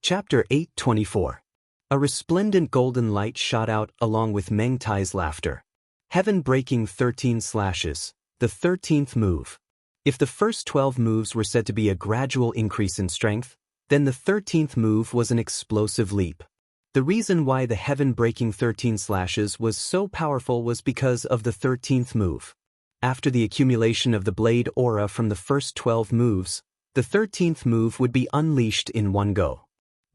Chapter 824. A resplendent golden light shot out along with Meng Tai's laughter. Heaven-breaking 13 slashes, the 13th move. If the first 12 moves were said to be a gradual increase in strength, then the 13th move was an explosive leap. The reason why the heaven-breaking 13 slashes was so powerful was because of the 13th move. After the accumulation of the blade aura from the first 12 moves, the 13th move would be unleashed in one go.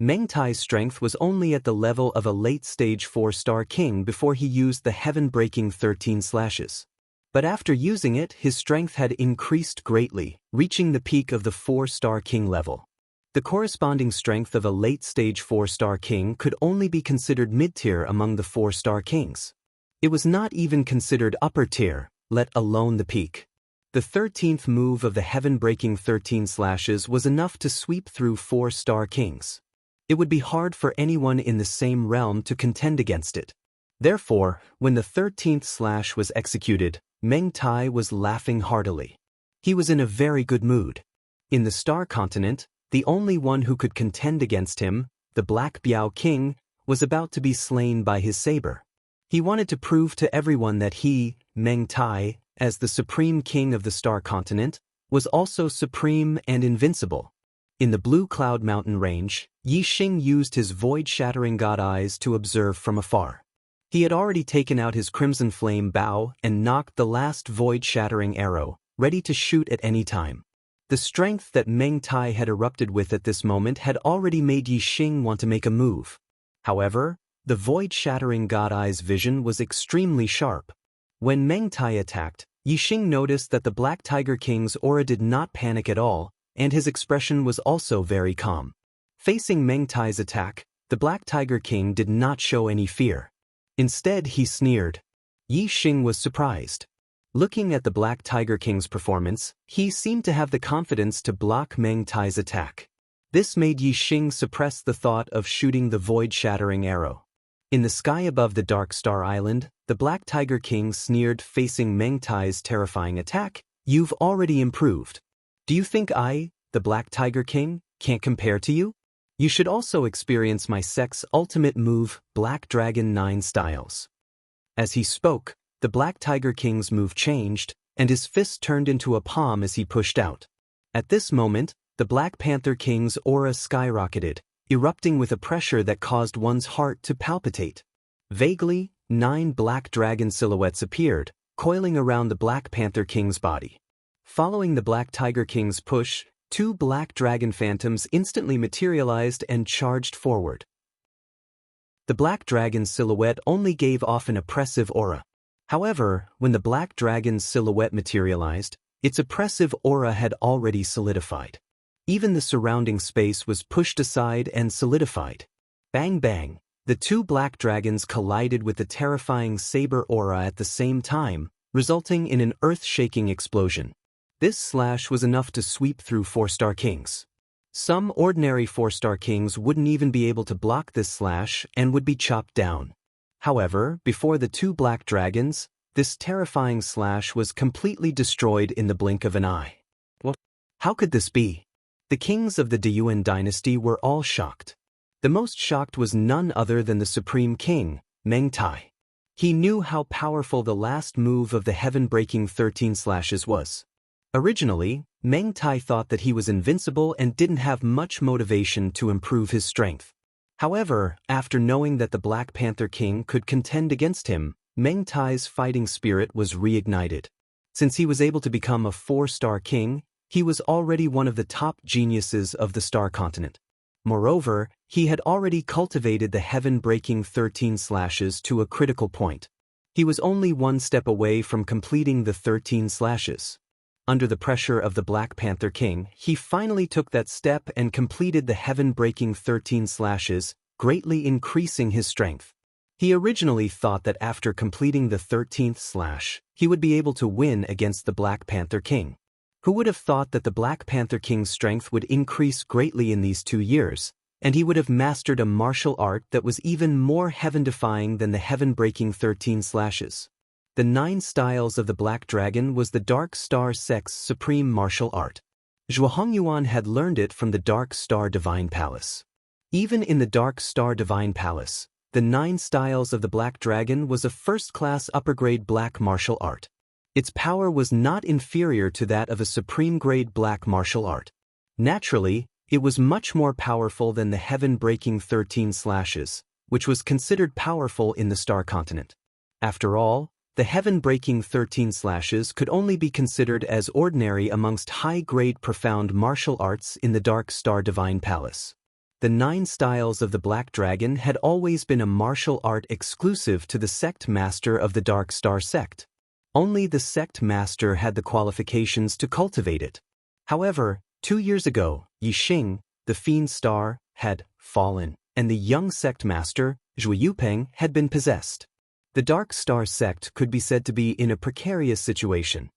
Meng Tai's strength was only at the level of a late-stage 4-star king before he used the heaven-breaking 13 slashes. But after using it, his strength had increased greatly, reaching the peak of the 4-star king level. The corresponding strength of a late-stage 4-star king could only be considered mid-tier among the 4-star kings. It was not even considered upper tier, let alone the peak. The 13th move of the heaven-breaking 13 slashes was enough to sweep through 4-star kings. It would be hard for anyone in the same realm to contend against it. Therefore, when the 13th slash was executed, Meng Tai was laughing heartily. He was in a very good mood. In the Star Continent, the only one who could contend against him, the Black Biao King, was about to be slain by his saber. He wanted to prove to everyone that he, Meng Tai, as the supreme king of the Star Continent, was also supreme and invincible. In the Blue Cloud Mountain range, Yi Xing used his void-shattering god eyes to observe from afar. He had already taken out his crimson flame bow and knocked the last void-shattering arrow, ready to shoot at any time. The strength that Meng Tai had erupted with at this moment had already made Yi Xing want to make a move. However, the void-shattering god eye's vision was extremely sharp. When Meng Tai attacked, Yi Xing noticed that the Black Tiger King's aura did not panic at all, and his expression was also very calm. Facing Meng Tai's attack, the Black Tiger King did not show any fear. Instead, he sneered. Yi Xing was surprised. Looking at the Black Tiger King's performance, he seemed to have the confidence to block Meng Tai's attack. This made Yi Xing suppress the thought of shooting the void-shattering arrow. In the sky above the Dark Star Island, the Black Tiger King sneered facing Meng Tai's terrifying attack. "You've already improved. Do you think I, the Black Tiger King, can't compare to you? You should also experience my sect's ultimate move, Black Dragon 9 Styles." As he spoke, the Black Tiger King's move changed, and his fist turned into a palm as he pushed out. At this moment, the Black Panther King's aura skyrocketed, erupting with a pressure that caused one's heart to palpitate. Vaguely, 9 black dragon silhouettes appeared, coiling around the Black Panther King's body. Following the Black Tiger King's push, 2 black dragon phantoms instantly materialized and charged forward. The black dragon's silhouette only gave off an oppressive aura. However, when the black dragon's silhouette materialized, its oppressive aura had already solidified. Even the surrounding space was pushed aside and solidified. Bang bang, the 2 black dragons collided with the terrifying saber aura at the same time, resulting in an earth-shaking explosion. This slash was enough to sweep through 4-star kings. Some ordinary 4-star kings wouldn't even be able to block this slash and would be chopped down. However, before the 2 black dragons, this terrifying slash was completely destroyed in the blink of an eye. What? How could this be? The kings of the Deyuan dynasty were all shocked. The most shocked was none other than the supreme king, Meng Tai. He knew how powerful the last move of the heaven-breaking 13 slashes was. Originally, Meng Tai thought that he was invincible and didn't have much motivation to improve his strength. However, after knowing that the Black Panther King could contend against him, Meng Tai's fighting spirit was reignited. Since he was able to become a 4-star king, he was already one of the top geniuses of the Star Continent. Moreover, he had already cultivated the heaven-breaking 13 slashes to a critical point. He was only one step away from completing the 13 slashes. Under the pressure of the Black Panther King, he finally took that step and completed the heaven-breaking 13 slashes, greatly increasing his strength. He originally thought that after completing the 13th slash, he would be able to win against the Black Panther King. Who would have thought that the Black Panther King's strength would increase greatly in these 2 years, and he would have mastered a martial art that was even more heaven-defying than the heaven-breaking 13 slashes. The 9 styles of the Black Dragon was the Dark Star sect's supreme martial art. Zhuo Hongyuan had learned it from the Dark Star Divine Palace. Even in the Dark Star Divine Palace, the 9 Styles of the Black Dragon was a first-class upper-grade black martial art. Its power was not inferior to that of a supreme-grade black martial art. Naturally, it was much more powerful than the Heaven-breaking 13 Slashes, which was considered powerful in the Star Continent. After all, the Heaven-breaking 13 Slashes could only be considered as ordinary amongst high-grade profound martial arts in the Dark Star Divine Palace. The 9 Styles of the Black Dragon had always been a martial art exclusive to the Sect Master of the Dark Star Sect. Only the Sect Master had the qualifications to cultivate it. However, 2 years ago, Yixing, the Fiend Star, had fallen, and the young Sect Master, Zhui Yupeng, had been possessed. The Dark Star Sect could be said to be in a precarious situation.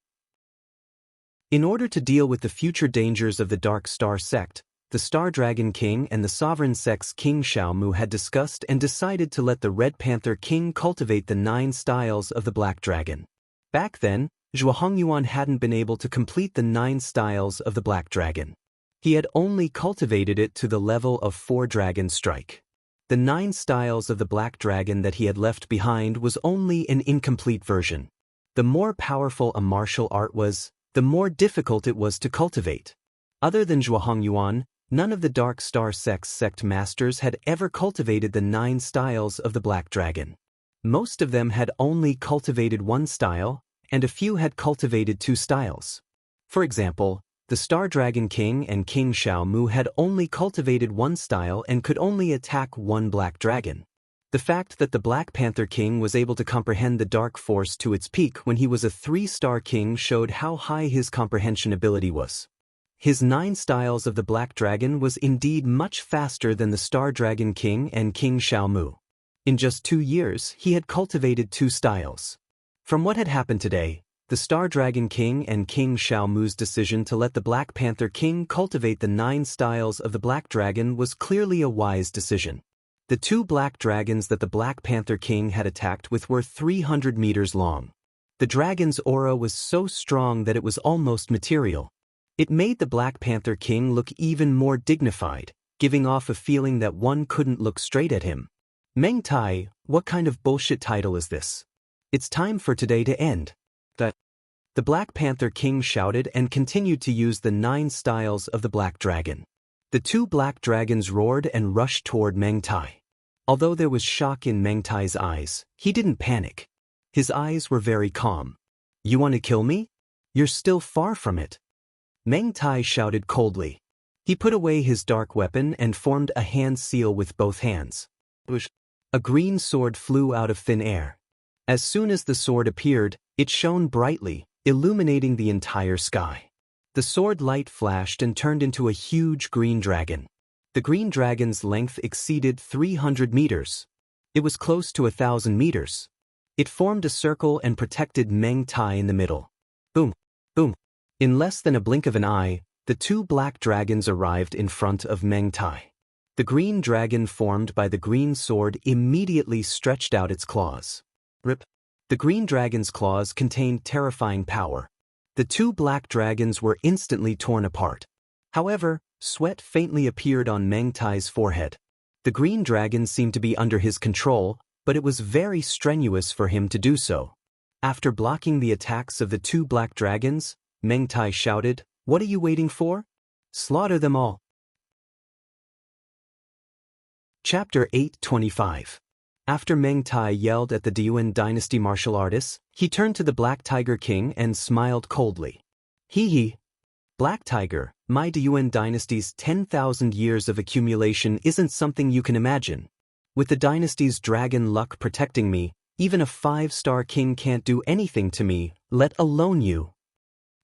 In order to deal with the future dangers of the Dark Star Sect, the Star Dragon King and the Sovereign Sect's King Xiaomu had discussed and decided to let the Red Panther King cultivate the 9 Styles of the Black Dragon. Back then, Zhuo Hongyuan hadn't been able to complete the 9 Styles of the Black Dragon. He had only cultivated it to the level of 4 Dragon Strike. The 9 Styles of the Black Dragon that he had left behind was only an incomplete version. The more powerful a martial art was, the more difficult it was to cultivate. Other than Zhuo Hongyuan, none of the Dark Star Sect's Sect Masters had ever cultivated the 9 Styles of the Black Dragon. Most of them had only cultivated 1 style, and a few had cultivated 2 styles. For example, the Star Dragon King and King Xiaomu had only cultivated 1 style and could only attack 1 black dragon. The fact that the Black Panther King was able to comprehend the Dark Force to its peak when he was a 3-star king showed how high his comprehension ability was. His 9 Styles of the Black Dragon was indeed much faster than the Star Dragon King and King Xiaomu. In just 2 years, he had cultivated 2 styles. From what had happened today, the Star Dragon King and King Xiaomu's decision to let the Black Panther King cultivate the 9 Styles of the Black Dragon was clearly a wise decision. The 2 black dragons that the Black Panther King had attacked with were 300 meters long. The dragon's aura was so strong that it was almost material. It made the Black Panther King look even more dignified, giving off a feeling that one couldn't look straight at him. Meng Tai, what kind of bullshit title is this? It's time for today to end. The Black Panther King shouted and continued to use the 9 Styles of the Black Dragon. The 2 black dragons roared and rushed toward Meng Tai. Although there was shock in Meng Tai's eyes, he didn't panic. His eyes were very calm. You want to kill me? You're still far from it. Meng Tai shouted coldly. He put away his dark weapon and formed a hand seal with both hands. A green sword flew out of thin air. As soon as the sword appeared, it shone brightly, illuminating the entire sky. The sword light flashed and turned into a huge green dragon. The green dragon's length exceeded 300 meters. It was close to 1,000 meters. It formed a circle and protected Meng Tai in the middle. Boom! Boom! In less than a blink of an eye, the 2 black dragons arrived in front of Meng Tai. The green dragon formed by the green sword immediately stretched out its claws. Rip! The green dragon's claws contained terrifying power. The 2 black dragons were instantly torn apart. However, sweat faintly appeared on Meng Tai's forehead. The green dragon seemed to be under his control, but it was very strenuous for him to do so. After blocking the attacks of the 2 black dragons, Meng Tai shouted, "What are you waiting for? Slaughter them all." Chapter 825. After Meng Tai yelled at the Diyuan dynasty martial artists, he turned to the Black Tiger King and smiled coldly. Hee. Black Tiger, my Diyuan dynasty's 10,000 years of accumulation isn't something you can imagine. With the dynasty's dragon luck protecting me, even a 5-star king can't do anything to me, let alone you.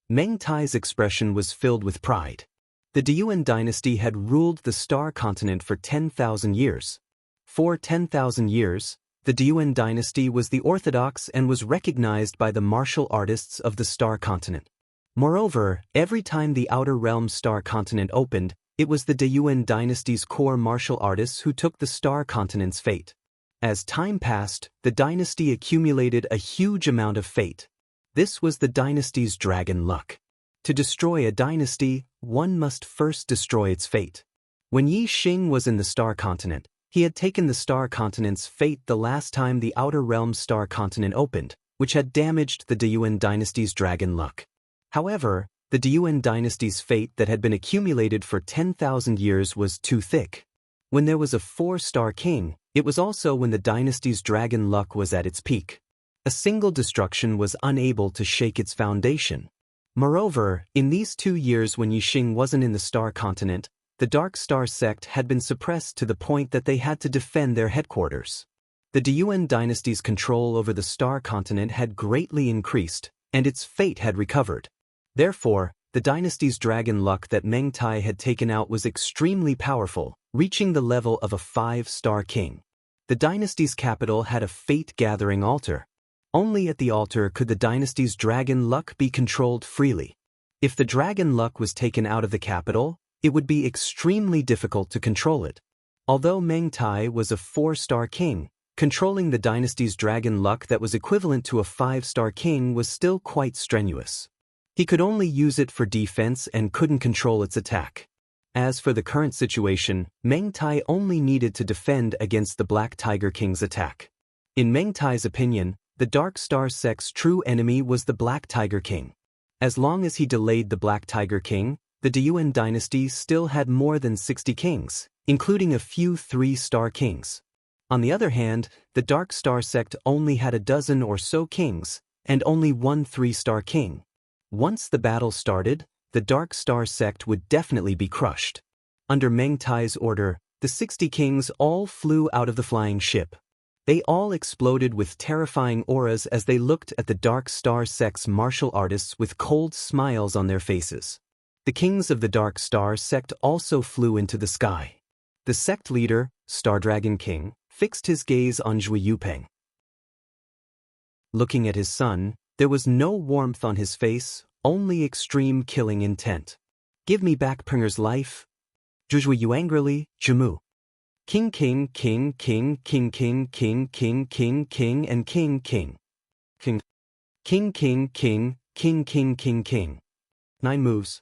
Meng Tai's expression was filled with pride. The Diyuan dynasty had ruled the Star Continent for 10,000 years. For 10,000 years, the Diyuan dynasty was the orthodox and was recognized by the martial artists of the Star Continent. Moreover, every time the Outer Realm Star Continent opened, it was the Diyuan dynasty's core martial artists who took the Star Continent's fate. As time passed, the dynasty accumulated a huge amount of fate. This was the dynasty's dragon luck. To destroy a dynasty, one must first destroy its fate. When Yi Xing was in the Star Continent, he had taken the Star Continent's fate the last time the Outer Realms Star Continent opened, which had damaged the Deyuan dynasty's dragon luck. However, the Deyuan dynasty's fate that had been accumulated for 10,000 years was too thick. When there was a 4-star king, it was also when the dynasty's dragon luck was at its peak. A single destruction was unable to shake its foundation. Moreover, in these 2 years when Yi Xing wasn't in the Star Continent, the Dark Star sect had been suppressed to the point that they had to defend their headquarters. The Deyuan dynasty's control over the Star Continent had greatly increased, and its fate had recovered. Therefore, the dynasty's dragon luck that Meng Tai had taken out was extremely powerful, reaching the level of a 5-star king. The dynasty's capital had a fate-gathering altar. Only at the altar could the dynasty's dragon luck be controlled freely. If the dragon luck was taken out of the capital, it would be extremely difficult to control it. Although Meng Tai was a 4-star king, controlling the dynasty's dragon luck that was equivalent to a 5-star king was still quite strenuous. He could only use it for defense and couldn't control its attack. As for the current situation, Meng Tai only needed to defend against the Black Tiger King's attack. In Meng Tai's opinion, the Dark Star sect's true enemy was the Black Tiger King. As long as he delayed the Black Tiger King, the Deyuan dynasty still had more than 60 kings, including a few 3-star kings. On the other hand, the Dark Star sect only had a dozen or so kings, and only one 3-star king. Once the battle started, the Dark Star sect would definitely be crushed. Under Meng Tai's order, the 60 kings all flew out of the flying ship. They all exploded with terrifying auras as they looked at the Dark Star sect's martial artists with cold smiles on their faces. The kings of the Dark Star sect also flew into the sky. The sect leader, Star Dragon King, fixed his gaze on Zhui Yupeng. Looking at his son, there was no warmth on his face, only extreme killing intent. "Give me back Pringer's life." Zhui Yu angrily, "Jimu." King King King King King King King King King King and King King. King King King King King King King King. 9 moves.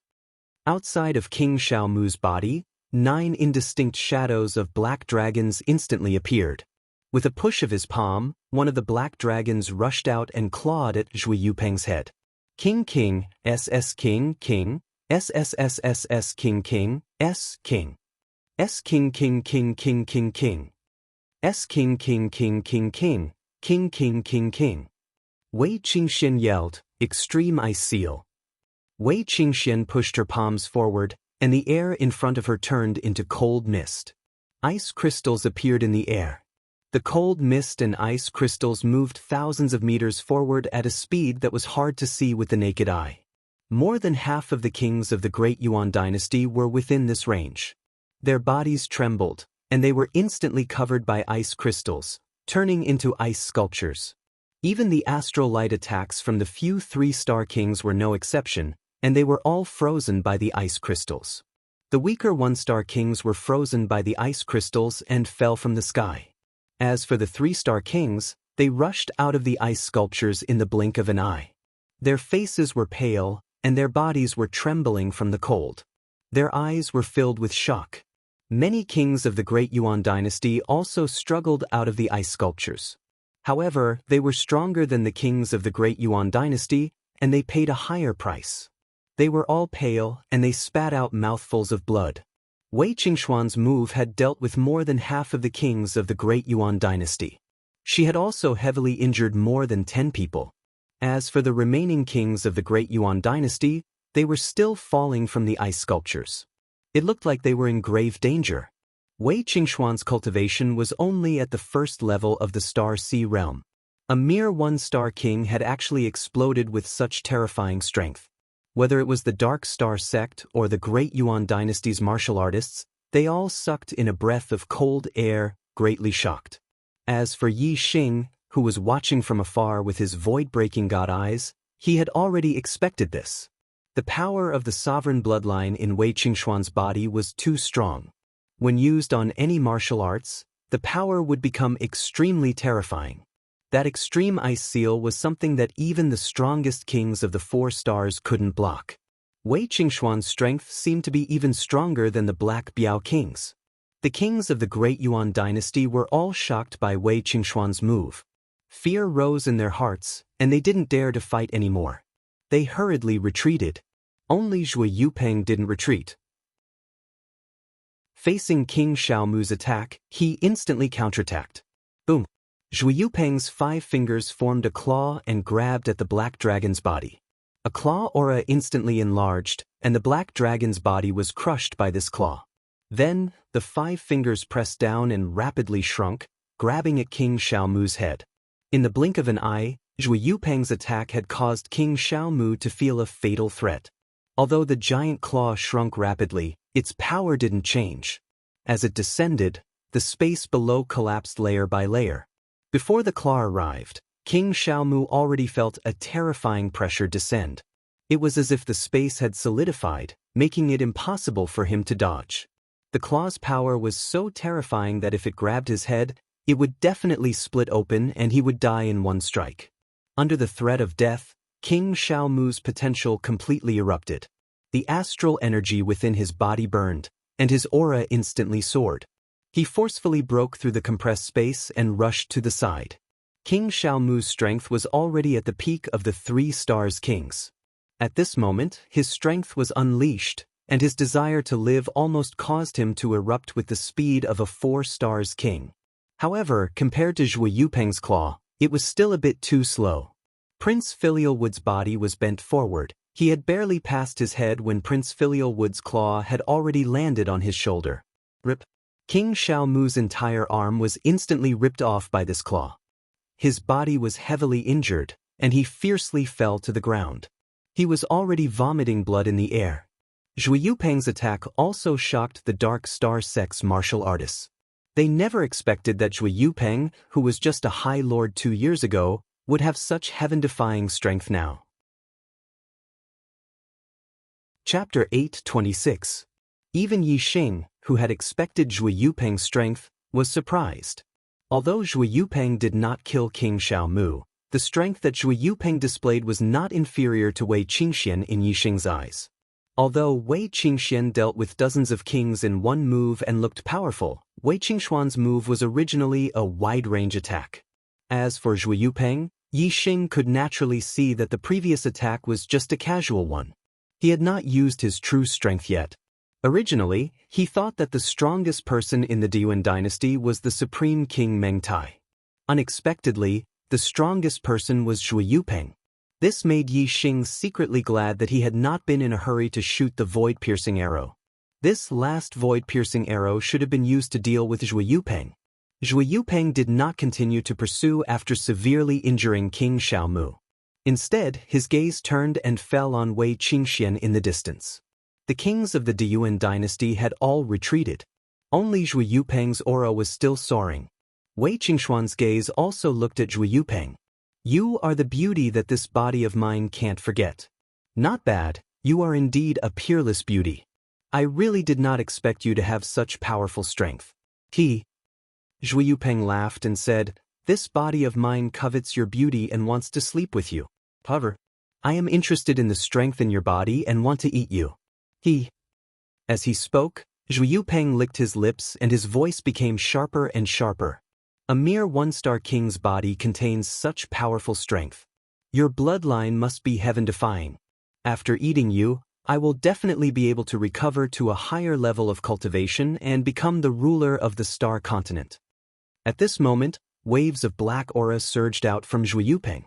Outside of King Xiaomu's body, 9 indistinct shadows of black dragons instantly appeared. With a push of his palm, one of the black dragons rushed out and clawed at Zhui Yupeng's head. King King, SS King King, SSSSS King King, S King. S King King King King King King. S King King King King King, King King King King. Wei Qingxian yelled, "Extreme Ice Seal." Wei Qingxian pushed her palms forward, and the air in front of her turned into cold mist. Ice crystals appeared in the air. The cold mist and ice crystals moved thousands of meters forward at a speed that was hard to see with the naked eye. More than half of the kings of the Great Yuan dynasty were within this range. Their bodies trembled, and they were instantly covered by ice crystals, turning into ice sculptures. Even the astral light attacks from the few 3-star kings were no exception, and they were all frozen by the ice crystals. The weaker 1-star kings were frozen by the ice crystals and fell from the sky. As for the 3-star kings, they rushed out of the ice sculptures in the blink of an eye. Their faces were pale, and their bodies were trembling from the cold. Their eyes were filled with shock. Many kings of the Great Yuan dynasty also struggled out of the ice sculptures. However, they were stronger than the kings of the Great Yuan dynasty, and they paid a higher price. They were all pale, and they spat out mouthfuls of blood. Wei Qingxuan's move had dealt with more than half of the kings of the Great Yuan dynasty. She had also heavily injured more than 10 people. As for the remaining kings of the Great Yuan dynasty, they were still falling from the ice sculptures. It looked like they were in grave danger. Wei Qingxuan's cultivation was only at the first level of the Star Sea realm. A mere 1-star king had actually exploded with such terrifying strength. Whether it was the Dark Star sect or the Great Yuan dynasty's martial artists, they all sucked in a breath of cold air, greatly shocked. As for Yi Xing, who was watching from afar with his void-breaking god eyes, he had already expected this. The power of the sovereign bloodline in Wei Qingxuan's body was too strong. When used on any martial arts, the power would become extremely terrifying. That extreme ice seal was something that even the strongest kings of the 4 stars couldn't block. Wei Qingxuan's strength seemed to be even stronger than the Black Biao kings. The kings of the Great Yuan dynasty were all shocked by Wei Qingxuan's move. Fear rose in their hearts, and they didn't dare to fight anymore. They hurriedly retreated. Only Zhuge Yupeng didn't retreat. Facing King Xiaomu's attack, he instantly counterattacked. Boom! Zhuge Yupeng's 5 fingers formed a claw and grabbed at the black dragon's body. A claw aura instantly enlarged, and the black dragon's body was crushed by this claw. Then, the 5 fingers pressed down and rapidly shrunk, grabbing at King Xiaomu's head. In the blink of an eye, Zhuge Yupeng's attack had caused King Xiaomu to feel a fatal threat. Although the giant claw shrunk rapidly, its power didn't change. As it descended, the space below collapsed layer by layer. Before the claw arrived, King Xiaomu already felt a terrifying pressure descend. It was as if the space had solidified, making it impossible for him to dodge. The claw's power was so terrifying that if it grabbed his head, it would definitely split open and he would die in one strike. Under the threat of death, King Xiaomu's potential completely erupted. The astral energy within his body burned, and his aura instantly soared. He forcefully broke through the compressed space and rushed to the side. King Xiaomu's strength was already at the peak of the 3 stars kings. At this moment, his strength was unleashed, and his desire to live almost caused him to erupt with the speed of a 4 stars king. However, compared to Zhuge Yupeng's claw, it was still a bit too slow. Prince Filialwood's body was bent forward. He had barely passed his head when Prince Filialwood's claw had already landed on his shoulder. Rip! King Xiaomu's entire arm was instantly ripped off by this claw. His body was heavily injured, and he fiercely fell to the ground. He was already vomiting blood in the air. Zhuge Yupeng's attack also shocked the Dark Star Sect's martial artists. They never expected that Zhuge Yupeng, who was just a High Lord 2 years ago, would have such heaven-defying strength now. Chapter 8:26. Even Yi Xing, who had expected Zhuge Yupeng's strength, was surprised. Although Zhuge Yupeng did not kill King Xiaomu, the strength that Zhuge Yupeng displayed was not inferior to Wei Qingxian in Yi Xing's eyes. Although Wei Qingxian dealt with dozens of kings in one move and looked powerful, Wei Qingxuan's move was originally a wide-range attack. As for Zhuge Yupeng, Yi Xing could naturally see that the previous attack was just a casual one. He had not used his true strength yet. Originally, he thought that the strongest person in the Diyuan dynasty was the Supreme King Meng Tai. Unexpectedly, the strongest person was Zhuge Yupeng. This made Yi Xing secretly glad that he had not been in a hurry to shoot the void-piercing arrow. This last void-piercing arrow should have been used to deal with Zhuge Yupeng. Zhuge Yupeng did not continue to pursue after severely injuring King Xiaomu. Instead, his gaze turned and fell on Wei Qingxian in the distance. The kings of the Diyuan dynasty had all retreated. Only Zhuge Yupeng's aura was still soaring. Wei Qingxuan's gaze also looked at Zhuge Yupeng. You are the beauty that this body of mine can't forget. Not bad, you are indeed a peerless beauty. I really did not expect you to have such powerful strength. Zhuge Yupeng laughed and said, This body of mine covets your beauty and wants to sleep with you. However, I am interested in the strength in your body and want to eat you. As he spoke, Zhuge Yupeng licked his lips and his voice became sharper and sharper. A mere 1-star king's body contains such powerful strength. Your bloodline must be heaven-defying. After eating you, I will definitely be able to recover to a higher level of cultivation and become the ruler of the Star Continent. At this moment, waves of black aura surged out from Zhuge Yupeng.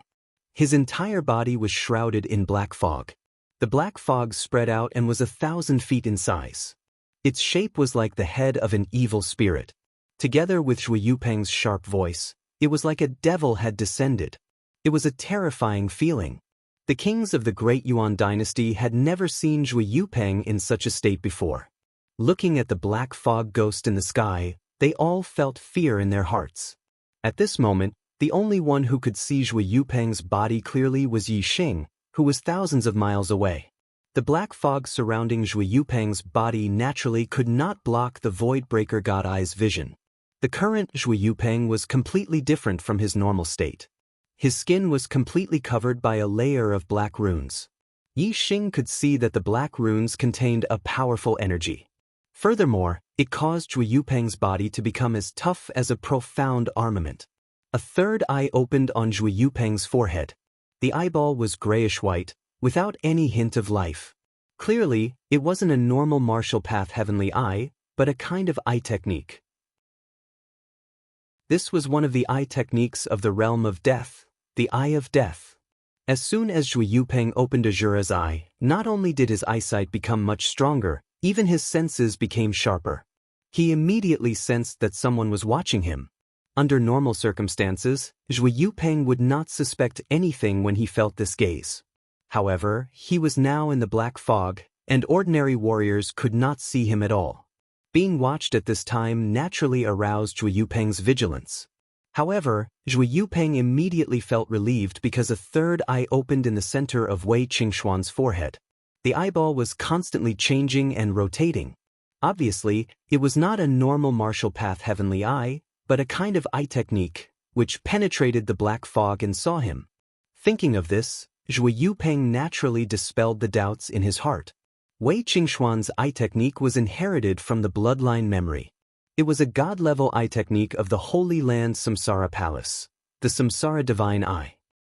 His entire body was shrouded in black fog. The black fog spread out and was 1,000 feet in size. Its shape was like the head of an evil spirit. Together with Zhuge Yupeng's sharp voice, it was like a devil had descended. It was a terrifying feeling. The kings of the Great Yuan dynasty had never seen Zhuge Yupeng in such a state before. Looking at the black fog ghost in the sky, they all felt fear in their hearts. At this moment, the only one who could see Zhuge Yupeng's body clearly was Yi Xing, who was thousands of miles away. The black fog surrounding Zhuge Yupeng's body naturally could not block the Voidbreaker God Eye's vision. The current Zhuge Yupeng was completely different from his normal state. His skin was completely covered by a layer of black runes. Yi Xing could see that the black runes contained a powerful energy. Furthermore, it caused Zhu Yupeng's body to become as tough as a profound armament. A third eye opened on Zhu Yupeng's forehead. The eyeball was grayish-white, without any hint of life. Clearly, it wasn't a normal martial path heavenly eye, but a kind of eye technique. This was one of the eye techniques of the realm of death, the Eye of Death. As soon as Zhu Yupeng opened Azura's eye, not only did his eyesight become much stronger, even his senses became sharper. He immediately sensed that someone was watching him. Under normal circumstances, Zhu Yupeng would not suspect anything when he felt this gaze. However, he was now in the black fog, and ordinary warriors could not see him at all. Being watched at this time naturally aroused Zhu Yupeng's vigilance. However, Zhu Yupeng immediately felt relieved because a third eye opened in the center of Wei Qingxuan's forehead. The eyeball was constantly changing and rotating. Obviously, it was not a normal martial path heavenly eye, but a kind of eye technique, which penetrated the black fog and saw him. Thinking of this, Zhu Yupeng naturally dispelled the doubts in his heart. Wei Qingxuan's eye technique was inherited from the bloodline memory. It was a god-level eye technique of the Holy Land Samsara Palace, the Samsara Divine Eye.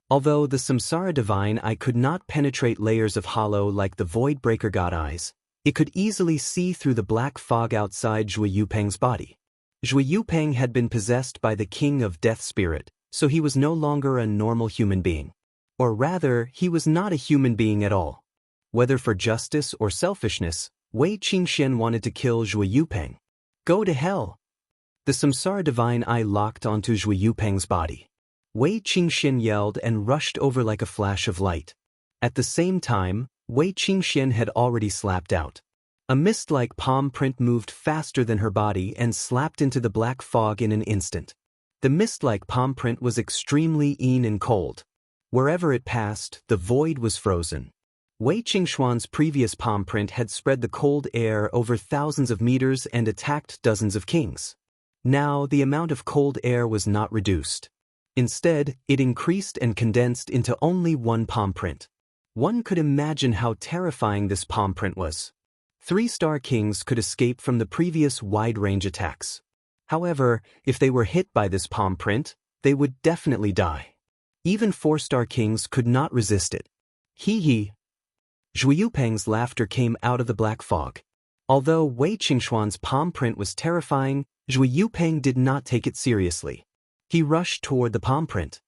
Although the Samsara Divine Eye could not penetrate layers of hollow like the Void Breaker God Eyes, it could easily see through the black fog outside Zhu Yupeng's body. Zhu Yupeng had been possessed by the King of Death Spirit, so he was no longer a normal human being. Or rather, he was not a human being at all. Whether for justice or selfishness, Wei Qingxian wanted to kill Zhu Yupeng. Go to hell! The Samsara Divine Eye locked onto Zhu Yupeng's body. Wei Qingxian yelled and rushed over like a flash of light. At the same time, Wei Qingxian had already slapped out. A mist-like palm print moved faster than her body and slapped into the black fog in an instant. The mist-like palm print was extremely and cold. Wherever it passed, the void was frozen. Wei Qingxuan's previous palm print had spread the cold air over thousands of meters and attacked dozens of kings. Now, the amount of cold air was not reduced. Instead, it increased and condensed into only one palm print. One could imagine how terrifying this palm print was. 3-star kings could escape from the previous wide-range attacks. However, if they were hit by this palm print, they would definitely die. Even 4-star kings could not resist it. Hee hee. Zhu Yupeng's laughter came out of the black fog. Although Wei Qingxuan's palm print was terrifying, Zhu Yupeng did not take it seriously. He rushed toward the palm print.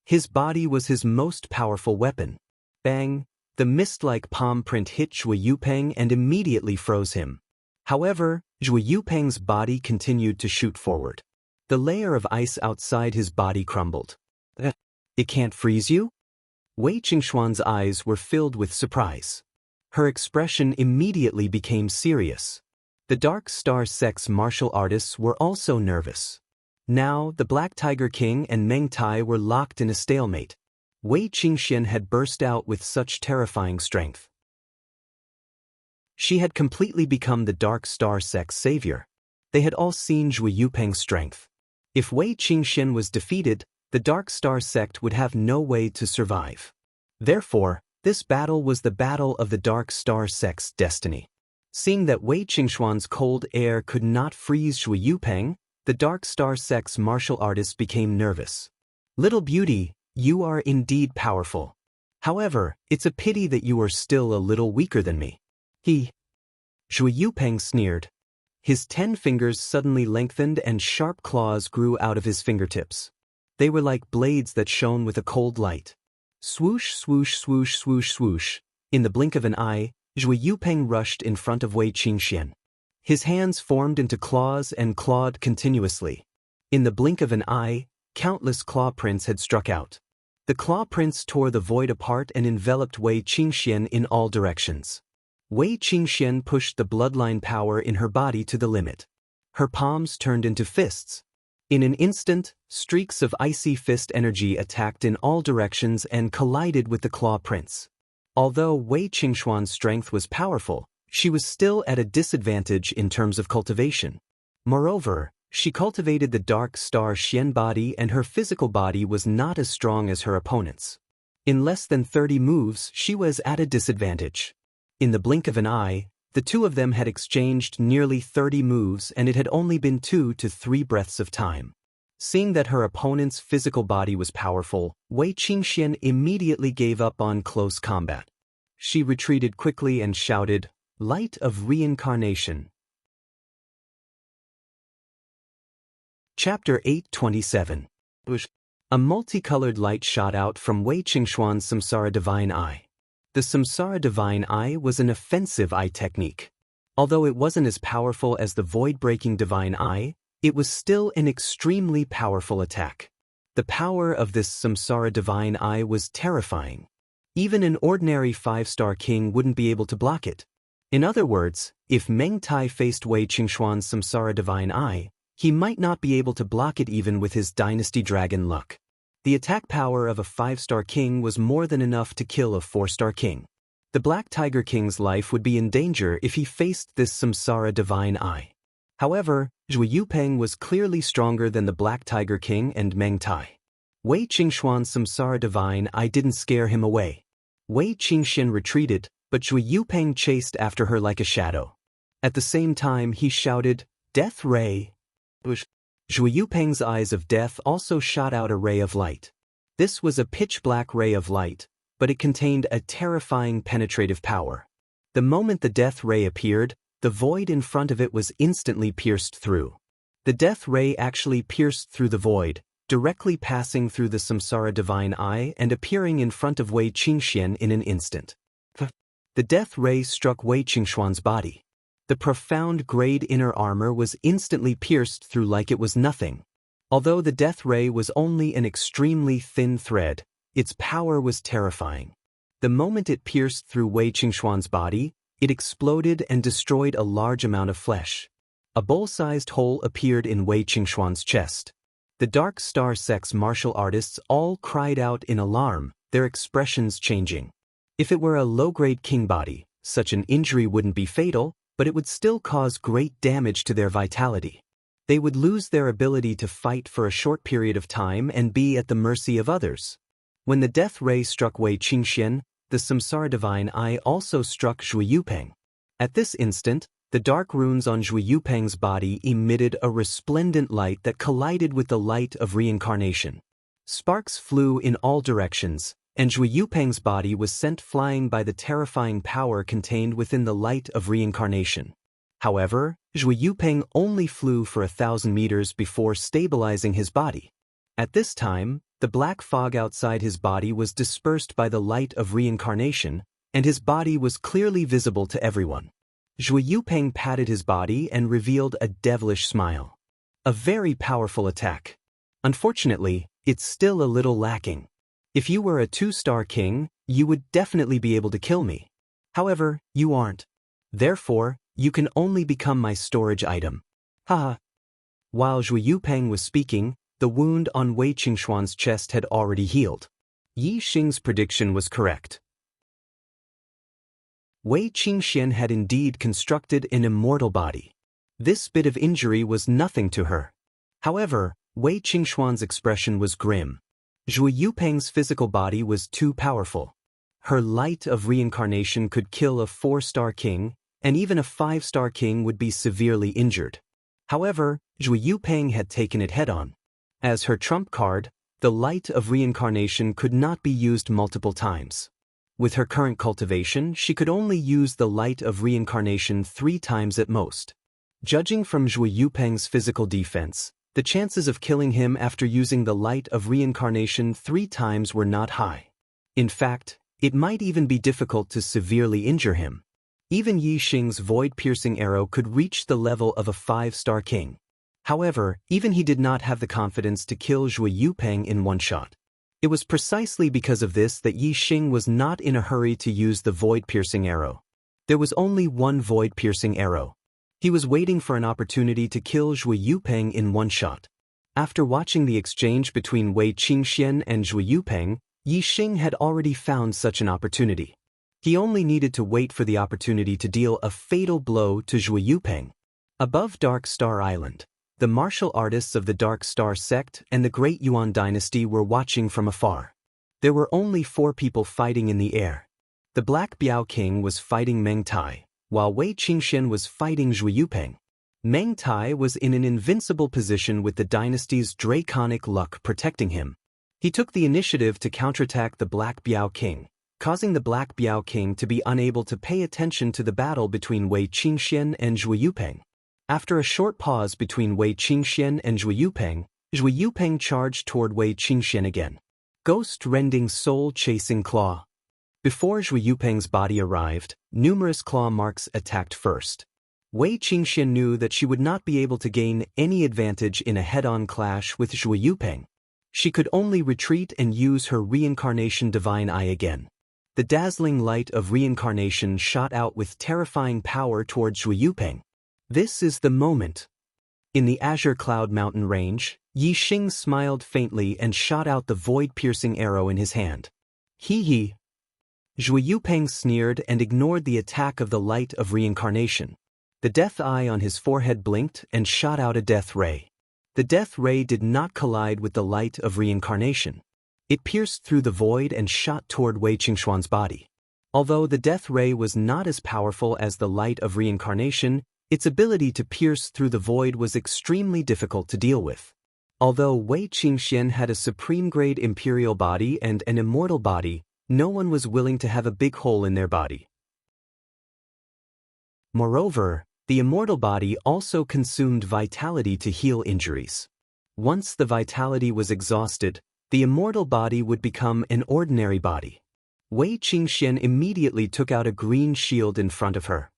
His body was his most powerful weapon. Bang! The mist-like palm print hit Zhu Yupeng and immediately froze him. However, Zhu Yupeng's body continued to shoot forward. The layer of ice outside his body crumbled. It can't freeze you? Wei Qingxuan's eyes were filled with surprise. Her expression immediately became serious. The Dark Star Sect's martial artists were also nervous. Now, the Black Tiger King and Meng Tai were locked in a stalemate. Wei Qingxian had burst out with such terrifying strength. She had completely become the Dark Star Sect's savior. They had all seen Zhu Yupeng's strength. If Wei Qingxian was defeated, the Dark Star Sect would have no way to survive. Therefore, this battle was the battle of the Dark Star Sect's destiny. Seeing that Wei Qingxuan's cold air could not freeze Zhu Yupeng, the Dark Star Sect's martial artists became nervous. Little beauty, you are indeed powerful. However, it's a pity that you are still a little weaker than me. Zhu Yupeng sneered. His 10 fingers suddenly lengthened and sharp claws grew out of his fingertips. They were like blades that shone with a cold light. Swoosh, swoosh, swoosh, swoosh, swoosh. In the blink of an eye, Zhu Yupeng rushed in front of Wei Qingxian. His hands formed into claws and clawed continuously. In the blink of an eye, countless claw prints had struck out. The claw prints tore the void apart and enveloped Wei Qingxian in all directions. Wei Qingxian pushed the bloodline power in her body to the limit. Her palms turned into fists. In an instant, streaks of icy fist energy attacked in all directions and collided with the claw prints. Although Wei Qingxuan's strength was powerful, she was still at a disadvantage in terms of cultivation. Moreover, she cultivated the Dark Star Xian body and her physical body was not as strong as her opponent's. In less than 30 moves, she was at a disadvantage. In the blink of an eye, the two of them had exchanged nearly 30 moves, and it had only been 2 to 3 breaths of time. Seeing that her opponent's physical body was powerful, Wei Qingxian immediately gave up on close combat. She retreated quickly and shouted, "Light of Reincarnation." Chapter 827. A multicolored light shot out from Wei Qingxuan's Samsara Divine Eye. The Samsara Divine Eye was an offensive eye technique. Although it wasn't as powerful as the void-breaking Divine Eye, it was still an extremely powerful attack. The power of this Samsara Divine Eye was terrifying. Even an ordinary 5-star king wouldn't be able to block it. In other words, if Meng Tai faced Wei Qingxuan's Samsara Divine Eye, he might not be able to block it even with his Dynasty Dragon luck. The attack power of a 5-star king was more than enough to kill a 4-star king. The Black Tiger King's life would be in danger if he faced this Samsara Divine Eye. However, Zhui Yupeng was clearly stronger than the Black Tiger King and Meng Tai. Wei Qingxuan's Samsara Divine Eye didn't scare him away. Wei Qingxian retreated, but Zhui Yupeng chased after her like a shadow. At the same time, he shouted, "Death Ray!" Zhui Yupeng's eyes of death also shot out a ray of light. This was a pitch-black ray of light, but it contained a terrifying penetrative power. The moment the death ray appeared, the void in front of it was instantly pierced through. The death ray actually pierced through the void, directly passing through the Samsara Divine Eye and appearing in front of Wei Qingxian in an instant. The death ray struck Wei Qingxuan's body. The profound grade inner armor was instantly pierced through like it was nothing. Although the death ray was only an extremely thin thread, its power was terrifying. The moment it pierced through Wei Qingxuan's body, it exploded and destroyed a large amount of flesh. A bowl-sized hole appeared in Wei Qingxuan's chest. The Dark Star Sect's martial artists all cried out in alarm, their expressions changing. If it were a low-grade king body, such an injury wouldn't be fatal, but it would still cause great damage to their vitality. They would lose their ability to fight for a short period of time and be at the mercy of others. When the death ray struck Wei Qingxian, the Samsara Divine Eye also struck Zhui Yupeng. At this instant, the dark runes on Zhui Yupeng's body emitted a resplendent light that collided with the light of reincarnation. Sparks flew in all directions, and Zhui Yupeng's body was sent flying by the terrifying power contained within the light of reincarnation. However, Zhui Yupeng only flew for 1,000 meters before stabilizing his body. At this time, the black fog outside his body was dispersed by the light of reincarnation, and his body was clearly visible to everyone. Zhui Yupeng patted his body and revealed a devilish smile. A very powerful attack. Unfortunately, it's still a little lacking. If you were a 2-star king, you would definitely be able to kill me. However, you aren't. Therefore, you can only become my storage item. Haha. While Zhui Yupeng was speaking, the wound on Wei Qingxuan's chest had already healed. Yi Xing's prediction was correct. Wei Qingxian had indeed constructed an immortal body. This bit of injury was nothing to her. However, Wei Qingxuan's expression was grim. Zhui Yupeng's physical body was too powerful. Her light of reincarnation could kill a 4-star king, and even a 5-star king would be severely injured. However, Zhui Yupeng had taken it head-on. As her trump card, the light of reincarnation could not be used multiple times. With her current cultivation, she could only use the light of reincarnation 3 times at most. Judging from Zhui Yupeng's physical defense, the chances of killing him after using the light of reincarnation 3 times were not high. In fact, it might even be difficult to severely injure him. Even Yi Xing's void-piercing arrow could reach the level of a 5-star king. However, even he did not have the confidence to kill Zhui Yupeng in one shot. It was precisely because of this that Yi Xing was not in a hurry to use the void-piercing arrow. There was only one void-piercing arrow. He was waiting for an opportunity to kill Zhui Yupeng in one shot. After watching the exchange between Wei Qingxian and Zhui Yupeng, Yi Xing had already found such an opportunity. He only needed to wait for the opportunity to deal a fatal blow to Zhui Yupeng. Above Dark Star Island, the martial artists of the Dark Star Sect and the Great Yuan Dynasty were watching from afar. There were only 4 people fighting in the air. The Black Biao King was fighting Meng Tai, while Wei Qingxian was fighting Zhu Yupeng. Meng Tai was in an invincible position with the dynasty's draconic luck protecting him. He took the initiative to counterattack the Black Biao King, causing the Black Biao King to be unable to pay attention to the battle between Wei Qingxian and Zhu Yupeng. After a short pause between Wei Qingxian and Zhu Yupeng charged toward Wei Qingxian again. Ghost-rending soul-chasing claw. Before Zhu Yupeng's body arrived, numerous claw marks attacked first. Wei Qingxian knew that she would not be able to gain any advantage in a head-on clash with Zhu Yupeng. She could only retreat and use her reincarnation divine eye again. The dazzling light of reincarnation shot out with terrifying power towards Zhu Yupeng. This is the moment. In the Azure Cloud Mountain range, Yi Xing smiled faintly and shot out the void-piercing arrow in his hand. Hee. Zhu Yupeng sneered and ignored the attack of the light of reincarnation. The death eye on his forehead blinked and shot out a death ray. The death ray did not collide with the light of reincarnation. It pierced through the void and shot toward Wei Qingxuan's body. Although the death ray was not as powerful as the light of reincarnation, its ability to pierce through the void was extremely difficult to deal with. Although Wei Qingxian had a supreme-grade imperial body and an immortal body, no one was willing to have a big hole in their body. Moreover, the immortal body also consumed vitality to heal injuries. Once the vitality was exhausted, the immortal body would become an ordinary body. Wei Qingxian immediately took out a green shield in front of her.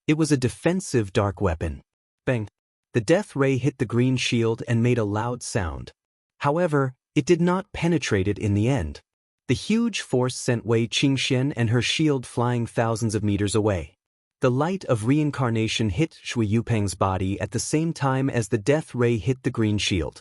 It was a defensive dark weapon. Bang! The death ray hit the green shield and made a loud sound. However, it did not penetrate it in the end. The huge force sent Wei Qingxian and her shield flying thousands of meters away. The light of reincarnation hit Zhu Yupeng's body at the same time as the death ray hit the green shield.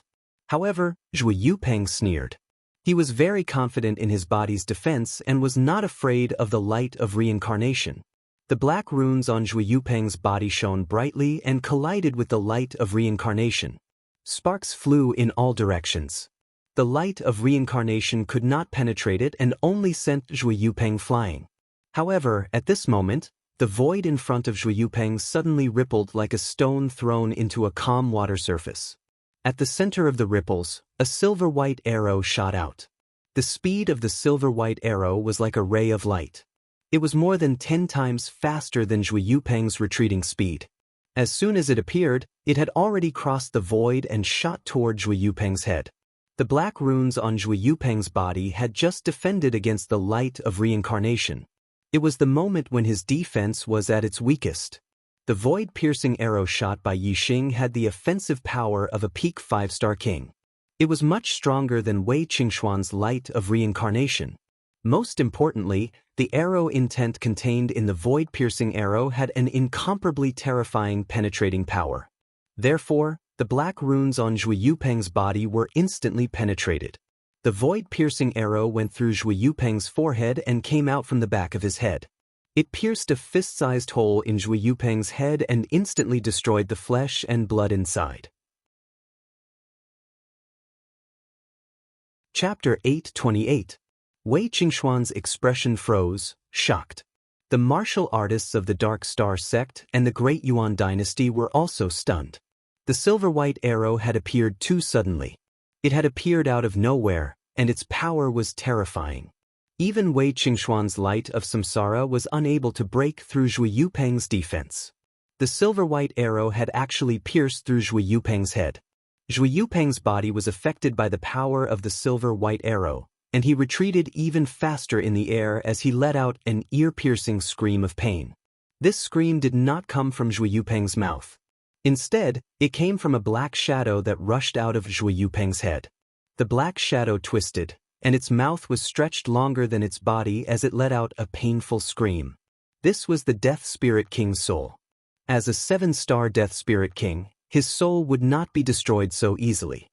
However, Zhu Yupeng sneered. He was very confident in his body's defense and was not afraid of the light of reincarnation. The black runes on Zhu Yupeng's body shone brightly and collided with the light of reincarnation. Sparks flew in all directions. The light of reincarnation could not penetrate it and only sent Zhu Yupeng flying. However, at this moment, the void in front of Zhu Yupeng suddenly rippled like a stone thrown into a calm water surface. At the center of the ripples, a silver-white arrow shot out. The speed of the silver-white arrow was like a ray of light. It was more than 10 times faster than Zhu Yupeng's retreating speed. As soon as it appeared, it had already crossed the void and shot toward Zhu Yupeng's head. The black runes on Zhu Yupeng's body had just defended against the light of reincarnation. It was the moment when his defense was at its weakest. The void-piercing arrow shot by Yi Xing had the offensive power of a peak 5-star king. It was much stronger than Wei Qingxuan's light of reincarnation. Most importantly, the arrow intent contained in the void-piercing arrow had an incomparably terrifying penetrating power. Therefore, the black runes on Zhu Yupeng's body were instantly penetrated. The void-piercing arrow went through Zhu Yupeng's forehead and came out from the back of his head. It pierced a fist-sized hole in Zhu Yupeng's head and instantly destroyed the flesh and blood inside. Chapter 828. Wei Qingxuan's expression froze, shocked. The martial artists of the Dark Star sect and the Great Yuan dynasty were also stunned. The silver-white arrow had appeared too suddenly. It had appeared out of nowhere, and its power was terrifying. Even Wei Qingxuan's light of samsara was unable to break through Zhu Yupeng's defense. The silver-white arrow had actually pierced through Zhu Yupeng's head. Zhu Yupeng's body was affected by the power of the silver-white arrow, and he retreated even faster in the air as he let out an ear-piercing scream of pain. This scream did not come from Zhu Yupeng's mouth. Instead, it came from a black shadow that rushed out of Zhu Yupeng's head. The black shadow twisted, and its mouth was stretched longer than its body as it let out a painful scream. This was the Death Spirit King's soul. As a 7-star Death Spirit King, his soul would not be destroyed so easily.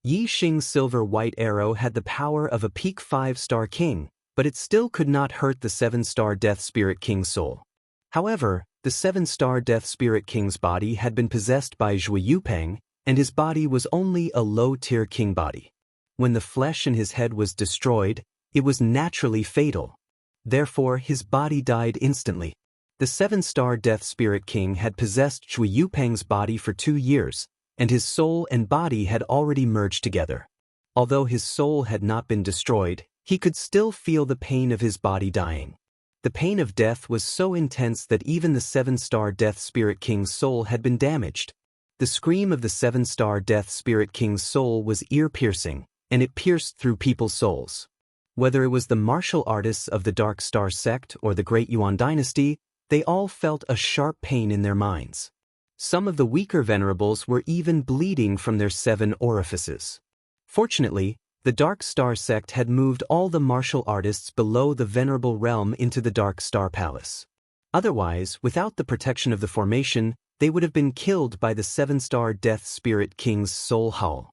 Yi Xing's silver-white arrow had the power of a peak 5-star king, but it still could not hurt the 7-star Death Spirit King's soul. However, the 7-star Death Spirit King's body had been possessed by Zhu Yupeng, and his body was only a low-tier king body. When the flesh in his head was destroyed, It was naturally fatal. Therefore, his body died instantly. The 7-star Death Spirit King had possessed Chui Yupeng's body for 2 years, and his soul and body had already merged together. Although his soul had not been destroyed, he could still feel the pain of his body dying. The pain of death was so intense that even the 7-star Death Spirit King's soul had been damaged. The scream of the 7-star Death Spirit King's soul was ear-piercing, and it pierced through people's souls. Whether it was the martial artists of the Dark Star sect or the Great Yuan dynasty, they all felt a sharp pain in their minds. Some of the weaker venerables were even bleeding from their 7 orifices. Fortunately, the Dark Star sect had moved all the martial artists below the Venerable Realm into the Dark Star Palace. Otherwise, without the protection of the formation, they would have been killed by the 7-star Death Spirit King's soul howl.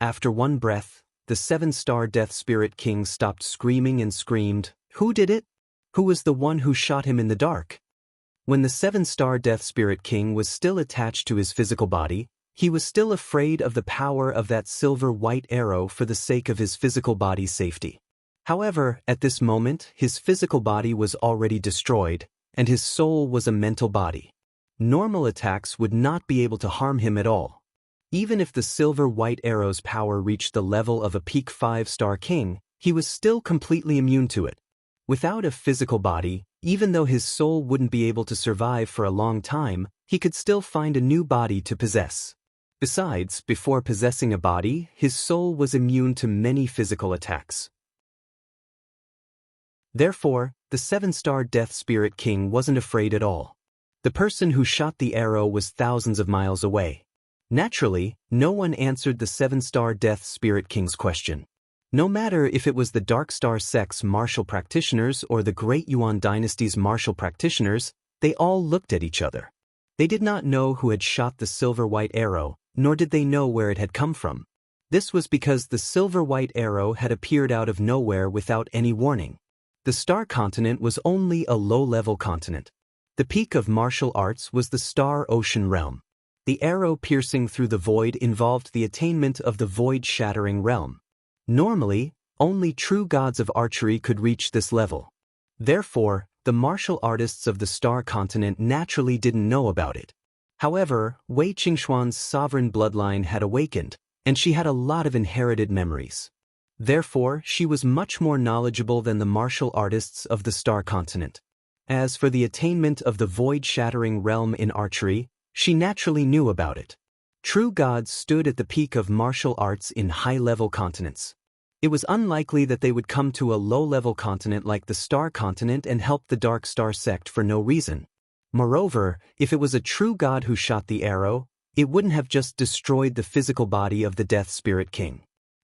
After one breath, the 7-star Death Spirit King stopped screaming and screamed, "Who did it? Who was the one who shot him in the dark?" When the 7-star Death Spirit King was still attached to his physical body, he was still afraid of the power of that silver-white arrow for the sake of his physical body's safety. However, at this moment, his physical body was already destroyed, and his soul was a mental body. Normal attacks would not be able to harm him at all. Even if the silver-white arrow's power reached the level of a peak 5-star king, he was still completely immune to it. Without a physical body, even though his soul wouldn't be able to survive for a long time, he could still find a new body to possess. Besides, before possessing a body, his soul was immune to many physical attacks. Therefore, the 7-star Death Spirit King wasn't afraid at all. The person who shot the arrow was thousands of miles away. Naturally, no one answered the 7-star Death Spirit King's question. No matter if it was the Dark Star sect's martial practitioners or the Great Yuan dynasty's martial practitioners, they all looked at each other. They did not know who had shot the silver-white arrow, nor did they know where it had come from. This was because the silver-white arrow had appeared out of nowhere without any warning. The Star Continent was only a low-level continent. The peak of martial arts was the Star Ocean Realm. The arrow piercing through the void involved the attainment of the void-shattering realm. Normally, only true gods of archery could reach this level. Therefore, the martial artists of the Star Continent naturally didn't know about it. However, Wei Qingxuan's sovereign bloodline had awakened, and she had a lot of inherited memories. Therefore, she was much more knowledgeable than the martial artists of the Star Continent. As for the attainment of the void-shattering realm in archery, she naturally knew about it. True gods stood at the peak of martial arts in high-level continents. It was unlikely that they would come to a low-level continent like the Star Continent and help the Dark Star sect for no reason. Moreover, if it was a true god who shot the arrow, it wouldn't have just destroyed the physical body of the Death Spirit King.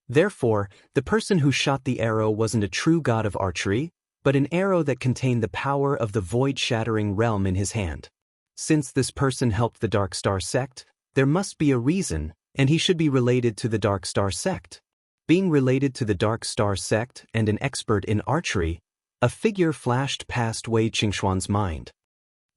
Therefore, the person who shot the arrow wasn't a true god of archery, but an arrow that contained the power of the void-shattering realm in his hand. Since this person helped the Dark Star sect, there must be a reason, and he should be related to the Dark Star sect. Being related to the Dark Star sect and an expert in archery, a figure flashed past Wei Qingxuan's mind.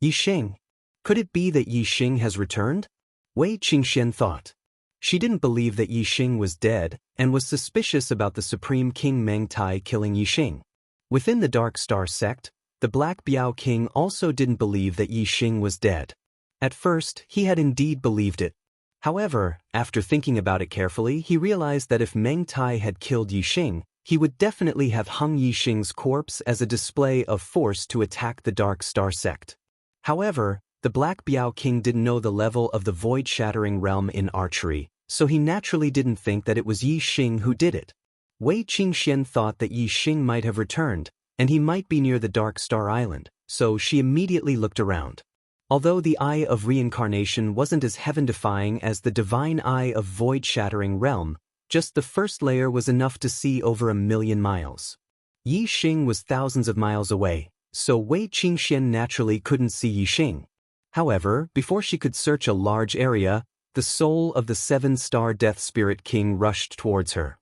Yi Xing. Could it be that Yi Xing has returned? Wei Qingxian thought. She didn't believe that Yi Xing was dead and was suspicious about the Supreme King Meng Tai killing Yi Xing. Within the Dark Star sect, the Black Biao King also didn't believe that Yi Xing was dead. At first, he had indeed believed it. However, after thinking about it carefully, he realized that if Meng Tai had killed Yi Xing, he would definitely have hung Yi Xing's corpse as a display of force to attack the Dark Star sect. However, the Black Biao King didn't know the level of the void-shattering realm in archery, so he naturally didn't think that it was Yi Xing who did it. Wei Qingxian thought that Yi Xing might have returned, and he might be near the Dark Star Island, so she immediately looked around. Although the Eye of Reincarnation wasn't as heaven-defying as the Divine Eye of Void-Shattering Realm, just the first layer was enough to see over 1,000,000 miles. Yi Xing was thousands of miles away, so Wei Qingxian naturally couldn't see Yi Xing. However, before she could search a large area, the soul of the 7-star Death Spirit King rushed towards her.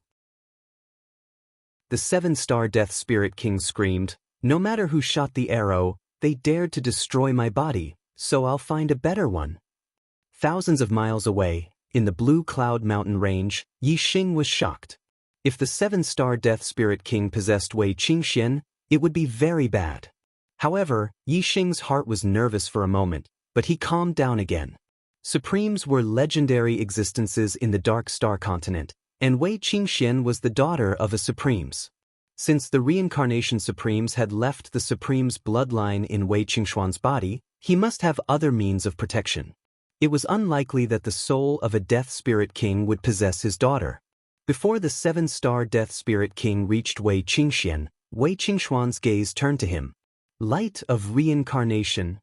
The 7-star Death Spirit King screamed, "No matter who shot the arrow, they dared to destroy my body, so I'll find a better one." Thousands of miles away, in the Blue Cloud Mountain Range, Yi Xing was shocked. If the 7-star Death Spirit King possessed Wei Qingxian, it would be very bad. However, Yi Xing's heart was nervous for a moment, but he calmed down again. Supremes were legendary existences in the Dark Star continent, and Wei Qingxian was the daughter of a Supremes. Since the reincarnation Supremes had left the Supremes' bloodline in Wei Qingshuan's body, he must have other means of protection. It was unlikely that the soul of a Death Spirit King would possess his daughter. Before the 7-star Death Spirit King reached Wei Qingxian, Wei Qingshuan's gaze turned to him. Light of reincarnation.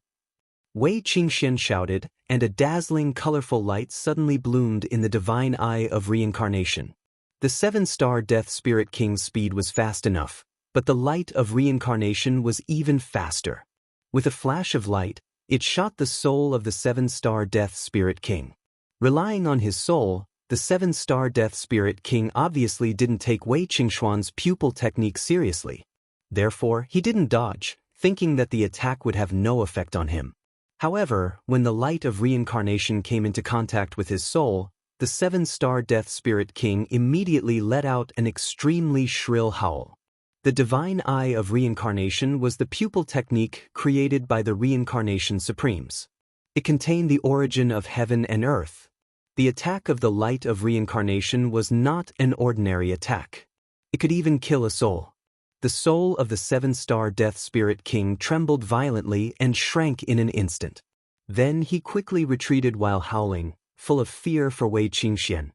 Wei Qingxian shouted, and a dazzling colorful light suddenly bloomed in the divine eye of reincarnation. The 7-star Death Spirit King's speed was fast enough, but the light of reincarnation was even faster. With a flash of light, it shot the soul of the 7-star Death Spirit King. Relying on his soul, the 7-star Death Spirit King obviously didn't take Wei Qingshuan's pupil technique seriously. Therefore, he didn't dodge, thinking that the attack would have no effect on him. However, when the light of reincarnation came into contact with his soul, the 7-star Death Spirit King immediately let out an extremely shrill howl. The divine eye of reincarnation was the pupil technique created by the reincarnation Supremes. It contained the origin of heaven and earth. The attack of the light of reincarnation was not an ordinary attack. It could even kill a soul. The soul of the 7-star Death Spirit King trembled violently and shrank in an instant. Then he quickly retreated while howling, full of fear for Wei Qingxian.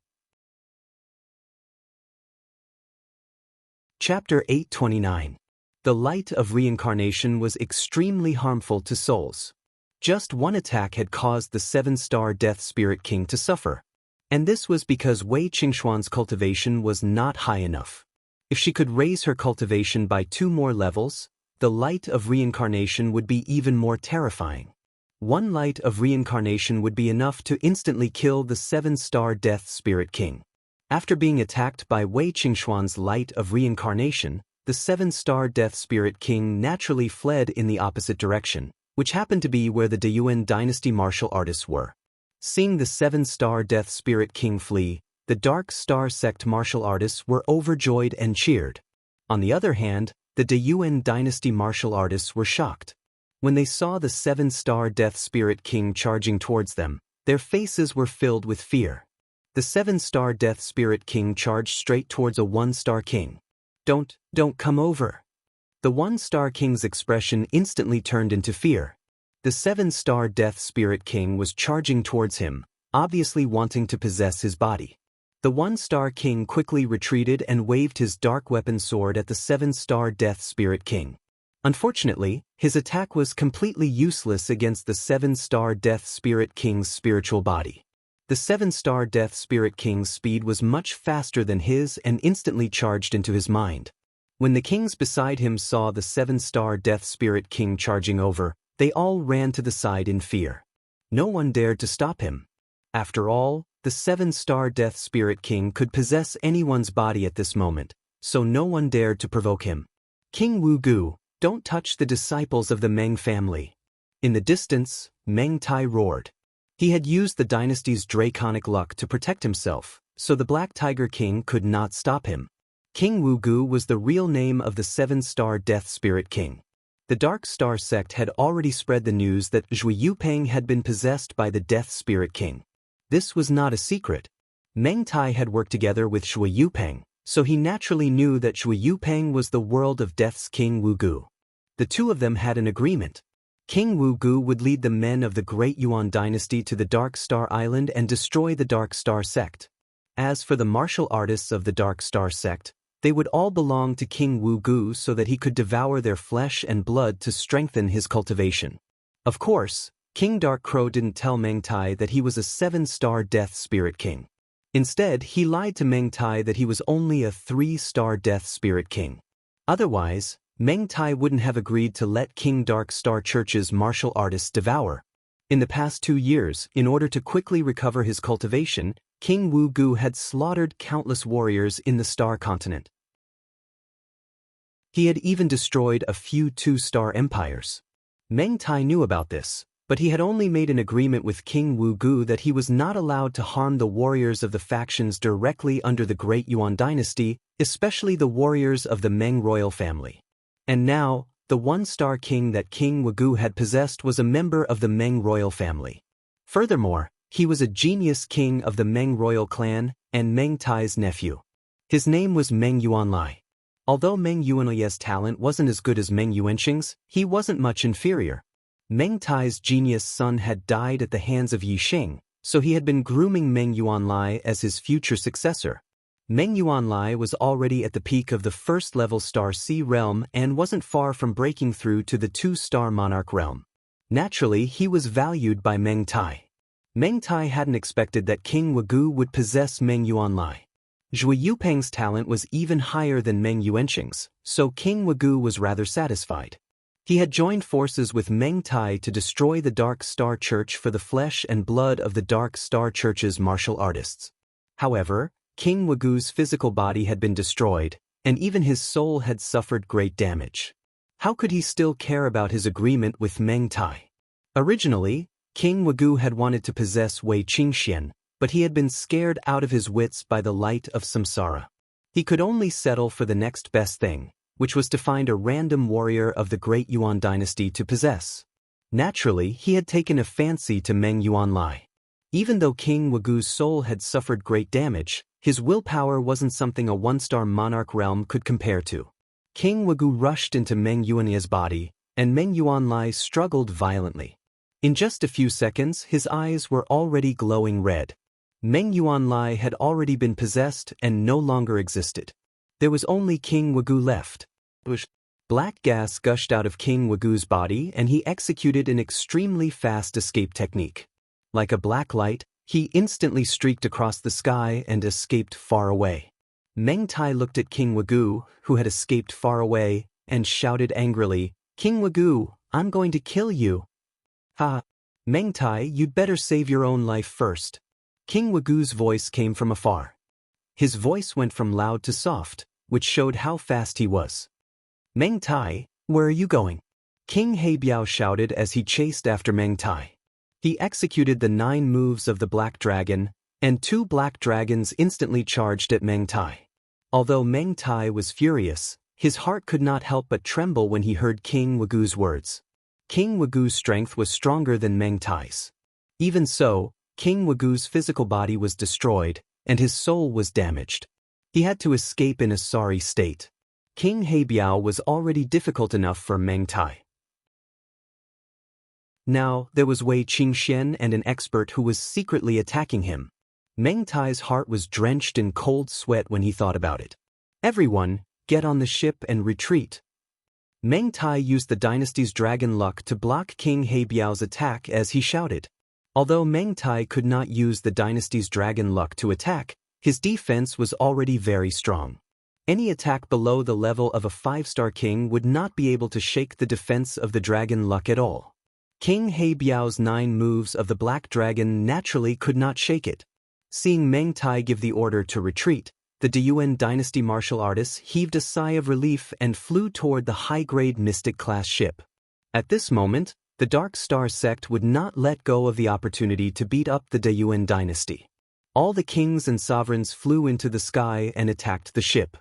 Chapter 829. The light of reincarnation was extremely harmful to souls. Just one attack had caused the 7-star Death Spirit King to suffer. And this was because Wei Qingshuan's cultivation was not high enough. If she could raise her cultivation by 2 more levels, the light of reincarnation would be even more terrifying. One light of reincarnation would be enough to instantly kill the 7-star Death Spirit King. After being attacked by Wei Qingshuan's light of reincarnation, the 7-star Death Spirit King naturally fled in the opposite direction, which happened to be where the Deyuan dynasty martial artists were. Seeing the 7-star Death Spirit King flee, the Dark Star sect martial artists were overjoyed and cheered. On the other hand, the Deyuan dynasty martial artists were shocked. When they saw the 7-star Death Spirit King charging towards them, their faces were filled with fear. The 7-star Death Spirit King charged straight towards a 1-star king. Don't come over." The 1-star king's expression instantly turned into fear. The 7-star Death Spirit King was charging towards him, obviously wanting to possess his body. The 1-star king quickly retreated and waved his dark weapon sword at the 7-star Death Spirit King. Unfortunately, his attack was completely useless against the 7-star Death Spirit King's spiritual body. The 7-star Death Spirit King's speed was much faster than his and instantly charged into his mind. When the kings beside him saw the 7-star Death Spirit King charging over, they all ran to the side in fear. No one dared to stop him. After all, the 7-star Death Spirit King could possess anyone's body at this moment, so no one dared to provoke him. "King Wu Gu, don't touch the disciples of the Meng family." In the distance, Meng Tai roared. He had used the dynasty's draconic luck to protect himself, so the Black Tiger King could not stop him. King Wu Gu was the real name of the 7-star Death Spirit King. The Dark Star sect had already spread the news that Zhui Yupeng had been possessed by the Death Spirit King. This was not a secret. Meng Tai had worked together with Zhui Yupeng, so he naturally knew that Zhui Yupeng was the world of Death's King Wu Gu. The two of them had an agreement. King Wu Gu would lead the men of the Great Yuan dynasty to the Dark Star Island and destroy the Dark Star sect. As for the martial artists of the Dark Star sect, they would all belong to King Wu Gu so that he could devour their flesh and blood to strengthen his cultivation. Of course, King Dark Crow didn't tell Meng Tai that he was a 7-star Death Spirit King. Instead, he lied to Meng Tai that he was only a 3-star Death Spirit King. Otherwise, Meng Tai wouldn't have agreed to let King Dark Star Church's martial artists devour. In the past 2 years, in order to quickly recover his cultivation, King Wu Gu had slaughtered countless warriors in the Star Continent. He had even destroyed a few 2-star empires. Meng Tai knew about this, but he had only made an agreement with King Wu Gu that he was not allowed to harm the warriors of the factions directly under the Great Yuan dynasty especially the warriors of the Meng royal family. And now, the one-star king that King Wugu had possessed was a member of the Meng royal family. Furthermore, he was a genius king of the Meng royal clan and Meng Tai's nephew. His name was Meng Yuanlai. Although Meng Yuanlai's talent wasn't as good as Meng Yuanqing's, he wasn't much inferior. Meng Tai's genius son had died at the hands of Yi Xing, so he had been grooming Meng Yuanlai as his future successor. Meng Yuanlai was already at the peak of the first-level Star Sea realm and wasn't far from breaking through to the two-star Monarch realm. Naturally, he was valued by Meng Tai. Meng Tai hadn't expected that King Wugu would possess Meng Yuanlai. Zhui Yupeng's talent was even higher than Meng Yuanqing's, so King Wugu was rather satisfied. He had joined forces with Meng Tai to destroy the Dark Star Church for the flesh and blood of the Dark Star Church's martial artists. However, King Wugu's physical body had been destroyed, and even his soul had suffered great damage. How could he still care about his agreement with Meng Tai? Originally, King Wugu had wanted to possess Wei Qingxian, but he had been scared out of his wits by the light of samsara. He could only settle for the next best thing, which was to find a random warrior of the Great Yuan dynasty to possess. Naturally, he had taken a fancy to Meng Yuanlai. Even though King Wugu's soul had suffered great damage, his willpower wasn't something a one-star monarch realm could compare to. King Wugu rushed into Meng Yuanlai's body, and Meng Yuanlai struggled violently. In just a few seconds, his eyes were already glowing red. Meng Yuanlai had already been possessed and no longer existed. There was only King Wugu left. Black gas gushed out of King Wugu's body and he executed an extremely fast escape technique. Like a black light, he instantly streaked across the sky and escaped far away. Meng Tai looked at King Wugu, who had escaped far away, and shouted angrily, "King Wugu, I'm going to kill you." "Ha! Meng Tai, you'd better save your own life first." King Wugu's voice came from afar. His voice went from loud to soft, which showed how fast he was. "Meng Tai, where are you going?" King Heibiao shouted as he chased after Meng Tai. He executed the 9 moves of the Black Dragon, and 2 Black Dragons instantly charged at Meng Tai. Although Meng Tai was furious, his heart could not help but tremble when he heard King Wugu's words. King Wugu's strength was stronger than Meng Tai's. Even so, King Wugu's physical body was destroyed, and his soul was damaged. He had to escape in a sorry state. King Heibiao was already difficult enough for Meng Tai. Now, there was Wei Qingxian and an expert who was secretly attacking him. Meng Tai's heart was drenched in cold sweat when he thought about it. "Everyone, get on the ship and retreat." Meng Tai used the dynasty's dragon luck to block King Heibiao's attack as he shouted. Although Meng Tai could not use the dynasty's dragon luck to attack, his defense was already very strong. Any attack below the level of a 5-star king would not be able to shake the defense of the dragon luck at all. King Heibiao's 9 moves of the Black Dragon naturally could not shake it. Seeing Meng Tai give the order to retreat, the Deyuan dynasty martial artists heaved a sigh of relief and flew toward the high-grade Mystic-class ship. At this moment, the Dark Star sect would not let go of the opportunity to beat up the Deyuan dynasty. All the kings and sovereigns flew into the sky and attacked the ship.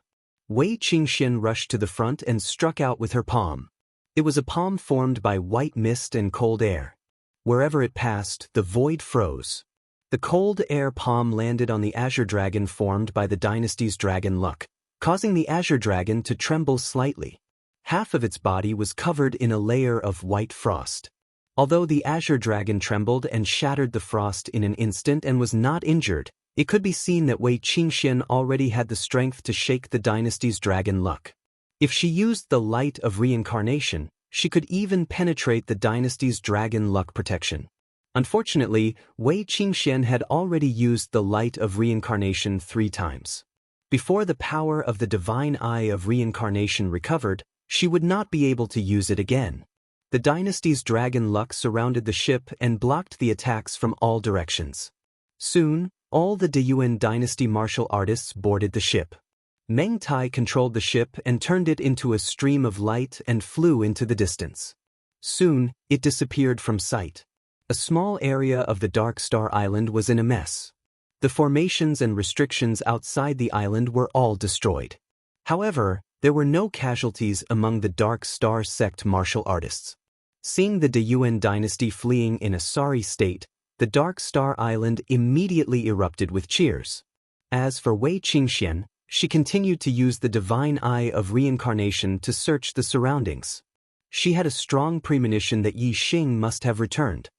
Wei Qingxian rushed to the front and struck out with her palm. It was a palm formed by white mist and cold air. Wherever it passed, the void froze. The cold air palm landed on the Azure Dragon formed by the dynasty's dragon luck, causing the Azure Dragon to tremble slightly. Half of its body was covered in a layer of white frost. Although the Azure Dragon trembled and shattered the frost in an instant and was not injured, it could be seen that Wei Qingxian already had the strength to shake the dynasty's dragon luck. If she used the light of reincarnation, she could even penetrate the dynasty's dragon luck protection. Unfortunately, Wei Qingxian had already used the light of reincarnation 3 times. Before the power of the divine eye of reincarnation recovered, she would not be able to use it again. The dynasty's dragon luck surrounded the ship and blocked the attacks from all directions. Soon, all the Deyuan dynasty martial artists boarded the ship. Meng Tai controlled the ship and turned it into a stream of light and flew into the distance. Soon, it disappeared from sight. A small area of the Dark Star Island was in a mess. The formations and restrictions outside the island were all destroyed. However, there were no casualties among the Dark Star sect martial artists. Seeing the Deyuan dynasty fleeing in a sorry state, the Dark Star Island immediately erupted with cheers. As for Wei Qingxian, she continued to use the divine eye of reincarnation to search the surroundings. She had a strong premonition that Yi Xing must have returned.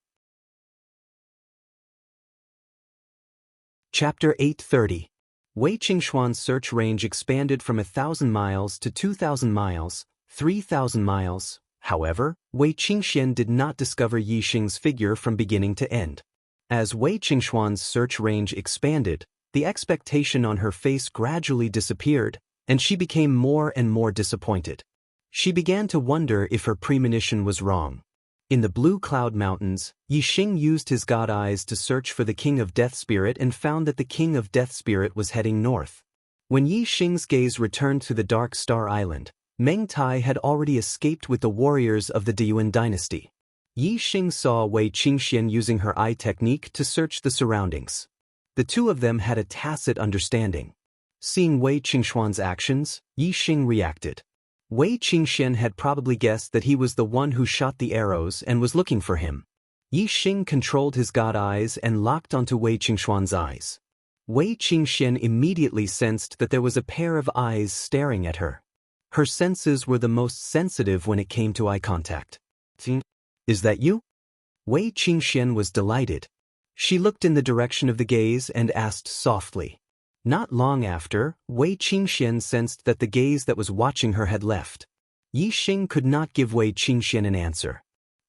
Chapter 830. Wei Qingxuan's search range expanded from 1,000 miles to 2,000 miles, 3,000 miles. However, Wei Qingxian did not discover Yi Xing's figure from beginning to end. As Wei Qingxuan's search range expanded, the expectation on her face gradually disappeared, and she became more and more disappointed. She began to wonder if her premonition was wrong. In the Blue Cloud Mountains, Yi Xing used his god eyes to search for the King of Death Spirit and found that the King of Death Spirit was heading north. When Yi Xing's gaze returned to the Dark Star Island, Meng Tai had already escaped with the warriors of the Deyuan dynasty. Yi Xing saw Wei Qingxian using her eye technique to search the surroundings. The two of them had a tacit understanding. Seeing Wei Qingxuan's actions, Yi Xing reacted. Wei Qingxian had probably guessed that he was the one who shot the arrows and was looking for him. Yi Xing controlled his god eyes and locked onto Wei Qingxuan's eyes. Wei Qingxian immediately sensed that there was a pair of eyes staring at her. Her senses were the most sensitive when it came to eye contact. "Is that you?" Wei Qingxian was delighted. She looked in the direction of the gaze and asked softly. Not long after, Wei Qingxian sensed that the gaze that was watching her had left. Yi Xing could not give Wei Qingxian an answer.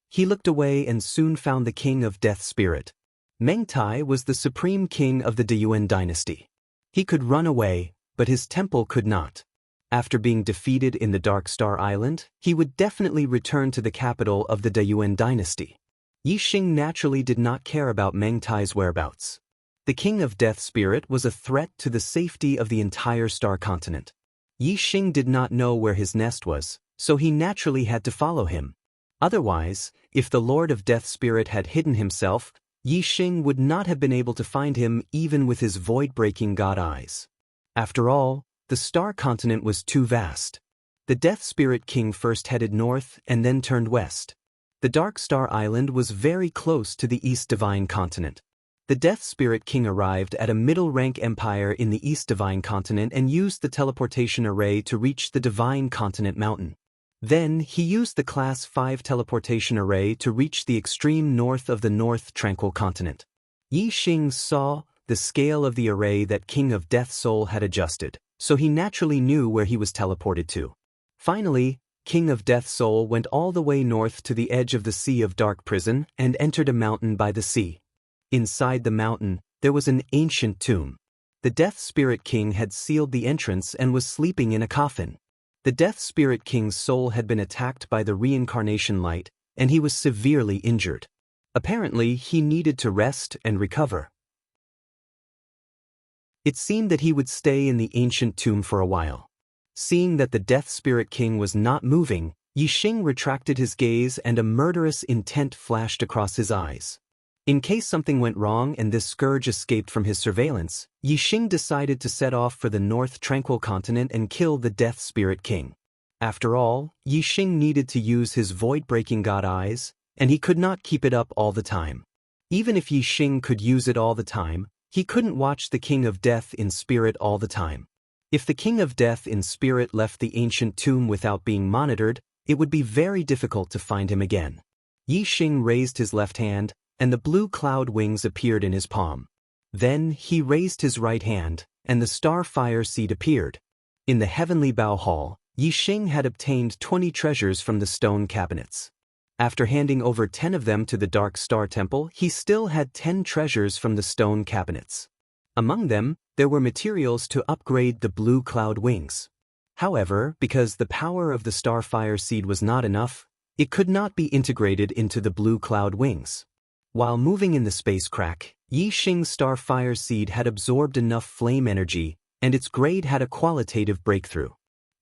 He looked away and soon found the King of Death Spirit. Meng Tai was the supreme king of the Deyuan dynasty. He could run away, but his temple could not. After being defeated in the Dark Star Island, he would definitely return to the capital of the Deyuan dynasty. Yi Xing naturally did not care about Meng Tai's whereabouts. The King of Death Spirit was a threat to the safety of the entire star continent. Yi Xing did not know where his nest was, so he naturally had to follow him. Otherwise, if the Lord of Death Spirit had hidden himself, Yi Xing would not have been able to find him even with his void-breaking god eyes. After all, the star continent was too vast. The Death Spirit King first headed north and then turned west. The Dark Star Island was very close to the East Divine Continent. The Death Spirit King arrived at a middle-rank empire in the East Divine Continent and used the teleportation array to reach the Divine Continent Mountain. Then, he used the Class 5 teleportation array to reach the extreme north of the North Tranquil Continent. Yi Xing saw the scale of the array that King of Death Soul had adjusted, so he naturally knew where he was teleported to. Finally, King of Death Soul went all the way north to the edge of the Sea of Dark Prison and entered a mountain by the sea. Inside the mountain, there was an ancient tomb. The Death Spirit King had sealed the entrance and was sleeping in a coffin. The Death Spirit King's soul had been attacked by the reincarnation light, and he was severely injured. Apparently, he needed to rest and recover. It seemed that he would stay in the ancient tomb for a while. Seeing that the Death Spirit King was not moving, Yi Xing retracted his gaze and a murderous intent flashed across his eyes. In case something went wrong and this scourge escaped from his surveillance, Yi Xing decided to set off for the North Tranquil Continent and kill the Death Spirit King. After all, Yi Xing needed to use his void-breaking god eyes, and he could not keep it up all the time. Even if Yi Xing could use it all the time, he couldn't watch the King of Death in spirit all the time. If the King of Death in spirit left the ancient tomb without being monitored, it would be very difficult to find him again. Yi Xing raised his left hand, and the blue cloud wings appeared in his palm. Then he raised his right hand, and the Starfire Seed appeared. In the Heavenly Bow Hall, Yi Xing had obtained 20 treasures from the stone cabinets. After handing over 10 of them to the Dark Star Temple, he still had 10 treasures from the stone cabinets. Among them, there were materials to upgrade the blue cloud wings. However, because the power of the Starfire Seed was not enough, it could not be integrated into the blue cloud wings. While moving in the space crack, Yi Xing's Starfire Seed had absorbed enough flame energy, and its grade had a qualitative breakthrough.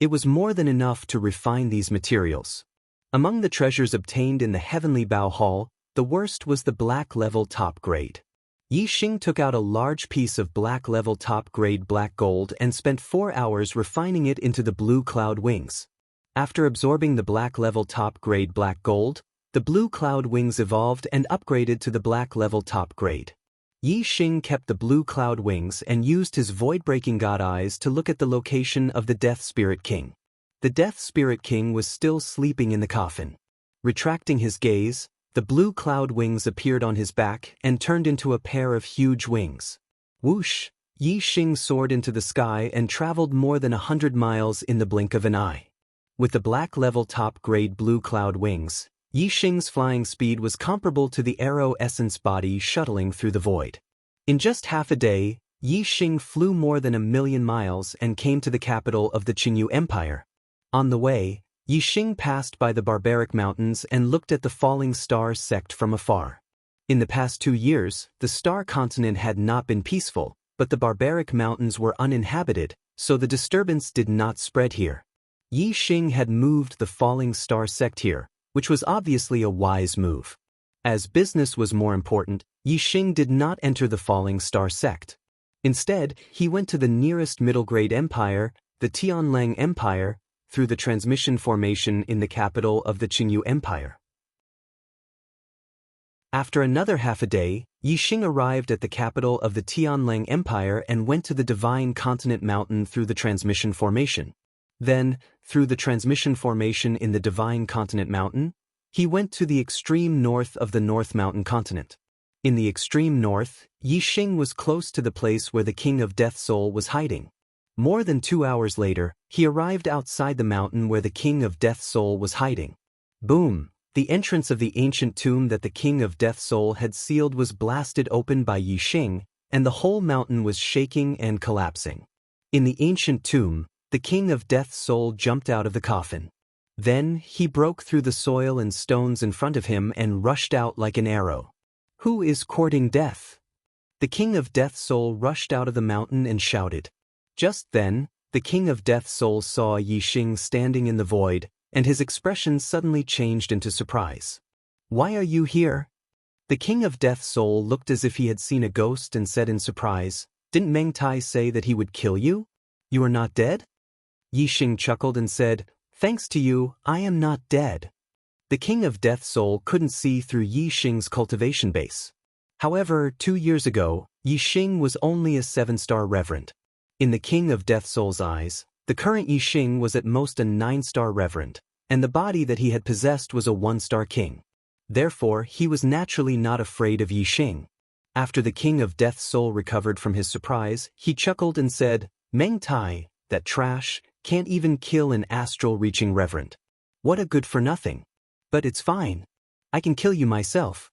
It was more than enough to refine these materials. Among the treasures obtained in the Heavenly Bow Hall, the worst was the black level top grade. Yi Xing took out a large piece of black level top-grade black gold and spent 4 hours refining it into the blue cloud wings. After absorbing the black level top-grade black gold, the blue cloud wings evolved and upgraded to the black level top grade. Yi Xing kept the blue cloud wings and used his void-breaking god eyes to look at the location of the Death Spirit King. The Death Spirit King was still sleeping in the coffin. Retracting his gaze, the blue cloud wings appeared on his back and turned into a pair of huge wings. Whoosh! Yi Xing soared into the sky and traveled more than 100 miles in the blink of an eye. With the black level top-grade blue cloud wings, Yi Xing's flying speed was comparable to the Arrow Essence body shuttling through the void. In just half a day, Yi Xing flew more than 1,000,000 miles and came to the capital of the Qingyu Empire. On the way, Yi Xing passed by the barbaric mountains and looked at the falling star sect from afar. In the past 2 years, the star continent had not been peaceful, but the barbaric mountains were uninhabited, so the disturbance did not spread here. Yi Xing had moved the falling star sect here, which was obviously a wise move. As business was more important, Yi Xing did not enter the falling star sect. Instead, he went to the nearest middle-grade empire, the Tianlang Empire, through the transmission formation in the capital of the Qingyu Empire. After another half a day, Yi Xing arrived at the capital of the Tianlang Empire and went to the Divine Continent Mountain through the transmission formation. Then, through the transmission formation in the Divine Continent Mountain, he went to the extreme north of the North Mountain continent. In the extreme north, Yi Xing was close to the place where the King of Death Soul was hiding. More than 2 hours later, he arrived outside the mountain where the King of Death Soul was hiding. Boom! The entrance of the ancient tomb that the King of Death Soul had sealed was blasted open by Yi Xing, and the whole mountain was shaking and collapsing. In the ancient tomb, the King of Death Soul jumped out of the coffin. Then, he broke through the soil and stones in front of him and rushed out like an arrow. Who is courting death? The King of Death Soul rushed out of the mountain and shouted. Just then, the King of Death Soul saw Yi Xing standing in the void, and his expression suddenly changed into surprise. Why are you here? The King of Death Soul looked as if he had seen a ghost and said in surprise, Didn't Meng Tai say that he would kill you? You are not dead? Yi Xing chuckled and said, Thanks to you, I am not dead. The King of Death Soul couldn't see through Yi Xing's cultivation base. However, 2 years ago, Yi Xing was only a 7-star reverend. In the King of Death Soul's eyes, the current Yi Xing was at most a 9-star reverend, and the body that he had possessed was a 1-star king. Therefore, he was naturally not afraid of Yi Xing. After the King of Death Soul recovered from his surprise, he chuckled and said, Meng Tai, that trash, can't even kill an astral-reaching reverend. What a good-for-nothing. But it's fine. I can kill you myself.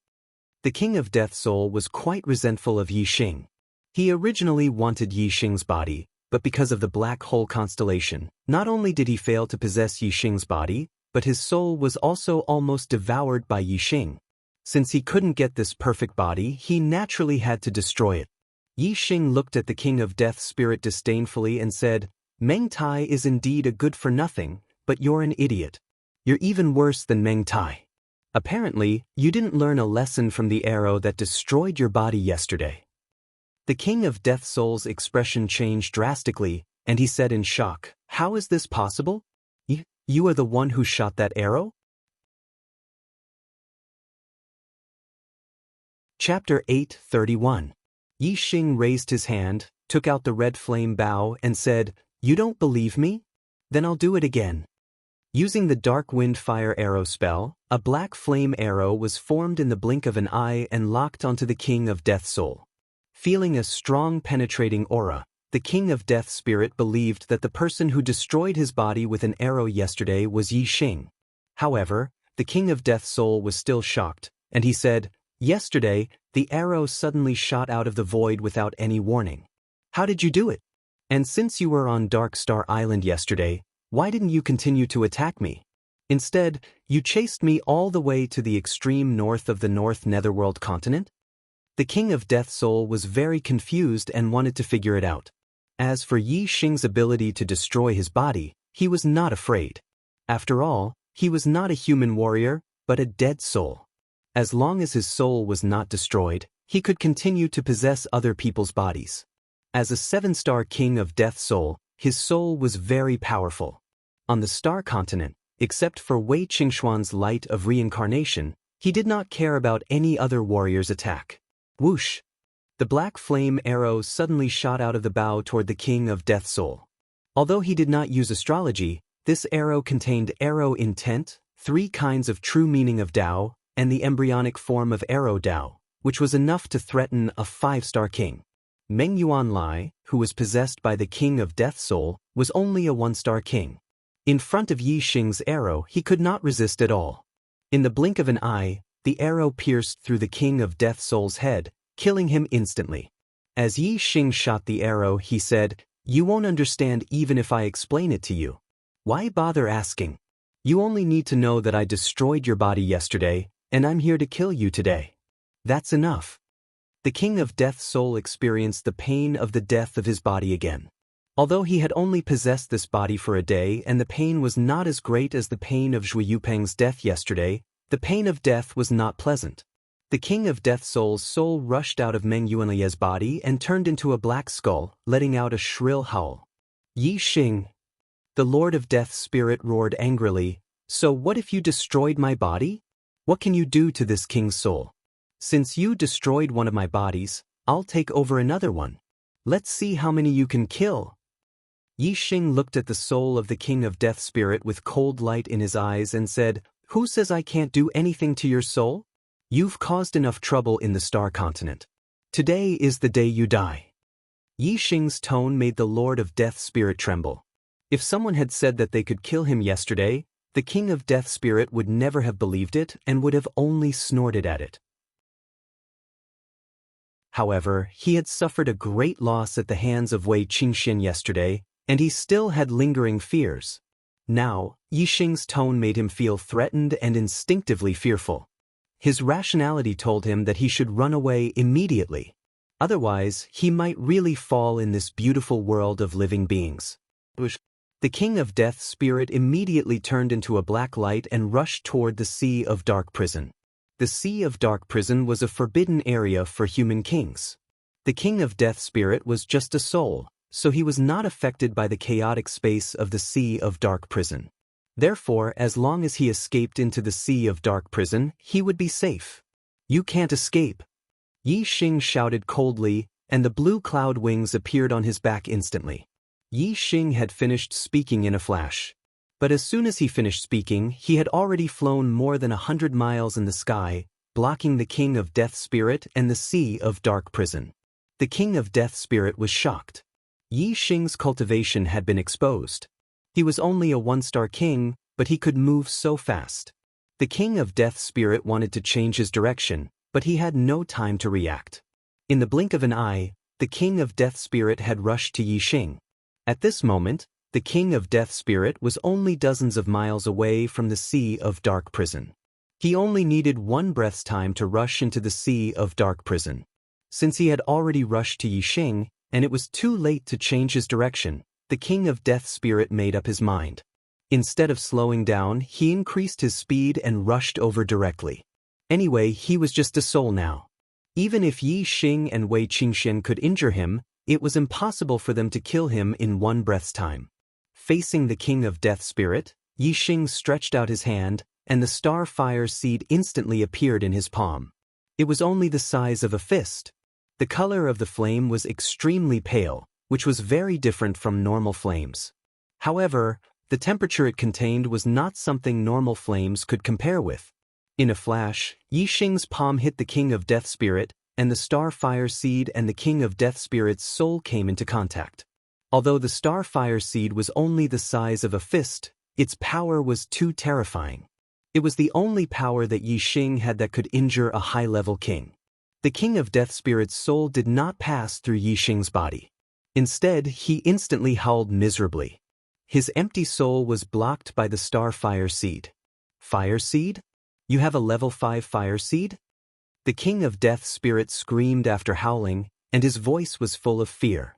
The King of Death Soul was quite resentful of Yi Xing. He originally wanted Yi Xing's body, but because of the Black Hole constellation, not only did he fail to possess Yi Xing's body, but his soul was also almost devoured by Yi Xing. Since he couldn't get this perfect body, he naturally had to destroy it. Yi Xing looked at the King of Death Spirit disdainfully and said, Meng Tai is indeed a good-for-nothing, but you're an idiot. You're even worse than Meng Tai. Apparently, you didn't learn a lesson from the arrow that destroyed your body yesterday. The King of Death Soul's expression changed drastically, and he said in shock, How is this possible? You are the one who shot that arrow? Chapter 8:31. Yi Xing raised his hand, took out the red flame bow, and said, You don't believe me? Then I'll do it again. Using the Dark Wind Fire Arrow spell, a black flame arrow was formed in the blink of an eye and locked onto the King of Death Soul. Feeling a strong penetrating aura, the King of Death Spirit believed that the person who destroyed his body with an arrow yesterday was Yi Xing. However, the King of Death Soul was still shocked, and he said, Yesterday, the arrow suddenly shot out of the void without any warning. How did you do it? And since you were on Dark Star Island yesterday, why didn't you continue to attack me? Instead, you chased me all the way to the extreme north of the North Netherworld continent? The King of Death Soul was very confused and wanted to figure it out. As for Yi Xing's ability to destroy his body, he was not afraid. After all, he was not a human warrior, but a dead soul. As long as his soul was not destroyed, he could continue to possess other people's bodies. As a 7-star king of Death Soul, his soul was very powerful. On the Star Continent, except for Wei Qingxuan's light of reincarnation, he did not care about any other warrior's attack. Whoosh! The black flame arrow suddenly shot out of the bow toward the king of Death Soul. Although he did not use astrology, this arrow contained arrow intent, 3 kinds of true meaning of Dao, and the embryonic form of arrow Dao, which was enough to threaten a 5-star king. Meng Yuanlai, who was possessed by the king of Death Soul, was only a 1-star king. In front of Yi Xing's arrow, he could not resist at all. In the blink of an eye, the arrow pierced through the king of Death Soul's head, killing him instantly. As Yi Xing shot the arrow, he said, "You won't understand even if I explain it to you. Why bother asking? You only need to know that I destroyed your body yesterday, and I'm here to kill you today. That's enough." The king of Death Soul experienced the pain of the death of his body again. Although he had only possessed this body for a day and the pain was not as great as the pain of Zhui Yupeng's death yesterday, the pain of death was not pleasant. The king of Death Soul's soul rushed out of Meng Yuanlai's body and turned into a black skull, letting out a shrill howl. Yi Xing, the Lord of Death's spirit, roared angrily, "So what if you destroyed my body? What can you do to this king's soul? Since you destroyed one of my bodies, I'll take over another one. Let's see how many you can kill." Yi Xing looked at the soul of the king of Death spirit with cold light in his eyes and said, "Who says I can't do anything to your soul? You've caused enough trouble in the Star Continent. Today is the day you die." Yi Xing's tone made the Lord of Death spirit tremble. If someone had said that they could kill him yesterday, the king of Death spirit would never have believed it and would have only snorted at it. However, he had suffered a great loss at the hands of Wei Qingxian yesterday, and he still had lingering fears. Now, Yi Xing's tone made him feel threatened and instinctively fearful. His rationality told him that he should run away immediately. Otherwise, he might really fall in this beautiful world of living beings. The king of Death spirit immediately turned into a black light and rushed toward the Sea of Dark Prison. The Sea of Dark Prison was a forbidden area for human kings. The king of Death spirit was just a soul, so he was not affected by the chaotic space of the Sea of Dark Prison. Therefore, as long as he escaped into the Sea of Dark Prison, he would be safe. "You can't escape!" Yi Xing shouted coldly, and the blue cloud wings appeared on his back instantly. Yi Xing had finished speaking in a flash. But as soon as he finished speaking, he had already flown more than 100 miles in the sky, blocking the king of Death spirit and the Sea of Dark Prison. The king of Death spirit was shocked. Yi Xing's cultivation had been exposed. He was only a 1-star king, but he could move so fast. The king of Death spirit wanted to change his direction, but he had no time to react. In the blink of an eye, the king of Death spirit had rushed to Yi Xing. At this moment, the king of Death spirit was only dozens of miles away from the Sea of Dark Prison. He only needed 1 breath's time to rush into the Sea of Dark Prison. Since he had already rushed to Yi Xing, and it was too late to change his direction, the king of Death spirit made up his mind. Instead of slowing down, he increased his speed and rushed over directly. Anyway, he was just a soul now. Even if Yi Xing and Wei Qingxian could injure him, it was impossible for them to kill him in 1 breath's time. Facing the king of Death spirit, Yi Xing stretched out his hand, and the star fire seed instantly appeared in his palm. It was only the size of a fist. The color of the flame was extremely pale, which was very different from normal flames. However, the temperature it contained was not something normal flames could compare with. In a flash, Yi Xing's palm hit the king of Death spirit, and the star fire seed and the king of Death spirit's soul came into contact. Although the star fire seed was only the size of a fist, its power was too terrifying. It was the only power that Yi Xing had that could injure a high-level king. The king of Death spirit's soul did not pass through Yi Xing's body. Instead, he instantly howled miserably. His empty soul was blocked by the star fire seed. "Fire seed? You have a level 5 fire seed?" The king of Death spirit screamed after howling, and his voice was full of fear.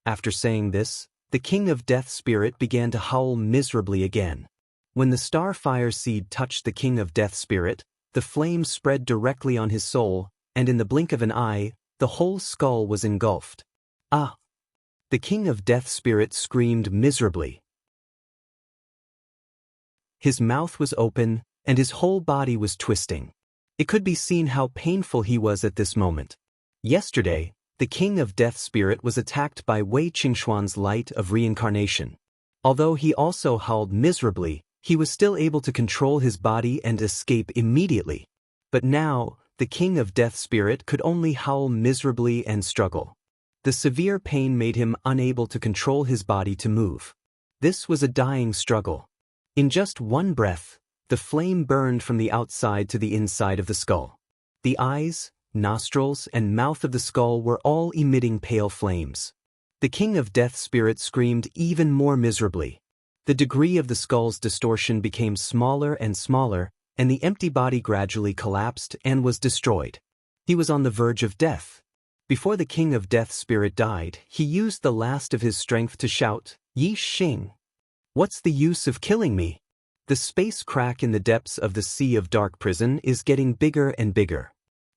After saying this, the king of Death spirit began to howl miserably again. When the star fire seed touched the king of Death spirit, the flame spread directly on his soul, and in the blink of an eye, the whole skull was engulfed. Ah! The king of death spirit screamed miserably. His mouth was open, and his whole body was twisting. It could be seen how painful he was at this moment. Yesterday, the king of death spirit was attacked by Wei Qingxuan's light of reincarnation. Although he also howled miserably, he was still able to control his body and escape immediately. But now, the king of death spirit could only howl miserably and struggle. The severe pain made him unable to control his body to move. This was a dying struggle. In just one breath, the flame burned from the outside to the inside of the skull. The eyes, nostrils, and mouth of the skull were all emitting pale flames. The king of death spirit screamed even more miserably. The degree of the skull's distortion became smaller and smaller, and the empty body gradually collapsed and was destroyed. He was on the verge of death. Before the king of death spirit died, he used the last of his strength to shout, "Yi Xing! What's the use of killing me? The space crack in the depths of the Sea of Dark prison is getting bigger and bigger.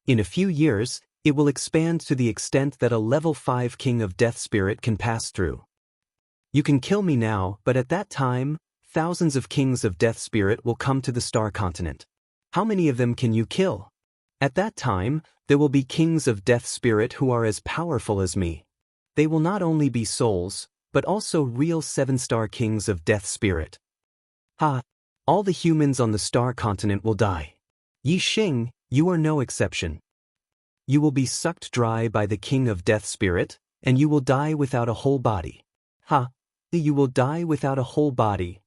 In a few years, it will expand to the extent that a level 5 king of death spirit can pass through. You can kill me now, but at that time, thousands of kings of death spirit will come to the star continent. How many of them can you kill? At that time, there will be kings of death spirit who are as powerful as me. They will not only be souls, but also real 7-star kings of death spirit. Ha! All the humans on the star continent will die. Yi Xing, you are no exception. You will be sucked dry by the king of death spirit, and you will die without a whole body. Ha! You will die without a whole body.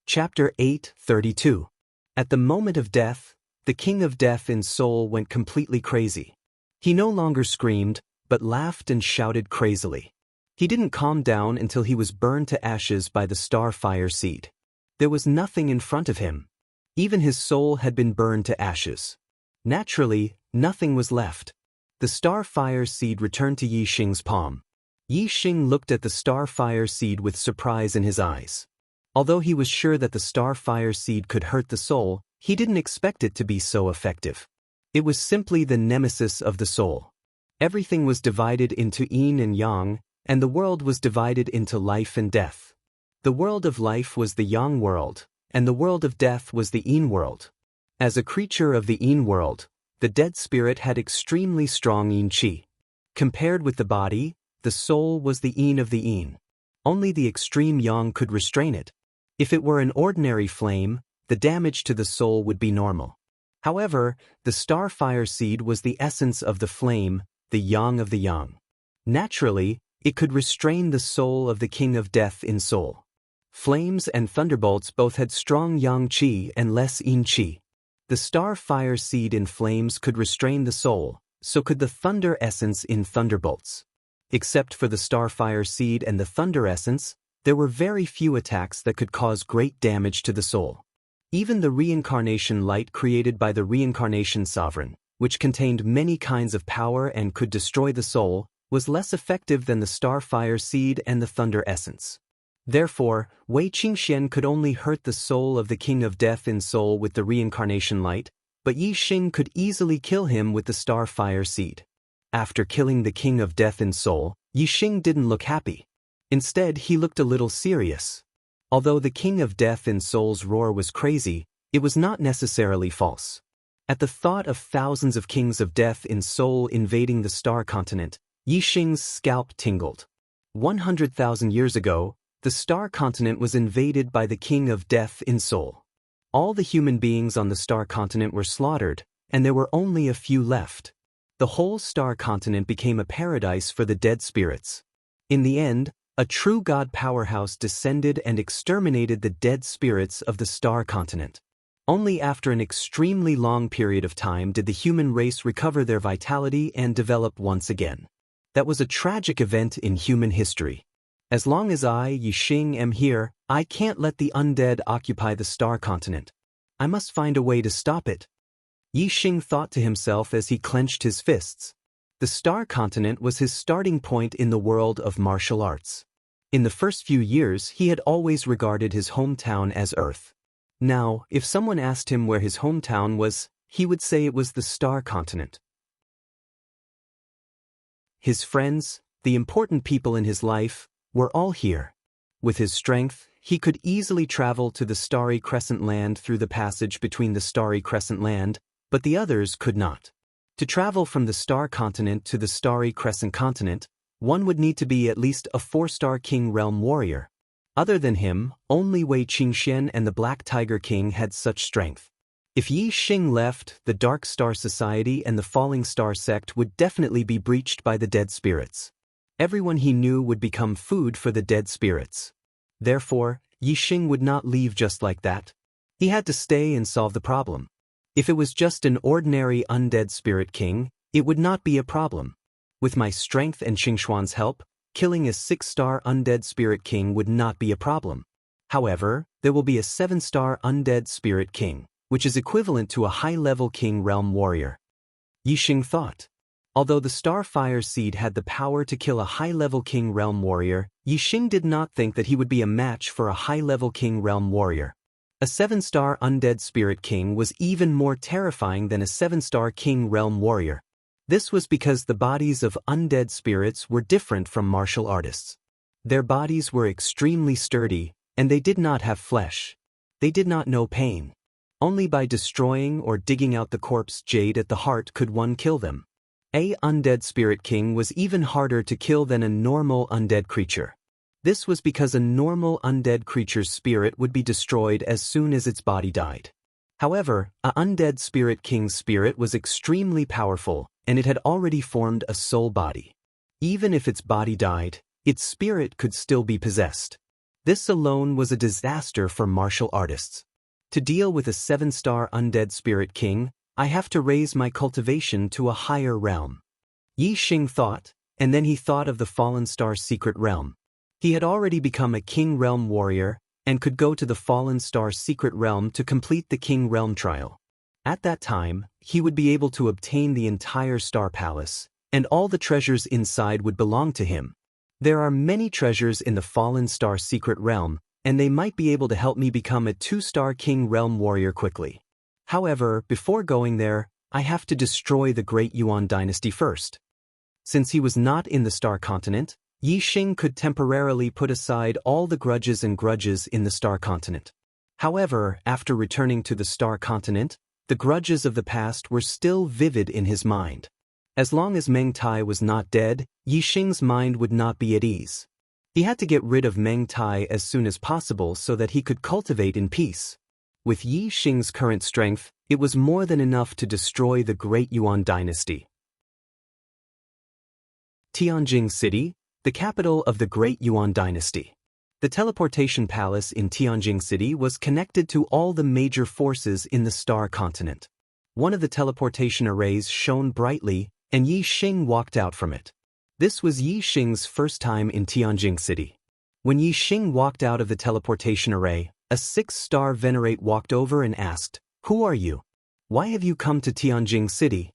Chapter 8:32. At the moment of death, the king of death in soul went completely crazy. He no longer screamed, but laughed and shouted crazily. He didn't calm down until he was burned to ashes by the star fire seed. There was nothing in front of him. Even his soul had been burned to ashes. Naturally, nothing was left. The star fire seed returned to Yi Xing's palm. Yi Xing looked at the star fire seed with surprise in his eyes. Although he was sure that the star fire seed could hurt the soul, he didn't expect it to be so effective. It was simply the nemesis of the soul. Everything was divided into yin and yang, and the world was divided into life and death. The world of life was the yang world, and the world of death was the yin world. As a creature of the yin world, the dead spirit had extremely strong yin qi. Compared with the body, the soul was the yin of the yin. Only the extreme yang could restrain it. If it were an ordinary flame, the damage to the soul would be normal. However, the star fire seed was the essence of the flame, the yang of the yang. Naturally, it could restrain the soul of the king of death in soul. Flames and thunderbolts both had strong yang qi and less yin qi. The star fire seed in flames could restrain the soul, so could the thunder essence in thunderbolts. Except for the star fire seed and the thunder essence, there were very few attacks that could cause great damage to the soul. Even the reincarnation light created by the reincarnation sovereign, which contained many kinds of power and could destroy the soul, was less effective than the star fire seed and the thunder essence. Therefore, Wei Qingxian could only hurt the soul of the king of death in soul with the reincarnation light, but Yi Xing could easily kill him with the star fire seed. After killing the king of death in soul, Yi Xing didn't look happy. Instead, he looked a little serious. Although the king of death in soul's roar was crazy, it was not necessarily false. At the thought of thousands of kings of death in soul invading the star continent, Yi Xing's scalp tingled. 100,000 years ago, the star continent was invaded by the king of death in soul. All the human beings on the star continent were slaughtered, and there were only a few left. The whole star continent became a paradise for the dead spirits. In the end, a true god powerhouse descended and exterminated the dead spirits of the star continent. Only after an extremely long period of time did the human race recover their vitality and develop once again. That was a tragic event in human history. As long as I, Yi Xing, am here, I can't let the undead occupy the star continent. I must find a way to stop it. Yi Xing thought to himself as he clenched his fists. The star continent was his starting point in the world of martial arts. In the first few years, he had always regarded his hometown as Earth. Now, if someone asked him where his hometown was, he would say it was the Star Continent. His friends, the important people in his life, were all here. With his strength, he could easily travel to the Starry Crescent Land through the passage between the Starry Crescent Land, but the others could not. To travel from the Star Continent to the Starry Crescent Continent, one would need to be at least a 4-star King Realm warrior. Other than him, only Wei Qingxian and the Black Tiger King had such strength. If Yi Xing left, the Dark Star Society and the Falling Star Sect would definitely be breached by the dead spirits. Everyone he knew would become food for the dead spirits. Therefore, Yi Xing would not leave just like that. He had to stay and solve the problem. If it was just an ordinary undead spirit king, it would not be a problem. With my strength and Qingshuan's help, killing a 6-star undead spirit king would not be a problem. However, there will be a 7-star undead spirit king, which is equivalent to a high-level King Realm warrior. Yi Xing thought. Although the Starfire Seed had the power to kill a high-level King Realm warrior, Yi Xing did not think that he would be a match for a high-level King Realm warrior. A 7-star undead spirit king was even more terrifying than a 7-star King Realm warrior. This was because the bodies of undead spirits were different from martial artists. Their bodies were extremely sturdy, and they did not have flesh. They did not know pain. Only by destroying or digging out the corpse jade at the heart could one kill them. A undead spirit king was even harder to kill than a normal undead creature. This was because a normal undead creature's spirit would be destroyed as soon as its body died. However, a undead spirit king's spirit was extremely powerful, and it had already formed a soul body. Even if its body died, its spirit could still be possessed. This alone was a disaster for martial artists. To deal with a 7-star undead spirit king, I have to raise my cultivation to a higher realm. Yi Xing thought, and then he thought of the Fallen Star Secret Realm. He had already become a King Realm warrior, and could go to the Fallen Star Secret Realm to complete the King Realm trial. At that time, he would be able to obtain the entire Star Palace, and all the treasures inside would belong to him. There are many treasures in the Fallen Star Secret Realm, and they might be able to help me become a 2-star King Realm warrior quickly. However, before going there, I have to destroy the Great Yuan dynasty first. Since he was not in the Star Continent, Yi Xing could temporarily put aside all the grudges in the Star Continent. However, after returning to the Star Continent, the grudges of the past were still vivid in his mind. As long as Meng Tai was not dead, Yi Xing's mind would not be at ease. He had to get rid of Meng Tai as soon as possible so that he could cultivate in peace. With Yi Xing's current strength, it was more than enough to destroy the Great Yuan dynasty. Tianjing City, the capital of the Great Yuan dynasty. The teleportation palace in Tianjing City was connected to all the major forces in the Star Continent. One of the teleportation arrays shone brightly, and Yi Xing walked out from it. This was Yi Xing's first time in Tianjing City. When Yi Xing walked out of the teleportation array, a 6-star venerate walked over and asked, "Who are you? Why have you come to Tianjing City?"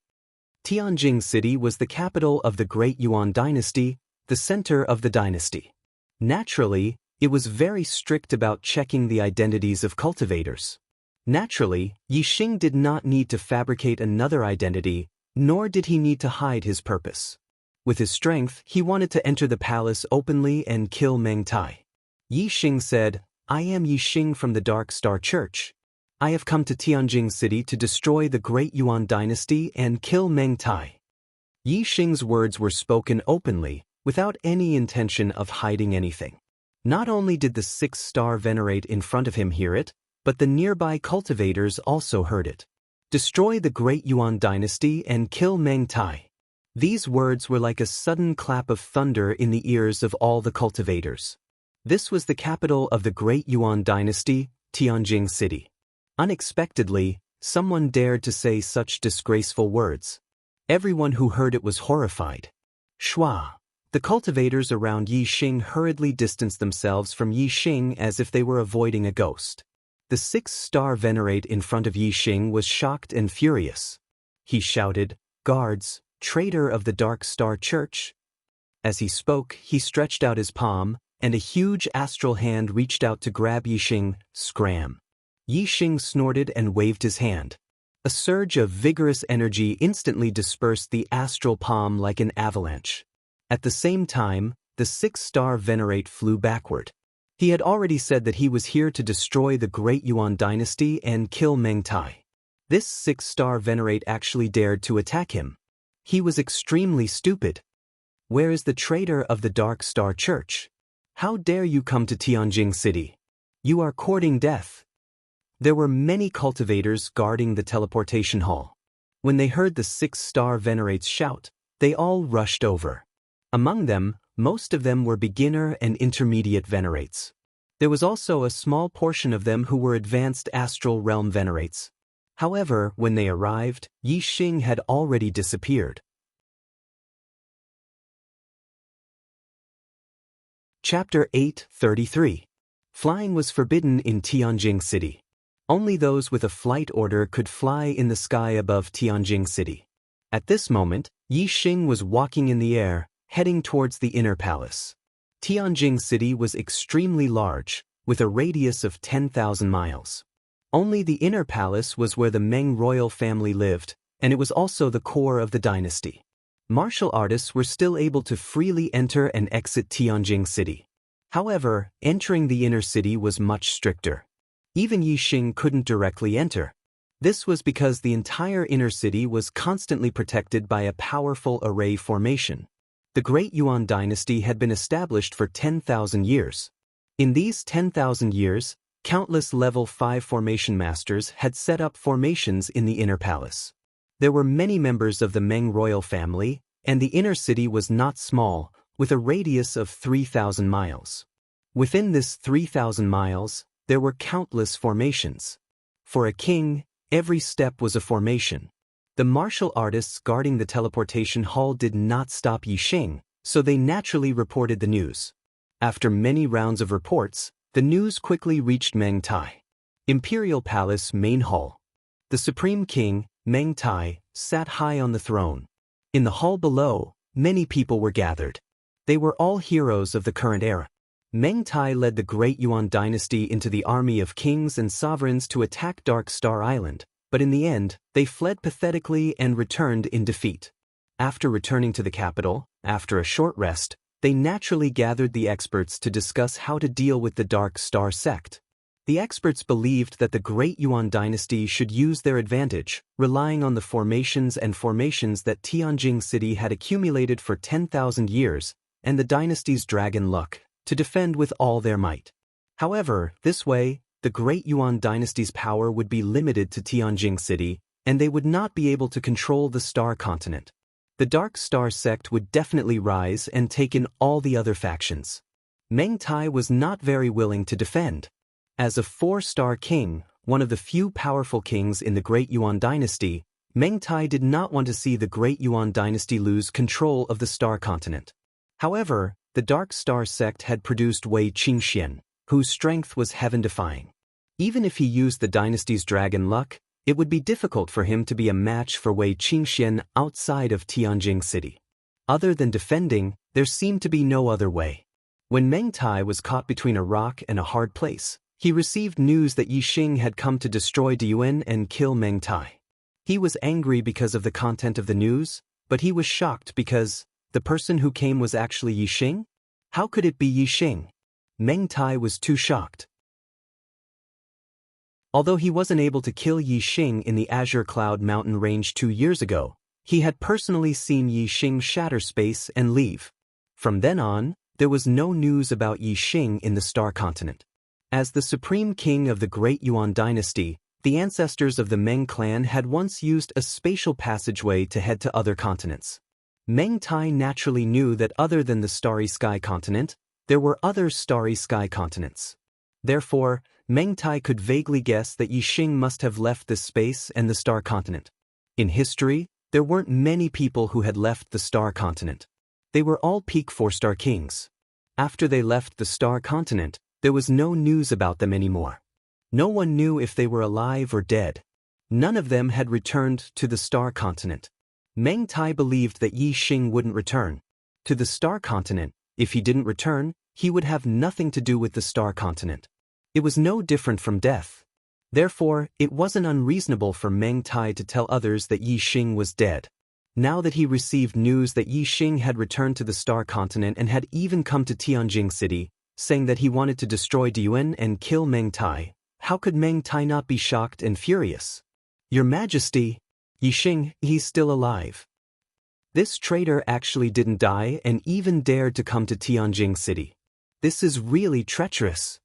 Tianjing City was the capital of the Great Yuan dynasty, the center of the dynasty. Naturally, it was very strict about checking the identities of cultivators. Naturally, Yi Xing did not need to fabricate another identity, nor did he need to hide his purpose. With his strength, he wanted to enter the palace openly and kill Meng Tai. Yi Xing said, "I am Yi Xing from the Dark Star Church. I have come to Tianjing City to destroy the Great Yuan dynasty and kill Meng Tai." Yi Xing's words were spoken openly, without any intention of hiding anything. Not only did the 6-star venerate in front of him hear it, but the nearby cultivators also heard it. Destroy the Great Yuan dynasty and kill Meng Tai. These words were like a sudden clap of thunder in the ears of all the cultivators. This was the capital of the Great Yuan dynasty, Tianjing City. Unexpectedly, someone dared to say such disgraceful words. Everyone who heard it was horrified. Shua. The cultivators around Yi Xing hurriedly distanced themselves from Yi Xing as if they were avoiding a ghost. The 6-star venerate in front of Yi Xing was shocked and furious. He shouted, "Guards, traitor of the Dark Star Church!" As he spoke, he stretched out his palm, and a huge astral hand reached out to grab Yi Xing. Scram! Yi Xing snorted and waved his hand. A surge of vigorous energy instantly dispersed the astral palm like an avalanche. At the same time, the six-star Venerate flew backward. He had already said that he was here to destroy the Great Yuan dynasty and kill Meng Tai. This six-star Venerate actually dared to attack him. He was extremely stupid. Where is the traitor of the Dark Star Church? How dare you come to Tianjing City? You are courting death. There were many cultivators guarding the teleportation hall. When they heard the six-star Venerates shout, they all rushed over. Among them, most of them were beginner and intermediate Venerates. There was also a small portion of them who were advanced astral realm Venerates. However, when they arrived, Yi Xing had already disappeared. Chapter 8:33. Flying was forbidden in Tianjing City. Only those with a flight order could fly in the sky above Tianjing City. At this moment, Yi Xing was walking in the air, heading towards the inner palace. Tianjing City was extremely large, with a radius of 10,000 miles. Only the inner palace was where the Meng royal family lived, and it was also the core of the dynasty. Martial artists were still able to freely enter and exit Tianjing City. However, entering the inner city was much stricter. Even Yi Xing couldn't directly enter. This was because the entire inner city was constantly protected by a powerful array formation. The Great Yuan dynasty had been established for 10,000 years. In these 10,000 years, countless level 5 formation masters had set up formations in the inner palace. There were many members of the Meng royal family, and the inner city was not small, with a radius of 3,000 miles. Within this 3,000 miles, there were countless formations. For a king, every step was a formation. The martial artists guarding the teleportation hall did not stop Yi Xing, so they naturally reported the news. After many rounds of reports, the news quickly reached Meng Tai. Imperial Palace Main Hall. The Supreme King, Meng Tai, sat high on the throne. In the hall below, many people were gathered. They were all heroes of the current era. Meng Tai led the Great Yuan dynasty into the army of kings and sovereigns to attack Dark Star Island, but in the end, they fled pathetically and returned in defeat. After returning to the capital, after a short rest, they naturally gathered the experts to discuss how to deal with the Dark Star sect. The experts believed that the Great Yuan dynasty should use their advantage, relying on the formations that Tianjing City had accumulated for 10,000 years, and the dynasty's dragon luck, to defend with all their might. However, this way, the Great Yuan dynasty's power would be limited to Tianjing City, and they would not be able to control the Star Continent. The Dark Star sect would definitely rise and take in all the other factions. Meng Tai was not very willing to defend. As a 4-star king, one of the few powerful kings in the Great Yuan dynasty, Meng Tai did not want to see the Great Yuan dynasty lose control of the Star Continent. However, the Dark Star sect had produced Wei Qingxian, whose strength was heaven-defying. Even if he used the dynasty's dragon luck, it would be difficult for him to be a match for Wei Qingxian outside of Tianjing City. Other than defending, there seemed to be no other way. When Meng Tai was caught between a rock and a hard place, he received news that Yi Xing had come to destroy Diyuan and kill Meng Tai. He was angry because of the content of the news, but he was shocked because the person who came was actually Yi Xing? How could it be Yi Xing? Meng Tai was too shocked. Although he wasn't able to kill Yi Xing in the Azure Cloud Mountain range 2 years ago, he had personally seen Yi Xing shatter space and leave. From then on, there was no news about Yi Xing in the Star Continent. As the supreme king of the Great Yuan dynasty, the ancestors of the Meng clan had once used a spatial passageway to head to other continents. Meng Tai naturally knew that other than the Starry Sky continent, there were other Starry Sky continents. Therefore, Meng Tai could vaguely guess that Yi Xing must have left this space and the Star Continent. In history, there weren't many people who had left the Star Continent. They were all peak 4-star kings. After they left the Star Continent, there was no news about them anymore. No one knew if they were alive or dead. None of them had returned to the Star Continent. Meng Tai believed that Yi Xing wouldn't return. To the Star Continent, if he didn't return, he would have nothing to do with the Star Continent. It was no different from death. Therefore, it wasn't unreasonable for Meng Tai to tell others that Yi Xing was dead. Now that he received news that Yi Xing had returned to the Star Continent and had even come to Tianjing City, saying that he wanted to destroy Diyuan and kill Meng Tai, how could Meng Tai not be shocked and furious? Your Majesty, Yi Xing, he's still alive. This traitor actually didn't die and even dared to come to Tianjing City. This is really treacherous.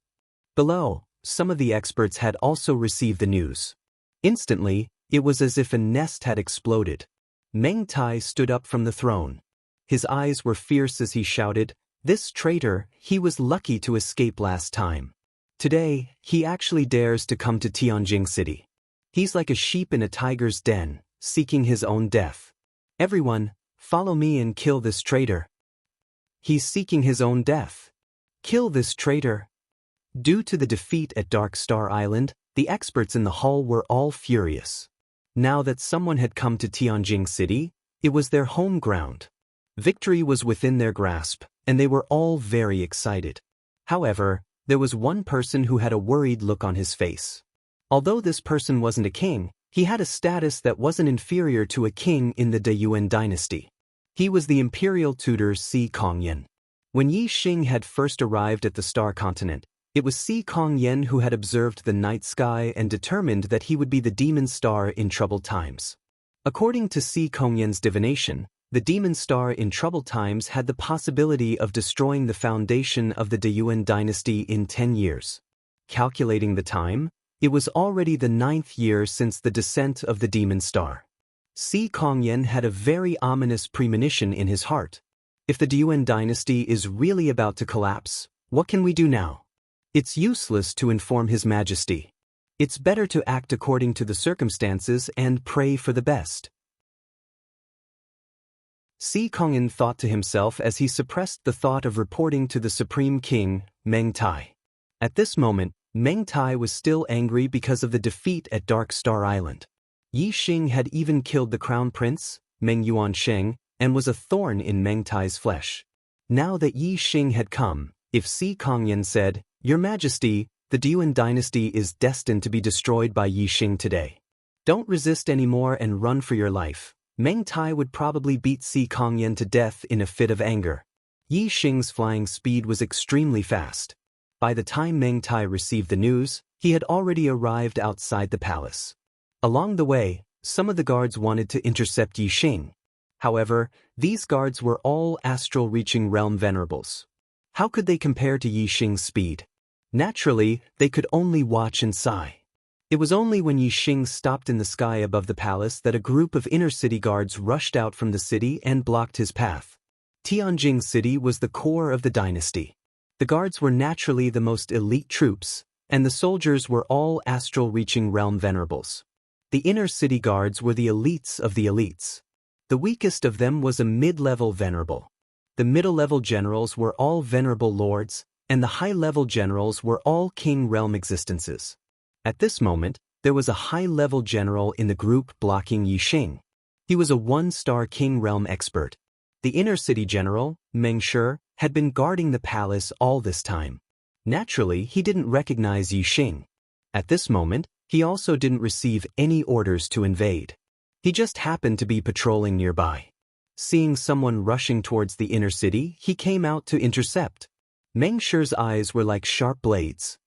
Below, some of the experts had also received the news. Instantly, it was as if a nest had exploded. Meng Tai stood up from the throne. His eyes were fierce as he shouted, "This traitor, he was lucky to escape last time. Today, he actually dares to come to Tianjing City. He's like a sheep in a tiger's den, seeking his own death. Everyone, follow me and kill this traitor. He's seeking his own death. Kill this traitor." Due to the defeat at Dark Star Island, the experts in the hall were all furious. Now that someone had come to Tianjing City, it was their home ground. Victory was within their grasp, and they were all very excited. However, there was one person who had a worried look on his face. Although this person wasn't a king, he had a status that wasn't inferior to a king in the Dayuan dynasty. He was the imperial tutor Si Kongyan. When Yi Xing had first arrived at the Star Continent, it was Si Kongyan who had observed the night sky and determined that he would be the demon star in troubled times. According to Si Kongyan's divination, the demon star in troubled times had the possibility of destroying the foundation of the Dayuan dynasty in 10 years. Calculating the time, it was already the 9th year since the descent of the demon star. Si Kongyan had a very ominous premonition in his heart. If the Dayuan dynasty is really about to collapse, what can we do now? It's useless to inform His Majesty. It's better to act according to the circumstances and pray for the best. Si Kongyan thought to himself as he suppressed the thought of reporting to the Supreme King, Meng Tai. At this moment, Meng Tai was still angry because of the defeat at Dark Star Island. Yi Xing had even killed the crown prince, Meng Yuansheng, and was a thorn in Meng Tai's flesh. Now that Yi Xing had come, if Si Kongyan said, "Your Majesty, the Dayuan dynasty is destined to be destroyed by Yi Xing today. Don't resist anymore and run for your life," Meng Tai would probably beat Si Kongyan to death in a fit of anger. Yi Xing's flying speed was extremely fast. By the time Meng Tai received the news, he had already arrived outside the palace. Along the way, some of the guards wanted to intercept Yi Xing. However, these guards were all astral-reaching realm venerables. How could they compare to Yi Xing's speed? Naturally, they could only watch and sigh. It was only when Yi Xing stopped in the sky above the palace that a group of inner-city guards rushed out from the city and blocked his path. Tianjing City was the core of the dynasty. The guards were naturally the most elite troops, and the soldiers were all astral-reaching realm venerables. The inner-city guards were the elites of the elites. The weakest of them was a mid-level venerable. The middle-level generals were all venerable lords, and the high-level generals were all king realm existences. At this moment, there was a high-level general in the group blocking Yi Xing. He was a one-star king realm expert. The inner-city general, Meng Shi, had been guarding the palace all this time. Naturally, he didn't recognize Yi Xing. At this moment, he also didn't receive any orders to invade. He just happened to be patrolling nearby. Seeing someone rushing towards the inner city, he came out to intercept. Meng Shi's eyes were like sharp blades.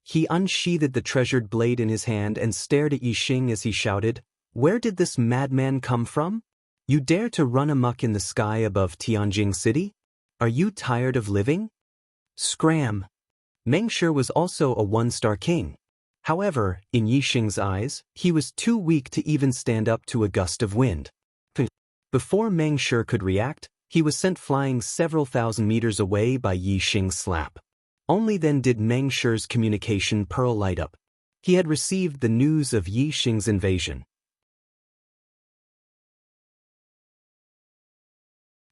He unsheathed the treasured blade in his hand and stared at Yi Xing as he shouted, "Where did this madman come from? You dare to run amok in the sky above Tianjing City? Are you tired of living? Scram!" Meng Shi was also a one-star king. However, in Yi Xing's eyes, he was too weak to even stand up to a gust of wind. Before Meng Shi could react, he was sent flying several thousand meters away by Yi Xing's slap. Only then did Meng Shi's communication pearl light up. He had received the news of Yi Xing's invasion.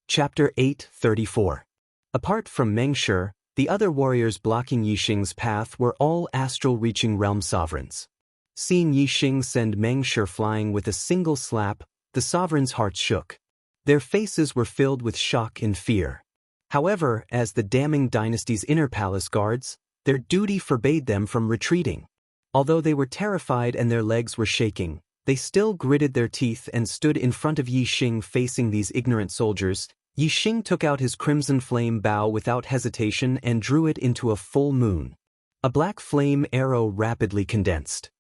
Chapter 8:34. Apart from Meng Shi, the other warriors blocking Yi Xing's path were all astral-reaching realm sovereigns. Seeing Yi Xing send Meng Shi flying with a single slap, the sovereigns' hearts shook. Their faces were filled with shock and fear. However, as the damning dynasty's inner palace guards, their duty forbade them from retreating. Although they were terrified and their legs were shaking, they still gritted their teeth and stood in front of Yi Xing facing these ignorant soldiers. Yi Xing took out his crimson flame bow without hesitation and drew it into a full moon. A black flame arrow rapidly condensed.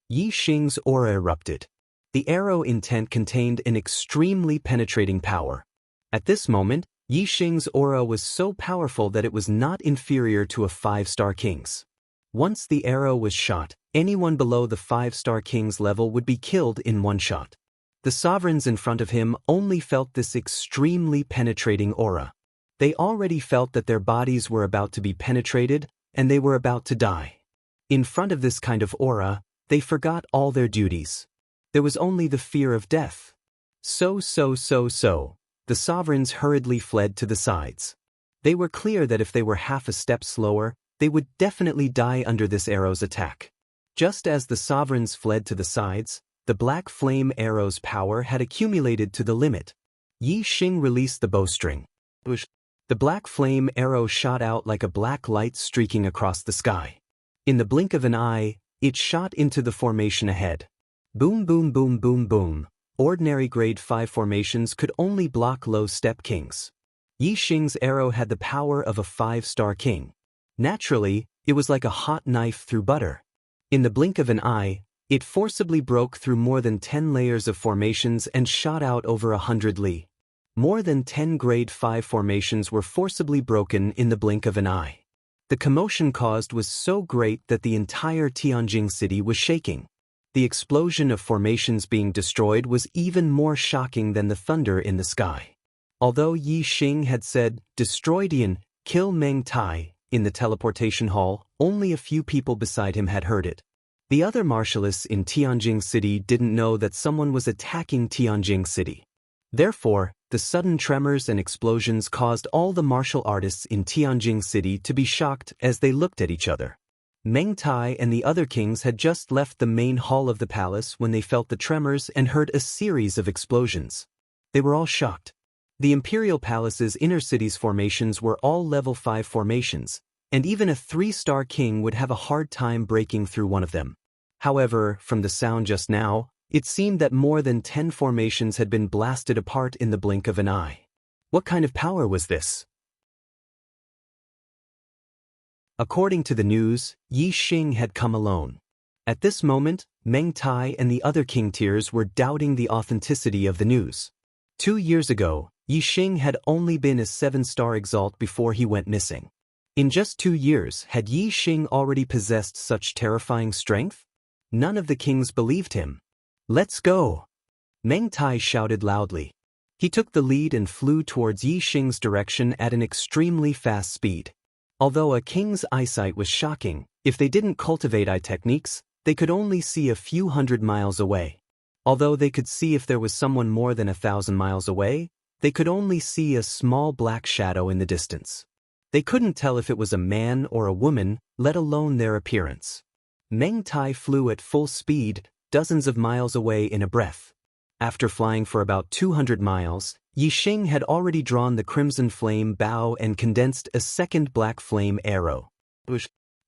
Yi Xing's aura erupted. The arrow intent contained an extremely penetrating power. At this moment, Yi Xing's aura was so powerful that it was not inferior to a 5-star king's. Once the arrow was shot, anyone below the 5-star king's level would be killed in one shot. The sovereigns in front of him only felt this extremely penetrating aura. They already felt that their bodies were about to be penetrated, and they were about to die. In front of this kind of aura, they forgot all their duties. There was only the fear of death. So, the sovereigns hurriedly fled to the sides. They were clear that if they were half a step slower, they would definitely die under this arrow's attack. Just as the sovereigns fled to the sides, the black flame arrow's power had accumulated to the limit. Yi Xing released the bowstring. The black flame arrow shot out like a black light streaking across the sky. In the blink of an eye, it shot into the formation ahead. Boom boom boom boom boom. Ordinary grade 5 formations could only block low-step kings. Yi Xing's arrow had the power of a 5-star king. Naturally, it was like a hot knife through butter. In the blink of an eye, it forcibly broke through more than 10 layers of formations and shot out over 100 li. More than 10 grade 5 formations were forcibly broken in the blink of an eye. The commotion caused was so great that the entire Tianjing city was shaking. The explosion of formations being destroyed was even more shocking than the thunder in the sky. Although Yi Xing had said, "Destroy Dian, kill Meng Tai," in the teleportation hall, only a few people beside him had heard it. The other martialists in Tianjing City didn't know that someone was attacking Tianjing City. Therefore, the sudden tremors and explosions caused all the martial artists in Tianjing City to be shocked as they looked at each other. Meng Tai and the other kings had just left the main hall of the palace when they felt the tremors and heard a series of explosions. They were all shocked. The Imperial Palace's inner cities formations were all level 5 formations, and even a 3-star king would have a hard time breaking through one of them. However, from the sound just now, it seemed that more than 10 formations had been blasted apart in the blink of an eye. What kind of power was this? According to the news, Yi Xing had come alone. At this moment, Meng Tai and the other king tiers were doubting the authenticity of the news. 2 years ago, Yi Xing had only been a 7-star exalt before he went missing. In just 2 years, had Yi Xing already possessed such terrifying strength? None of the kings believed him. "Let's go!" Meng Tai shouted loudly. He took the lead and flew towards Yi Xing's direction at an extremely fast speed. Although a king's eyesight was shocking, if they didn't cultivate eye techniques, they could only see a few hundred miles away. Although they could see if there was someone more than 1,000 miles away, they could only see a small black shadow in the distance. They couldn't tell if it was a man or a woman, let alone their appearance. Meng Tai flew at full speed, dozens of miles away in a breath. After flying for about 200 miles, Yi Xing had already drawn the crimson flame bow and condensed a second black flame arrow.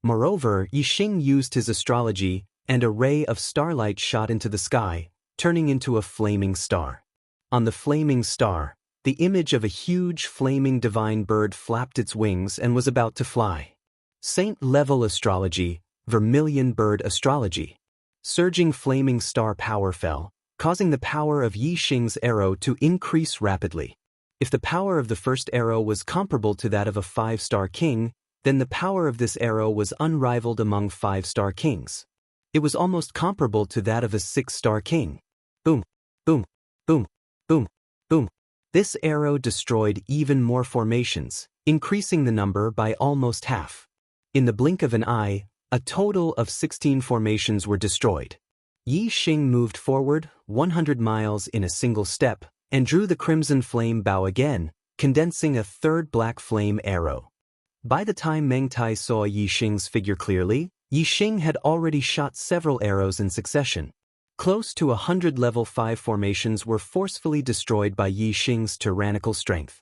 Moreover, Yi Xing used his astrology, and a ray of starlight shot into the sky, turning into a flaming star. On the flaming star, the image of a huge flaming divine bird flapped its wings and was about to fly. Saint-level astrology, vermilion bird astrology. Surging flaming star power fell, causing the power of Yi Xing's arrow to increase rapidly. If the power of the first arrow was comparable to that of a 5-star king, then the power of this arrow was unrivaled among 5-star kings. It was almost comparable to that of a 6-star king. Boom, boom, boom, boom, boom. This arrow destroyed even more formations, increasing the number by almost half. In the blink of an eye, a total of 16 formations were destroyed. Yi Xing moved forward 100 miles in a single step and drew the crimson flame bow again, condensing a third black flame arrow. By the time Meng Tai saw Yi Xing's figure clearly, Yi Xing had already shot several arrows in succession. Close to 100 level 5 formations were forcefully destroyed by Yi Xing's tyrannical strength.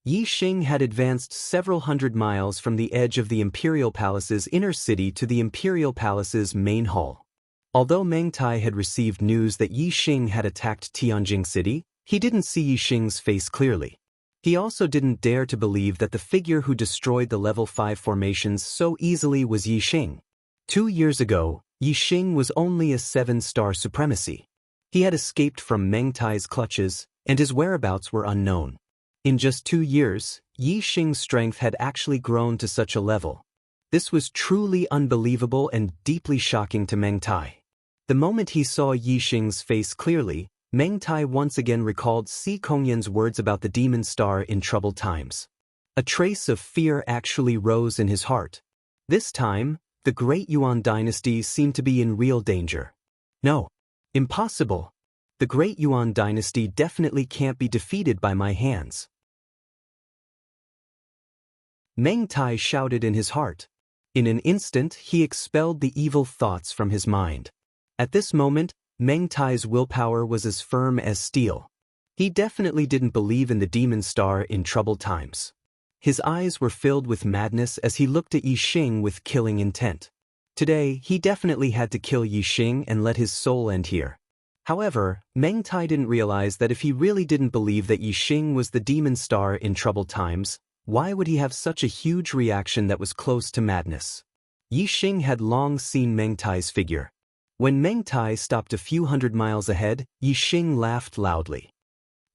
Yi Xing had advanced several hundred miles from the edge of the Imperial Palace's inner city to the Imperial Palace's main hall. Although Meng Tai had received news that Yi Xing had attacked Tianjing City, he didn't see Yi Xing's face clearly. He also didn't dare to believe that the figure who destroyed the level 5 formations so easily was Yi Xing. 2 years ago, Yi Xing was only a 7-star supremacy. He had escaped from Meng Tai's clutches, and his whereabouts were unknown. In just 2 years, Yi Xing's strength had actually grown to such a level. This was truly unbelievable and deeply shocking to Meng Tai. The moment he saw Yi Xing's face clearly, Meng Tai once again recalled Si Kongyan's words about the demon star in troubled times. A trace of fear actually rose in his heart. This time, the Great Yuan dynasty seemed to be in real danger. No. Impossible. The Great Yuan dynasty definitely can't be defeated by my hands. Meng Tai shouted in his heart. In an instant, he expelled the evil thoughts from his mind. At this moment, Meng Tai's willpower was as firm as steel. He definitely didn't believe in the demon star in troubled times. His eyes were filled with madness as he looked at Yi Xing with killing intent. Today, he definitely had to kill Yi Xing and let his soul end here. However, Meng Tai didn't realize that if he really didn't believe that Yi Xing was the demon star in troubled times, why would he have such a huge reaction that was close to madness? Yi Xing had long seen Meng Tai's figure. When Meng Tai stopped a few hundred miles ahead, Yi Xing laughed loudly.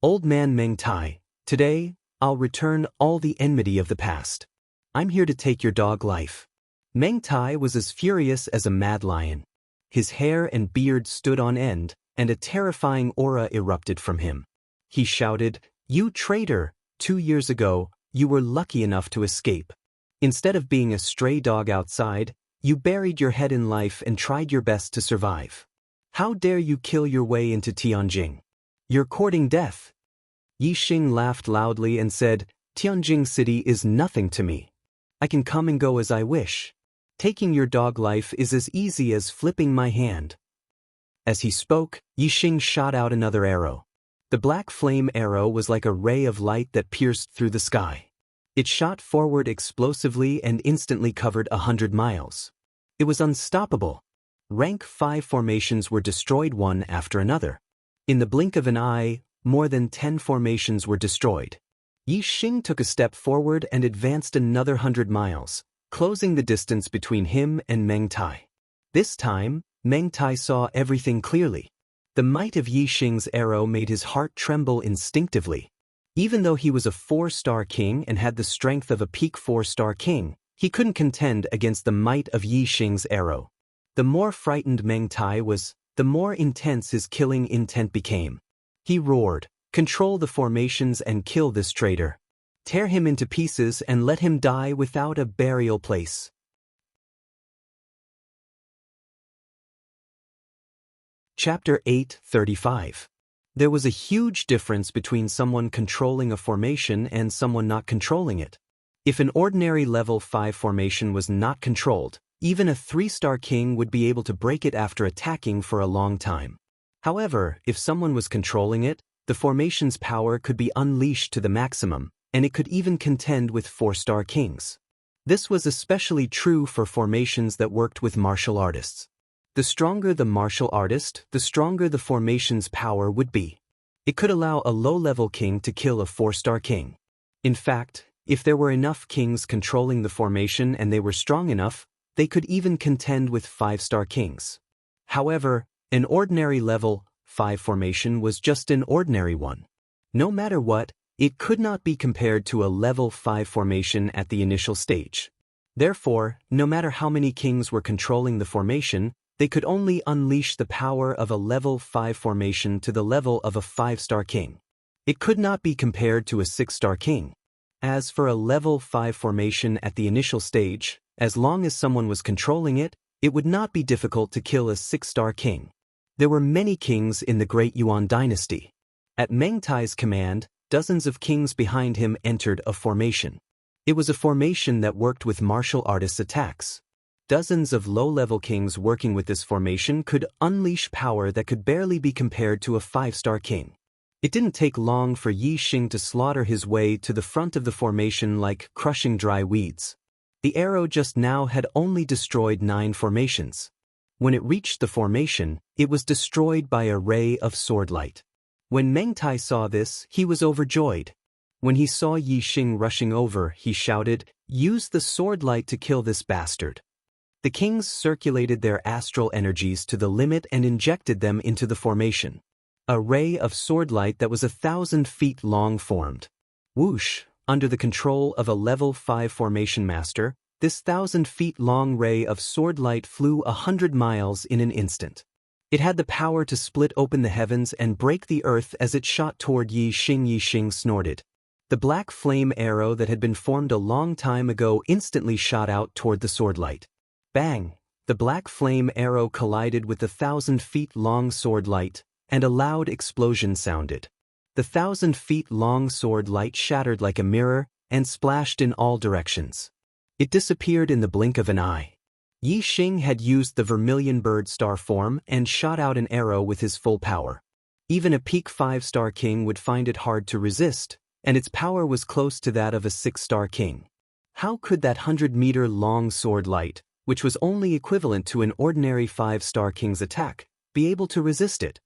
Old man Meng Tai, today, I'll return all the enmity of the past. I'm here to take your dog life. Meng Tai was as furious as a mad lion. His hair and beard stood on end, and a terrifying aura erupted from him. He shouted, "You traitor! 2 years ago, you were lucky enough to escape. Instead of being a stray dog outside, you buried your head in life and tried your best to survive. How dare you kill your way into Tianjing? You're courting death." Yi Xing laughed loudly and said, "Tianjing City is nothing to me. I can come and go as I wish. Taking your dog life is as easy as flipping my hand." As he spoke, Yi Xing shot out another arrow. The black flame arrow was like a ray of light that pierced through the sky. It shot forward explosively and instantly covered 100 miles. It was unstoppable. Rank 5 formations were destroyed one after another. In the blink of an eye, more than 10 formations were destroyed. Yi Xing took a step forward and advanced another 100 miles, closing the distance between him and Meng Tai. This time, Meng Tai saw everything clearly. The might of Yi Xing's arrow made his heart tremble instinctively. Even though he was a 4-star king and had the strength of a peak 4-star king, he couldn't contend against the might of Yi Xing's arrow. The more frightened Meng Tai was, the more intense his killing intent became. He roared, "Control the formations and kill this traitor. Tear him into pieces and let him die without a burial place." Chapter 8:35. There was a huge difference between someone controlling a formation and someone not controlling it. If an ordinary level 5 formation was not controlled, even a 3-star king would be able to break it after attacking for a long time. However, if someone was controlling it, the formation's power could be unleashed to the maximum, and it could even contend with 4-star kings. This was especially true for formations that worked with martial artists. The stronger the martial artist, the stronger the formation's power would be. It could allow a low-level king to kill a 4-star king. In fact, if there were enough kings controlling the formation and they were strong enough, they could even contend with 5-star kings. However, an ordinary level 5 formation was just an ordinary one. No matter what, it could not be compared to a level 5 formation at the initial stage. Therefore, no matter how many kings were controlling the formation, they could only unleash the power of a level 5 formation to the level of a 5-star king. It could not be compared to a 6-star king. As for a level 5 formation at the initial stage, as long as someone was controlling it, it would not be difficult to kill a 6-star king. There were many kings in the Great Yuan dynasty. At Meng Tai's command, dozens of kings behind him entered a formation. It was a formation that worked with martial artists' attacks. Dozens of low-level kings working with this formation could unleash power that could barely be compared to a 5-star king. It didn't take long for Yi Xing to slaughter his way to the front of the formation like crushing dry weeds. The arrow just now had only destroyed 9 formations. When it reached the formation, it was destroyed by a ray of sword light. When Meng Tai saw this, he was overjoyed. When he saw Yi Xing rushing over, he shouted, "Use the sword light to kill this bastard." The kings circulated their astral energies to the limit and injected them into the formation. A ray of sword light that was 1,000 feet long formed. Whoosh! Under the control of a level 5 formation master, this 1,000 feet long ray of sword light flew 100 miles in an instant. It had the power to split open the heavens and break the earth as it shot toward Yi Xing. Yi Xing snorted. The black flame arrow that had been formed a long time ago instantly shot out toward the sword light. Bang! The black flame arrow collided with the 1,000 feet long sword light, and a loud explosion sounded. The 1,000 feet long sword light shattered like a mirror and splashed in all directions. It disappeared in the blink of an eye. Yi Xing had used the vermilion bird star form and shot out an arrow with his full power. Even a peak 5-star king would find it hard to resist, and its power was close to that of a 6-star king. How could that 100-meter long sword light, which was only equivalent to an ordinary 5-star king's attack, be able to resist it?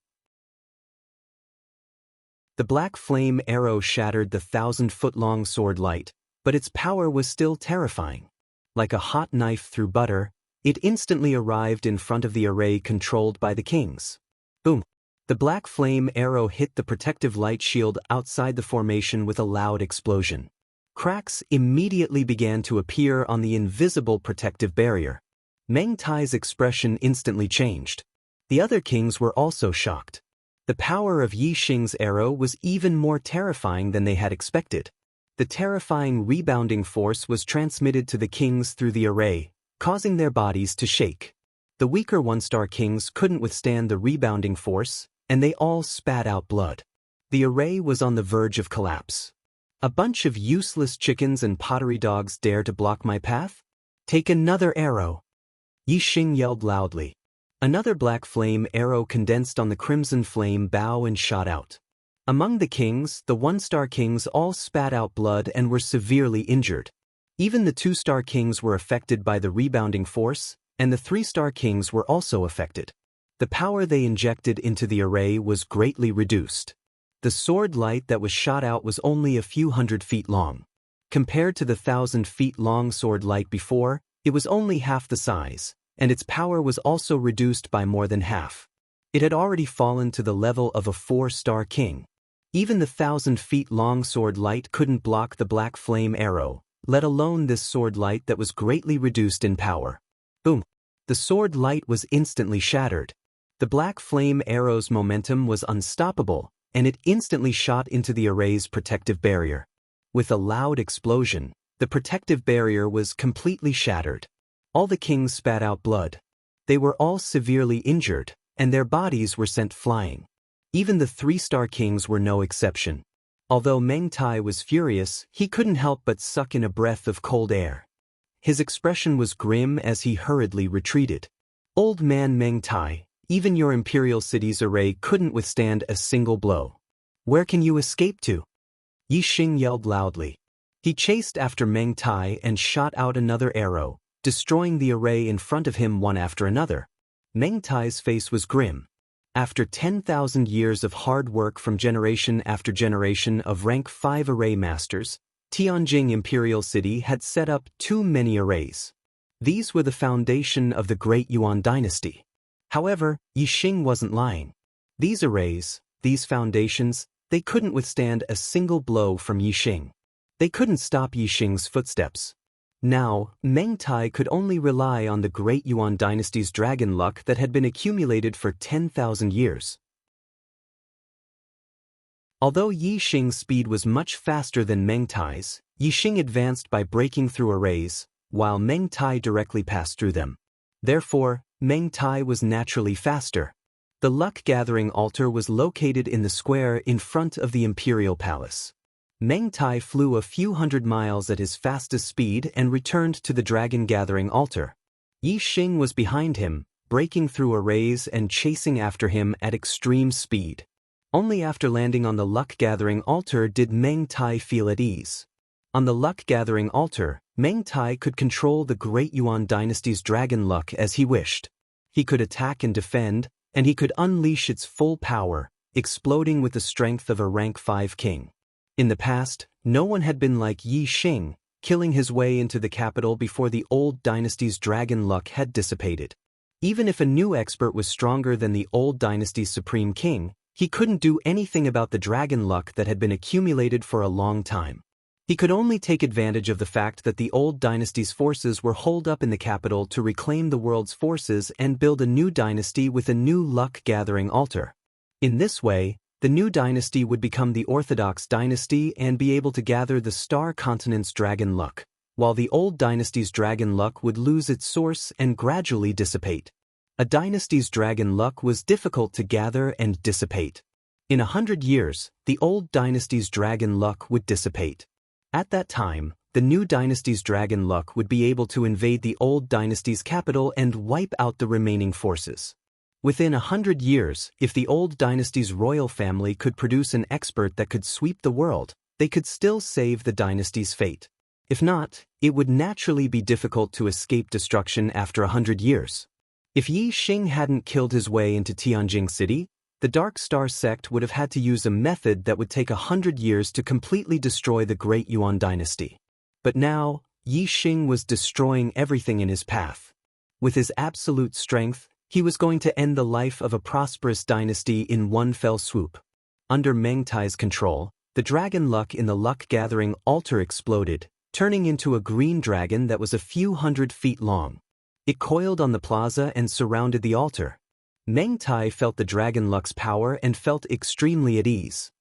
The black flame arrow shattered the 1,000-foot-long sword light, but its power was still terrifying. Like a hot knife through butter, it instantly arrived in front of the array controlled by the kings. Boom! The black flame arrow hit the protective light shield outside the formation with a loud explosion. Cracks immediately began to appear on the invisible protective barrier. Meng Tai's expression instantly changed. The other kings were also shocked. The power of Yi Xing's arrow was even more terrifying than they had expected. The terrifying rebounding force was transmitted to the kings through the array, causing their bodies to shake. The weaker 1-star kings couldn't withstand the rebounding force, and they all spat out blood. The array was on the verge of collapse. A bunch of useless chickens and pottery dogs dare to block my path? Take another arrow! Yi Xing yelled loudly. Another black flame arrow condensed on the crimson flame bow and shot out. Among the kings, the 1-star kings all spat out blood and were severely injured. Even the 2-star kings were affected by the rebounding force, and the 3-star kings were also affected. The power they injected into the array was greatly reduced. The sword light that was shot out was only a few 100 feet long. Compared to the 1,000 feet long sword light before, it was only half the size, and its power was also reduced by more than half. It had already fallen to the level of a 4-star king. Even the 1,000 feet long sword light couldn't block the black flame arrow, let alone this sword light that was greatly reduced in power. Boom! The sword light was instantly shattered. The black flame arrow's momentum was unstoppable, and it instantly shot into the array's protective barrier. With a loud explosion, the protective barrier was completely shattered. All the kings spat out blood. They were all severely injured, and their bodies were sent flying. Even the 3-star kings were no exception. Although Meng Tai was furious, he couldn't help but suck in a breath of cold air. His expression was grim as he hurriedly retreated. Old man Meng Tai, even your imperial city's array couldn't withstand a single blow. Where can you escape to? Yi Xing yelled loudly. He chased after Meng Tai and shot out another arrow, destroying the array in front of him one after another. Meng Tai's face was grim. After 10,000 years of hard work from generation after generation of rank 5 array masters, Tianjing Imperial City had set up too many arrays. These were the foundation of the Great Yuan dynasty. However, Yi Xing wasn't lying. These arrays, these foundations, they couldn't withstand a single blow from Yi Xing. They couldn't stop Yi Xing's footsteps. Now, Meng Tai could only rely on the Great Yuan dynasty's dragon luck that had been accumulated for 10,000 years. Although Yi Xing's speed was much faster than Meng Tai's, Yi Xing advanced by breaking through arrays, while Meng Tai directly passed through them. Therefore, Meng Tai was naturally faster. The luck-gathering altar was located in the square in front of the imperial palace. Meng Tai flew a few 100 miles at his fastest speed and returned to the dragon-gathering altar. Yi Xing was behind him, breaking through arrays and chasing after him at extreme speed. Only after landing on the luck-gathering altar did Meng Tai feel at ease. On the luck-gathering altar, Meng Tai could control the Great Yuan dynasty's dragon luck as he wished. He could attack and defend, and he could unleash its full power, exploding with the strength of a rank 5 king. In the past, no one had been like Yi Xing, killing his way into the capital before the old dynasty's dragon luck had dissipated. Even if a new expert was stronger than the old dynasty's supreme king, he couldn't do anything about the dragon luck that had been accumulated for a long time. He could only take advantage of the fact that the old dynasty's forces were holed up in the capital to reclaim the world's forces and build a new dynasty with a new luck-gathering altar. In this way, the new dynasty would become the Orthodox dynasty and be able to gather the star continent's dragon luck, while the old dynasty's dragon luck would lose its source and gradually dissipate. A dynasty's dragon luck was difficult to gather and dissipate. In 100 years, the old dynasty's dragon luck would dissipate. At that time, the new dynasty's dragon luck would be able to invade the old dynasty's capital and wipe out the remaining forces. Within 100 years, if the old dynasty's royal family could produce an expert that could sweep the world, they could still save the dynasty's fate. If not, it would naturally be difficult to escape destruction after 100 years. If Yi Xing hadn't killed his way into Tianjing City, the Dark Star sect would have had to use a method that would take 100 years to completely destroy the Great Yuan dynasty. But now, Yi Xing was destroying everything in his path. With his absolute strength, he was going to end the life of a prosperous dynasty in one fell swoop. Under Meng Tai's control, the dragon luck in the luck-gathering altar exploded, turning into a green dragon that was a few hundred feet long. It coiled on the plaza and surrounded the altar. Meng Tai felt the dragon luck's power and felt extremely at ease.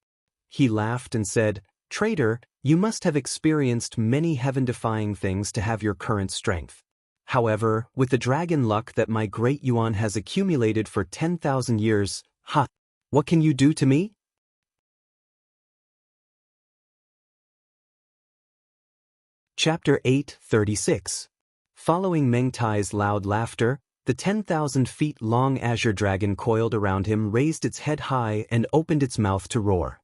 He laughed and said, "Traitor, you must have experienced many heaven-defying things to have your current strength. However, with the dragon luck that my Great Yuan has accumulated for 10,000 years, what can you do to me?" Chapter 8:36. Following Meng Tai's loud laughter, the 10,000 feet long azure dragon coiled around him raised its head high and opened its mouth to roar.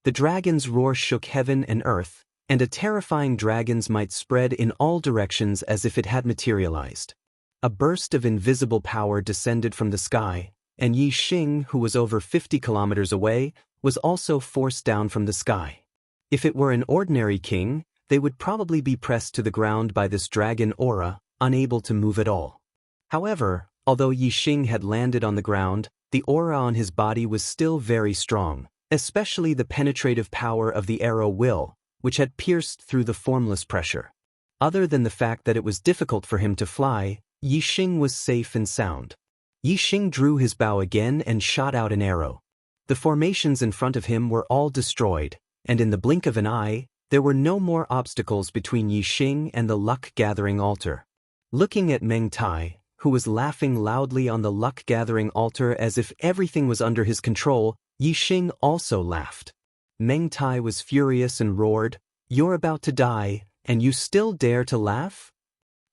The dragon's roar shook heaven and earth, and a terrifying dragon's might spread in all directions as if it had materialized. A burst of invisible power descended from the sky, and Yi Xing, who was over 50 kilometers away, was also forced down from the sky. If it were an ordinary king, they would probably be pressed to the ground by this dragon aura, unable to move at all. However, although Yi Xing had landed on the ground, the aura on his body was still very strong, especially the penetrative power of the arrow will, which had pierced through the formless pressure. Other than the fact that it was difficult for him to fly, Yi Xing was safe and sound. Yi Xing drew his bow again and shot out an arrow. The formations in front of him were all destroyed, and in the blink of an eye, there were no more obstacles between Yi Xing and the luck-gathering altar. Looking at Meng Tai, who was laughing loudly on the luck-gathering altar as if everything was under his control, Yi Xing also laughed. Meng Tai was furious and roared, "You're about to die, and you still dare to laugh?"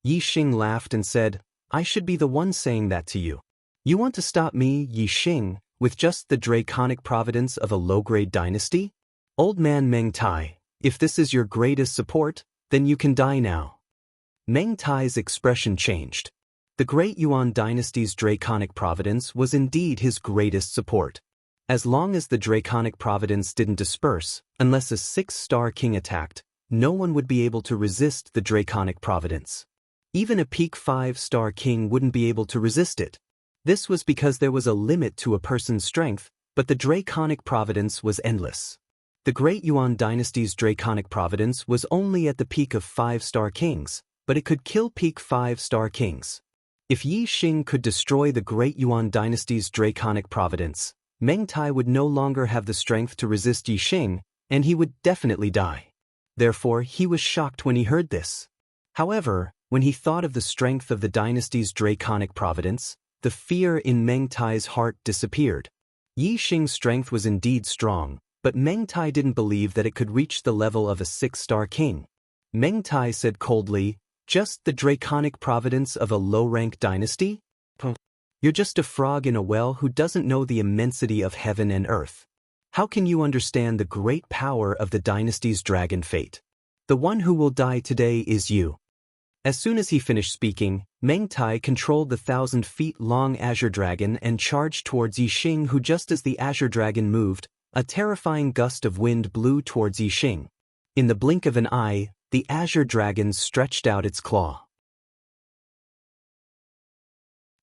Yi Xing laughed and said, "I should be the one saying that to you. You want to stop me, Yi Xing, with just the draconic providence of a low-grade dynasty? Old man Meng Tai, if this is your greatest support, then you can die now." Meng Tai's expression changed. The Great Yuan dynasty's draconic providence was indeed his greatest support. As long as the draconic providence didn't disperse, unless a 6-star king attacked, no one would be able to resist the draconic providence. Even a peak 5-star king wouldn't be able to resist it. This was because there was a limit to a person's strength, but the draconic providence was endless. The Great Yuan dynasty's draconic providence was only at the peak of 5-star kings, but it could kill peak 5-star kings. If Yi Xing could destroy the Great Yuan dynasty's draconic providence, Meng Tai would no longer have the strength to resist Yi Xing, and he would definitely die. Therefore, he was shocked when he heard this. However, when he thought of the strength of the dynasty's draconic providence, the fear in Meng Tai's heart disappeared. Yi Xing's strength was indeed strong, but Meng Tai didn't believe that it could reach the level of a 6-star king. Meng Tai said coldly, "Just the draconic providence of a low-rank dynasty? You're just a frog in a well who doesn't know the immensity of heaven and earth. How can you understand the great power of the dynasty's dragon fate? The one who will die today is you. As soon as he finished speaking, Meng Tai controlled the 1,000-feet-long Azure Dragon and charged towards Yixing, who, just as the Azure Dragon moved, a terrifying gust of wind blew towards Yixing. In the blink of an eye, the Azure Dragon stretched out its claw.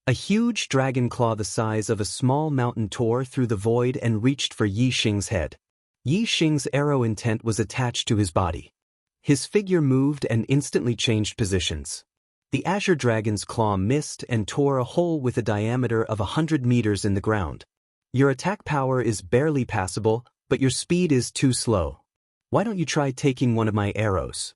A huge dragon claw the size of a small mountain tore through the void and reached for Yixing's head. Yixing's arrow intent was attached to his body. His figure moved and instantly changed positions. The Azure Dragon's claw missed and tore a hole with a diameter of 100 meters in the ground. Your attack power is barely passable, but your speed is too slow. Why don't you try taking one of my arrows?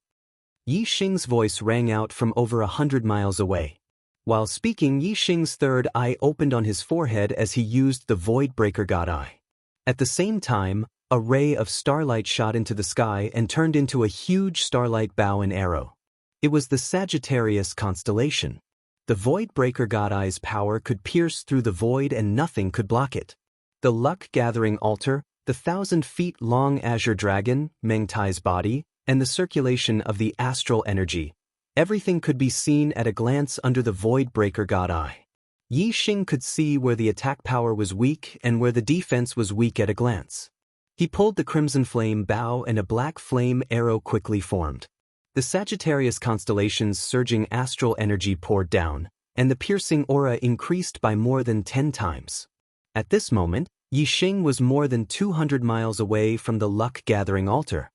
Yixing's voice rang out from over 100 miles away. While speaking, Yixing's third eye opened on his forehead as he used the Voidbreaker God Eye. At the same time, a ray of starlight shot into the sky and turned into a huge starlight bow and arrow. It was the Sagittarius constellation. The Voidbreaker God Eye's power could pierce through the void and nothing could block it. The luck-gathering altar, the 1,000-feet-long Azure Dragon, Meng Tai's body, and the circulation of the astral energy. Everything could be seen at a glance under the Voidbreaker God Eye. Yixing could see where the attack power was weak and where the defense was weak at a glance. He pulled the Crimson Flame bow and a Black Flame arrow quickly formed. The Sagittarius constellation's surging astral energy poured down, and the piercing aura increased by more than 10 times. At this moment, Yixing was more than 200 miles away from the luck-gathering altar.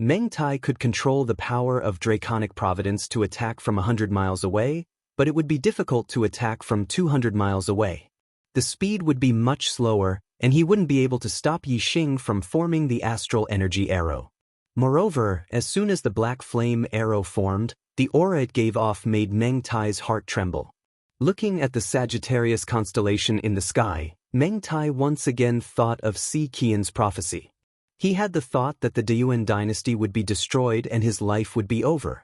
Meng Tai could control the power of Draconic Providence to attack from 100 miles away, but it would be difficult to attack from 200 miles away. The speed would be much slower, and he wouldn't be able to stop Yixing from forming the astral energy arrow. Moreover, as soon as the Black Flame arrow formed, the aura it gave off made Meng Tai's heart tremble. Looking at the Sagittarius constellation in the sky, Meng Tai once again thought of Si Qian's prophecy. He had the thought that the Deyuan dynasty would be destroyed and his life would be over.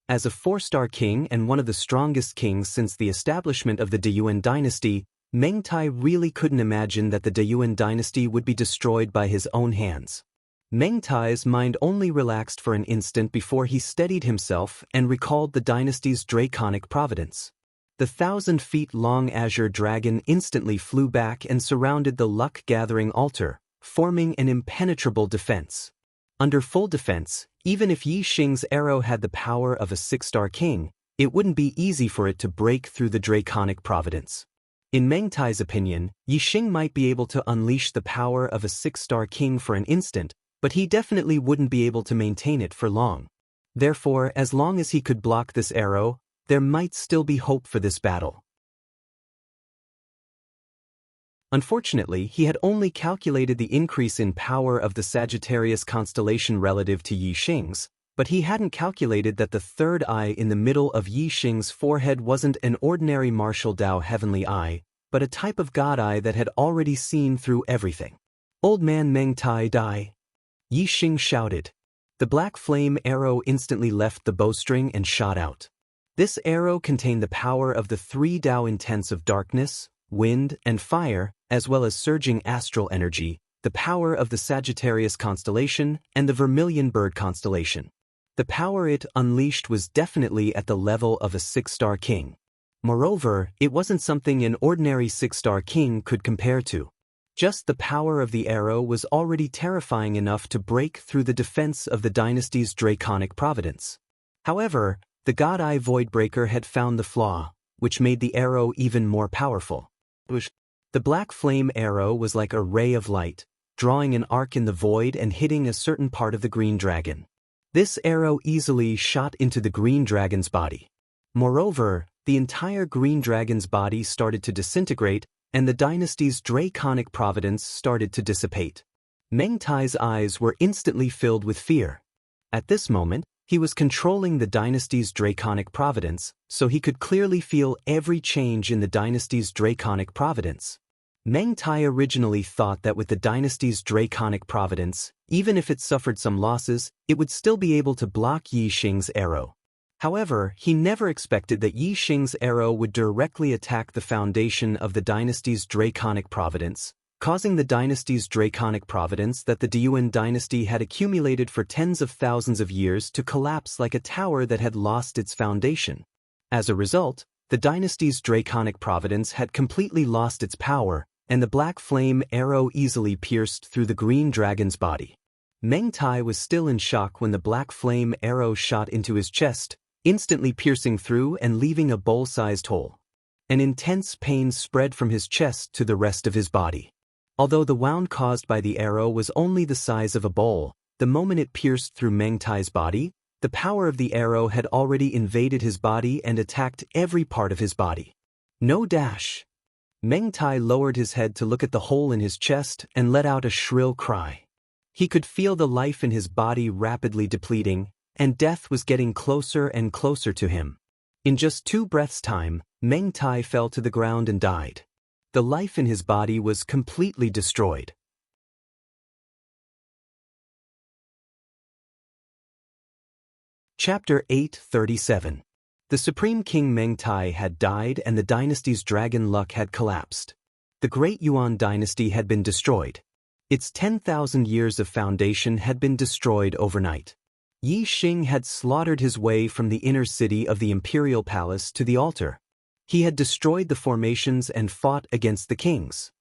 As a 4-star king and one of the strongest kings since the establishment of the Deyuan dynasty, Meng Tai really couldn't imagine that the Deyuan dynasty would be destroyed by his own hands. Meng Tai's mind only relaxed for an instant before he steadied himself and recalled the dynasty's draconic providence. The 1,000-feet-long Azure Dragon instantly flew back and surrounded the luck-gathering altar, forming an impenetrable defense. Under full defense, even if Yixing's arrow had the power of a 6-star king, it wouldn't be easy for it to break through the draconic providence. In Meng Tai's opinion, Yixing might be able to unleash the power of a 6-star king for an instant, but he definitely wouldn't be able to maintain it for long. Therefore, as long as he could block this arrow, there might still be hope for this battle. Unfortunately, he had only calculated the increase in power of the Sagittarius constellation relative to Yixing's, but he hadn't calculated that the third eye in the middle of Yixing's forehead wasn't an ordinary martial Dao heavenly eye, but a type of god eye that had already seen through everything. "Old man Meng Tai, die!" Yixing shouted. The Black Flame arrow instantly left the bowstring and shot out. This arrow contained the power of the 3 Dao intents of darkness, wind, and fire, as well as surging astral energy, the power of the Sagittarius constellation, and the Vermilion Bird constellation. The power it unleashed was definitely at the level of a 6-star king. Moreover, it wasn't something an ordinary 6-star king could compare to. Just the power of the arrow was already terrifying enough to break through the defense of the dynasty's draconic providence. However, the God Eye Voidbreaker had found the flaw, which made the arrow even more powerful. The Black Flame arrow was like a ray of light, drawing an arc in the void and hitting a certain part of the Green Dragon. This arrow easily shot into the Green Dragon's body. Moreover, the entire Green Dragon's body started to disintegrate, and the dynasty's draconic providence started to dissipate. Meng Tai's eyes were instantly filled with fear. At this moment, he was controlling the dynasty's draconic providence, so he could clearly feel every change in the dynasty's draconic providence. Meng Tai originally thought that with the dynasty's draconic providence, even if it suffered some losses, it would still be able to block Yixing's arrow. However, he never expected that Yixing's arrow would directly attack the foundation of the dynasty's draconic providence, causing the dynasty's draconic providence that the Deyuan dynasty had accumulated for tens of thousands of years to collapse like a tower that had lost its foundation. As a result, the dynasty's draconic providence had completely lost its power, and the black flame arrow easily pierced through the green dragon's body. Meng Tai was still in shock when the black flame arrow shot into his chest, instantly piercing through and leaving a bowl-sized hole. An intense pain spread from his chest to the rest of his body. Although the wound caused by the arrow was only the size of a bowl, the moment it pierced through Meng Tai's body, the power of the arrow had already invaded his body and attacked every part of his body. No dash. Meng Tai lowered his head to look at the hole in his chest and let out a shrill cry. He could feel the life in his body rapidly depleting, and death was getting closer and closer to him. In just 2 breaths' time, Meng Tai fell to the ground and died. The life in his body was completely destroyed. Chapter 8:37. The Supreme King Meng Tai had died and the dynasty's dragon luck had collapsed. The Great Yuan dynasty had been destroyed. Its 10,000 years of foundation had been destroyed overnight. Yi Xing had slaughtered his way from the inner city of the imperial palace to the altar. He had destroyed the formations and fought against the kings.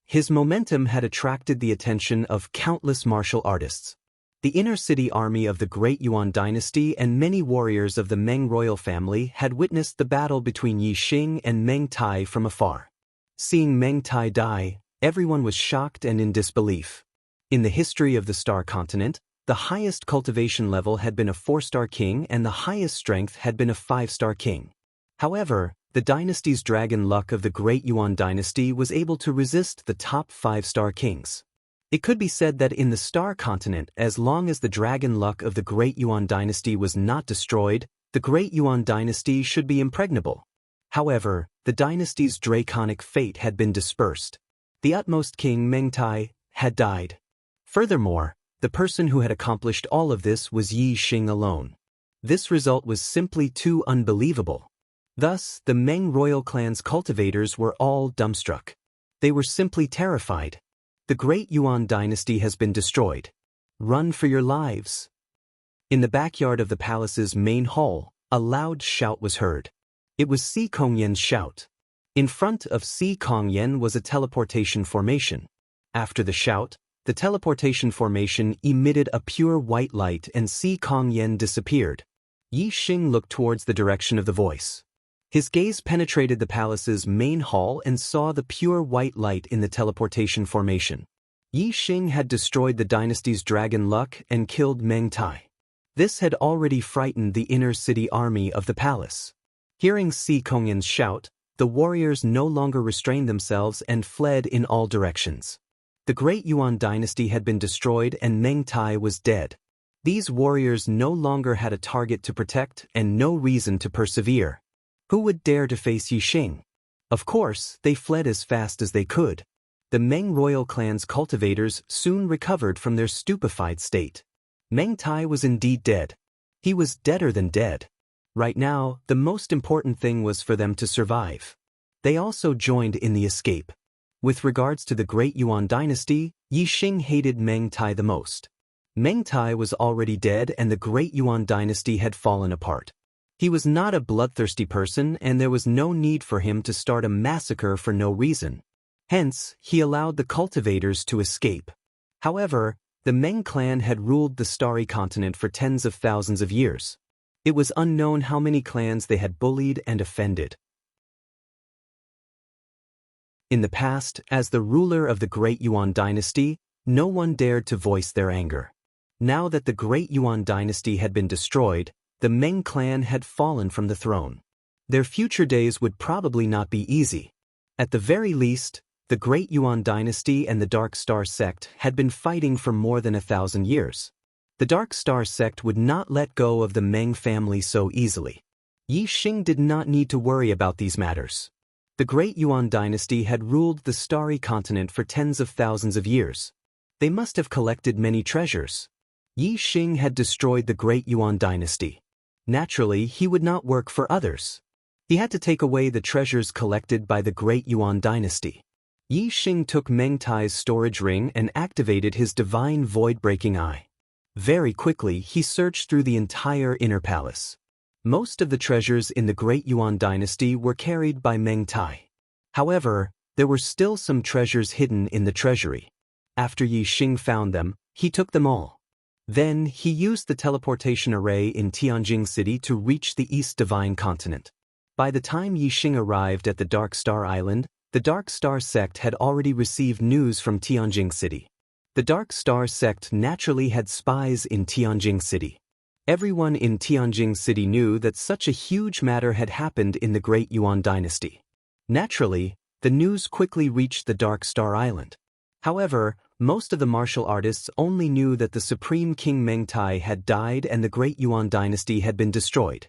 His momentum had attracted the attention of countless martial artists. The inner city army of the Great Yuan dynasty and many warriors of the Meng royal family had witnessed the battle between Yi Xing and Meng Tai from afar. Seeing Meng Tai die, everyone was shocked and in disbelief. In the history of the Star Continent, the highest cultivation level had been a 4-star king and the highest strength had been a 5-star king. However, the dynasty's dragon luck of the Great Yuan dynasty was able to resist the top 5-star kings. It could be said that in the Star Continent, as long as the dragon luck of the Great Yuan dynasty was not destroyed, the Great Yuan dynasty should be impregnable. However, the dynasty's draconic fate had been dispersed. The utmost king Meng Tai had died. Furthermore, the person who had accomplished all of this was Yi Xing alone. This result was simply too unbelievable. Thus, the Meng royal clan's cultivators were all dumbstruck. They were simply terrified. The Great Yuan dynasty has been destroyed. Run for your lives. In the backyard of the palace's main hall, a loud shout was heard. It was Si Kongyen's shout. In front of Si Kongyen was a teleportation formation. After the shout, the teleportation formation emitted a pure white light and Si Kongyen disappeared. Yi Xing looked towards the direction of the voice. His gaze penetrated the palace's main hall and saw the pure white light in the teleportation formation. Yi Xing had destroyed the dynasty's dragon luck and killed Meng Tai. This had already frightened the inner city army of the palace. Hearing Si Kongyen's shout, the warriors no longer restrained themselves and fled in all directions. The Great Yuan dynasty had been destroyed and Meng Tai was dead. These warriors no longer had a target to protect and no reason to persevere. Who would dare to face Yi Xing? Of course, they fled as fast as they could. The Meng royal clan's cultivators soon recovered from their stupefied state. Meng Tai was indeed dead. He was deader than dead. Right now, the most important thing was for them to survive. They also joined in the escape. With regards to the Great Yuan dynasty, Yi Xing hated Meng Tai the most. Meng Tai was already dead and the Great Yuan dynasty had fallen apart. He was not a bloodthirsty person and there was no need for him to start a massacre for no reason. Hence, he allowed the cultivators to escape. However, the Meng clan had ruled the Starry Continent for tens of thousands of years. It was unknown how many clans they had bullied and offended. In the past, as the ruler of the Great Yuan dynasty, no one dared to voice their anger. Now that the Great Yuan dynasty had been destroyed, the Meng clan had fallen from the throne. Their future days would probably not be easy. At the very least, the Great Yuan dynasty and the Dark Star sect had been fighting for more than 1,000 years. The Dark Star sect would not let go of the Meng family so easily. Yi Xing did not need to worry about these matters. The Great Yuan dynasty had ruled the Starry Continent for tens of thousands of years. They must have collected many treasures. Yi Xing had destroyed the Great Yuan dynasty. Naturally, he would not work for others. He had to take away the treasures collected by the Great Yuan dynasty. Yi Xing took Meng Tai's storage ring and activated his divine void-breaking eye. Very quickly, he searched through the entire inner palace. Most of the treasures in the Great Yuan dynasty were carried by Meng Tai. However, there were still some treasures hidden in the treasury. After Yi Xing found them, he took them all. Then, he used the teleportation array in Tianjing City to reach the East Divine Continent. By the time Yi Xing arrived at the Dark Star Island, the Dark Star sect had already received news from Tianjing City. The Dark Star sect naturally had spies in Tianjing City. Everyone in Tianjing City knew that such a huge matter had happened in the Great Yuan dynasty. Naturally, the news quickly reached the Dark Star Island. However, most of the martial artists only knew that the Supreme King Meng Tai had died and the Great Yuan dynasty had been destroyed.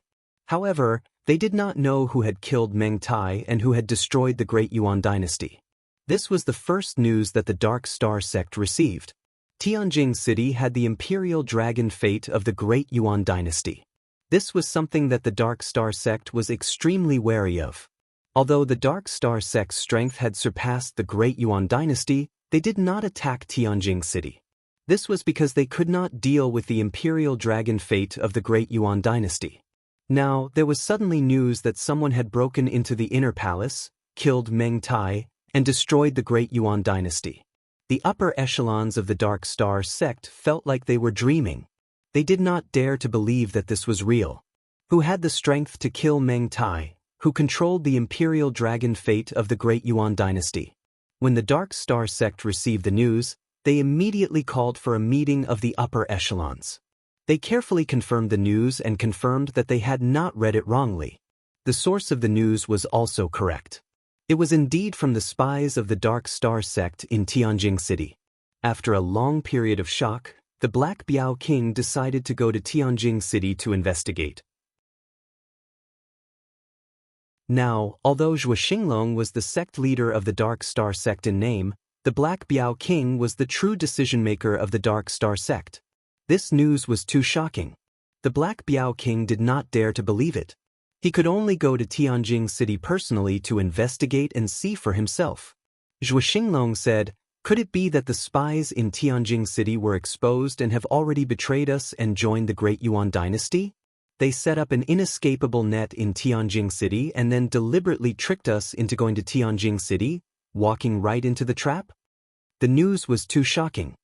However, they did not know who had killed Meng Tai and who had destroyed the Great Yuan dynasty. This was the first news that the Dark Star sect received. Tianjing City had the imperial dragon fate of the Great Yuan dynasty. This was something that the Dark Star sect was extremely wary of. Although the Dark Star sect's strength had surpassed the Great Yuan dynasty, they did not attack Tianjing City. This was because they could not deal with the imperial dragon fate of the Great Yuan dynasty. Now, there was suddenly news that someone had broken into the inner palace, killed Meng Tai, and destroyed the Great Yuan dynasty. The upper echelons of the Dark Star sect felt like they were dreaming. They did not dare to believe that this was real. Who had the strength to kill Meng Tai, who controlled the imperial dragon fate of the Great Yuan dynasty? When the Dark Star sect received the news, they immediately called for a meeting of the upper echelons. They carefully confirmed the news and confirmed that they had not read it wrongly. The source of the news was also correct. It was indeed from the spies of the Dark Star sect in Tianjing City. After a long period of shock, the Black Biao King decided to go to Tianjing City to investigate. Now, although Zhuo Xinglong was the sect leader of the Dark Star sect in name, the Black Biao King was the true decision-maker of the Dark Star sect. This news was too shocking. The Black Biao King did not dare to believe it. He could only go to Tianjing City personally to investigate and see for himself. Zhuo Xinglong said, "Could it be that the spies in Tianjing City were exposed and have already betrayed us and joined the Great Yuan dynasty? They set up an inescapable net in Tianjing City and then deliberately tricked us into going to Tianjing City, walking right into the trap?" The news was too shocking.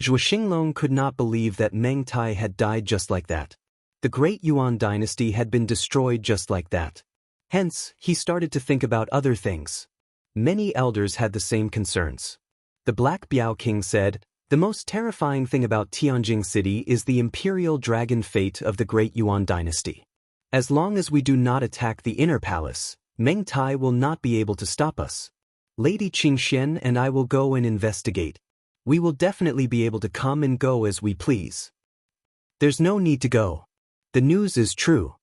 Zhuo Xinglong could not believe that Meng Tai had died just like that. The Great Yuan dynasty had been destroyed just like that. Hence, he started to think about other things. Many elders had the same concerns. The Black Biao King said, "The most terrifying thing about Tianjing City is the imperial dragon fate of the Great Yuan dynasty. As long as we do not attack the inner palace, Meng Tai will not be able to stop us. Lady Qingxian and I will go and investigate. We will definitely be able to come and go as we please. There's no need to go. The news is true."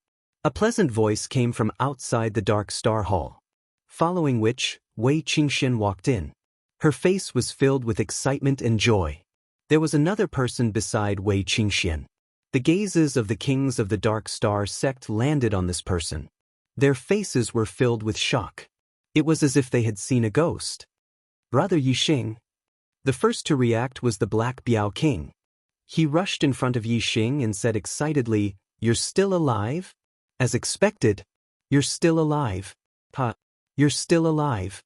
A pleasant voice came from outside the Dark Star Hall. Following which, Wei Qingxian walked in. Her face was filled with excitement and joy. There was another person beside Wei Qingxian. The gazes of the kings of the Dark Star sect landed on this person. Their faces were filled with shock. It was as if they had seen a ghost. "Brother Yi Xing." The first to react was the Black Biao King. He rushed in front of Yi Xing and said excitedly, "You're still alive?" "As expected. You're still alive. Pa, you're still alive."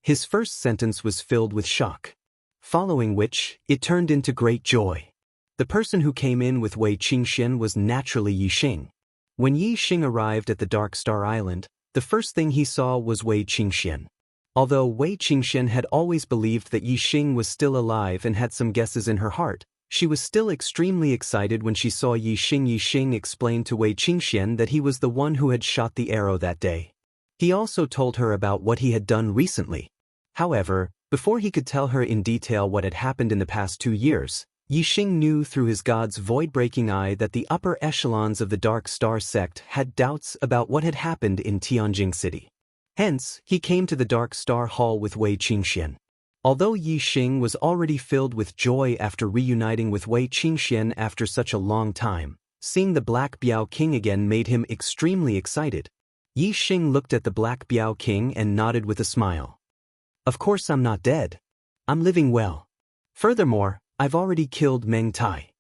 His first sentence was filled with shock. Following which, it turned into great joy. The person who came in with Wei Qingxian was naturally Yi Xing. When Yi Xing arrived at the Dark Star Island, the first thing he saw was Wei Qingxian. Although Wei Qingxian had always believed that Yi Xing was still alive and had some guesses in her heart, she was still extremely excited when she saw Yi Xing. Yi Xing explained to Wei Qingxian that he was the one who had shot the arrow that day. He also told her about what he had done recently. However, before he could tell her in detail what had happened in the past 2 years, Yi Xing knew through his god's void-breaking eye that the upper echelons of the Dark Star sect had doubts about what had happened in Tianjing City. Hence, he came to the Dark Star Hall with Wei Qingxian. Although Yi Xing was already filled with joy after reuniting with Wei Qingxian after such a long time, seeing the Black Biao King again made him extremely excited. Yi Xing looked at the Black Biao King and nodded with a smile. Of course I'm not dead. I'm living well. Furthermore, I've already killed Meng Tai.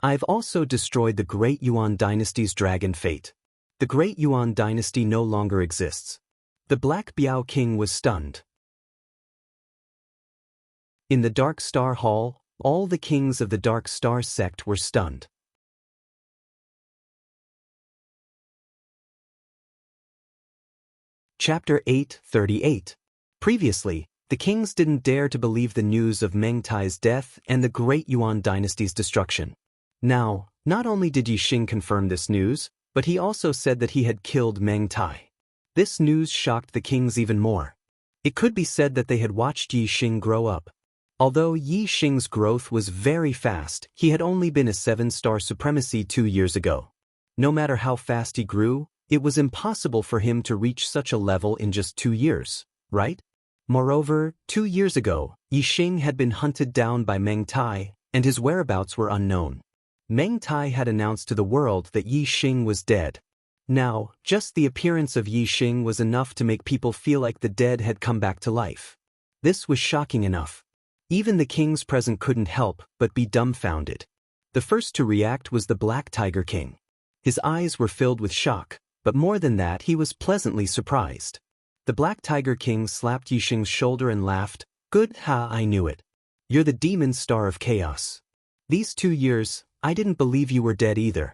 I've also destroyed the Great Yuan Dynasty's dragon fate. The Great Yuan Dynasty no longer exists. The Black Biao King was stunned. In the Dark Star Hall, all the kings of the Dark Star sect were stunned. Chapter 838. Previously, the kings didn't dare to believe the news of Meng Tai's death and the Great Yuan Dynasty's destruction. Now, not only did Yi Xing confirm this news, but he also said that he had killed Meng Tai. This news shocked the kings even more. It could be said that they had watched Yi Xing grow up. Although Yi Xing's growth was very fast, he had only been a 7-star supremacy 2 years ago. No matter how fast he grew, it was impossible for him to reach such a level in just 2 years, right? Moreover, 2 years ago, Yi Xing had been hunted down by Meng Tai, and his whereabouts were unknown. Meng Tai had announced to the world that Yi Xing was dead. Now, just the appearance of Yi Xing was enough to make people feel like the dead had come back to life. This was shocking enough. Even the kings present couldn't help but be dumbfounded. The first to react was the Black Tiger King. His eyes were filled with shock, but more than that he was pleasantly surprised. The Black Tiger King slapped Yi Xing's shoulder and laughed. Good, ha, I knew it. You're the demon star of chaos. These 2 years, I didn't believe you were dead either.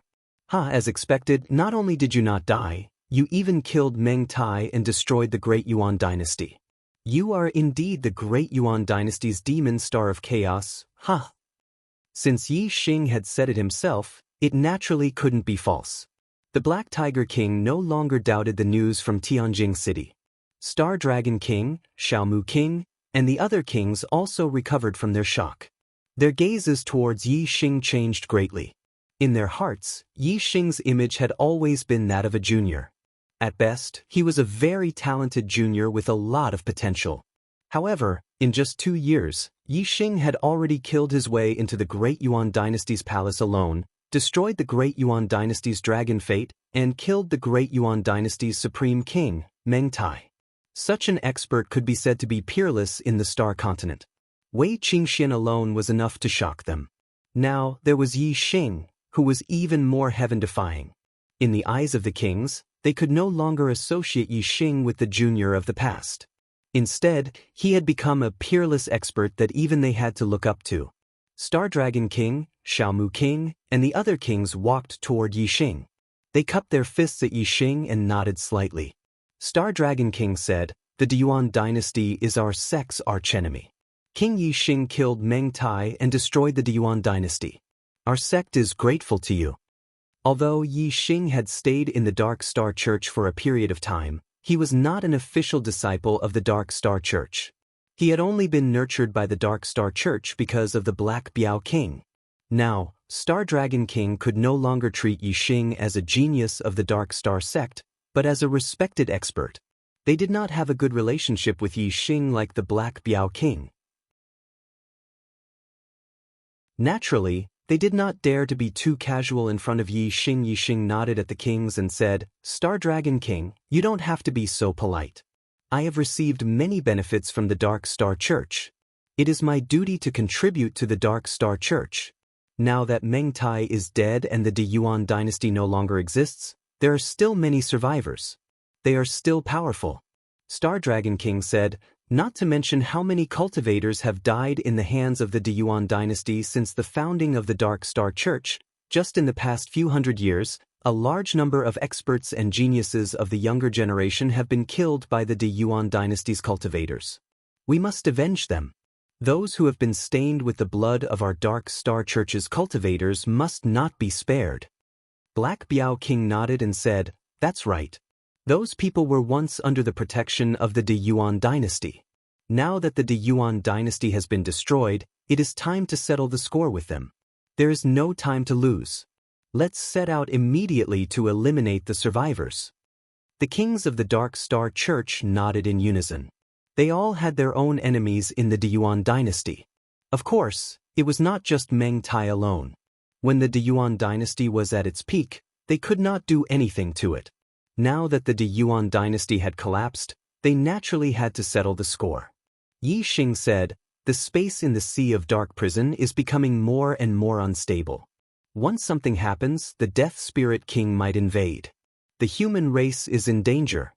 Ha, as expected, not only did you not die, you even killed Meng Tai and destroyed the Great Yuan Dynasty. You are indeed the Great Yuan Dynasty's demon star of chaos, ha. Since Yi Xing had said it himself, it naturally couldn't be false. The Black Tiger King no longer doubted the news from Tianjing City. Star Dragon King, Xiaomu King, and the other kings also recovered from their shock. Their gazes towards Yi Xing changed greatly. In their hearts, Yi Xing's image had always been that of a junior. At best, he was a very talented junior with a lot of potential. However, in just 2 years, Yi Xing had already killed his way into the Great Yuan Dynasty's palace alone, destroyed the Great Yuan Dynasty's dragon fate, and killed the Great Yuan Dynasty's supreme king, Meng Tai. Such an expert could be said to be peerless in the Star Continent. Wei Qingxian alone was enough to shock them. Now, there was Yi Xing, who was even more heaven-defying. In the eyes of the kings, they could no longer associate Yi Xing with the junior of the past. Instead, he had become a peerless expert that even they had to look up to. Star Dragon King, Xiaomu King, and the other kings walked toward Yi Xing. They cupped their fists at Yi Xing and nodded slightly. Star Dragon King said, "The Deyuan Dynasty is our sect's archenemy. King Yi Xing killed Meng Tai and destroyed the Deyuan Dynasty. Our sect is grateful to you." Although Yi Xing had stayed in the Dark Star Church for a period of time, he was not an official disciple of the Dark Star Church. He had only been nurtured by the Dark Star Church because of the Black Biao King. Now, Star Dragon King could no longer treat Yi Xing as a genius of the Dark Star sect, but as a respected expert. They did not have a good relationship with Yi Xing like the Black Biao King. Naturally, they did not dare to be too casual in front of Yi Xing. Yi Xing nodded at the kings and said, "Star Dragon King, you don't have to be so polite. I have received many benefits from the Dark Star Church. It is my duty to contribute to the Dark Star Church. Now that Meng Tai is dead and the Deyuan Dynasty no longer exists, there are still many survivors. They are still powerful." Star Dragon King said, "Not to mention how many cultivators have died in the hands of the Deyuan Dynasty since the founding of the Dark Star Church. Just in the past few hundred years, a large number of experts and geniuses of the younger generation have been killed by the Deyuan Dynasty's cultivators. We must avenge them. Those who have been stained with the blood of our Dark Star Church's cultivators must not be spared." Black Biao King nodded and said, "That's right. Those people were once under the protection of the Deyuan Dynasty. Now that the Deyuan Dynasty has been destroyed, it is time to settle the score with them. There is no time to lose. Let's set out immediately to eliminate the survivors." The kings of the Dark Star Church nodded in unison. They all had their own enemies in the Deyuan Dynasty. Of course, it was not just Meng Tai alone. When the Deyuan Dynasty was at its peak, they could not do anything to it. Now that the Deyuan Dynasty had collapsed, they naturally had to settle the score. Yi Xing said, "The space in the Sea of Dark Prison is becoming more and more unstable. Once something happens, the Death Spirit King might invade. The human race is in danger.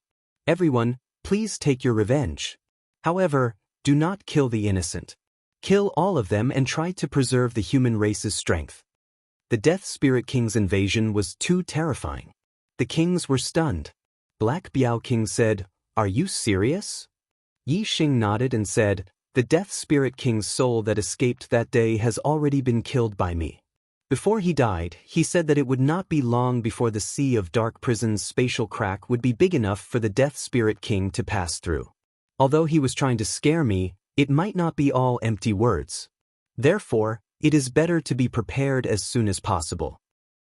Everyone, please take your revenge. However, do not kill the innocent. Kill all of them and try to preserve the human race's strength." The Death Spirit King's invasion was too terrifying. The kings were stunned. Black Biao King said, "Are you serious?" Yi Xing nodded and said, "The Death Spirit King's soul that escaped that day has already been killed by me." Before he died, he said that it would not be long before the Sea of Dark Prison's spatial crack would be big enough for the Death Spirit King to pass through. Although he was trying to scare me, it might not be all empty words. Therefore, it is better to be prepared as soon as possible.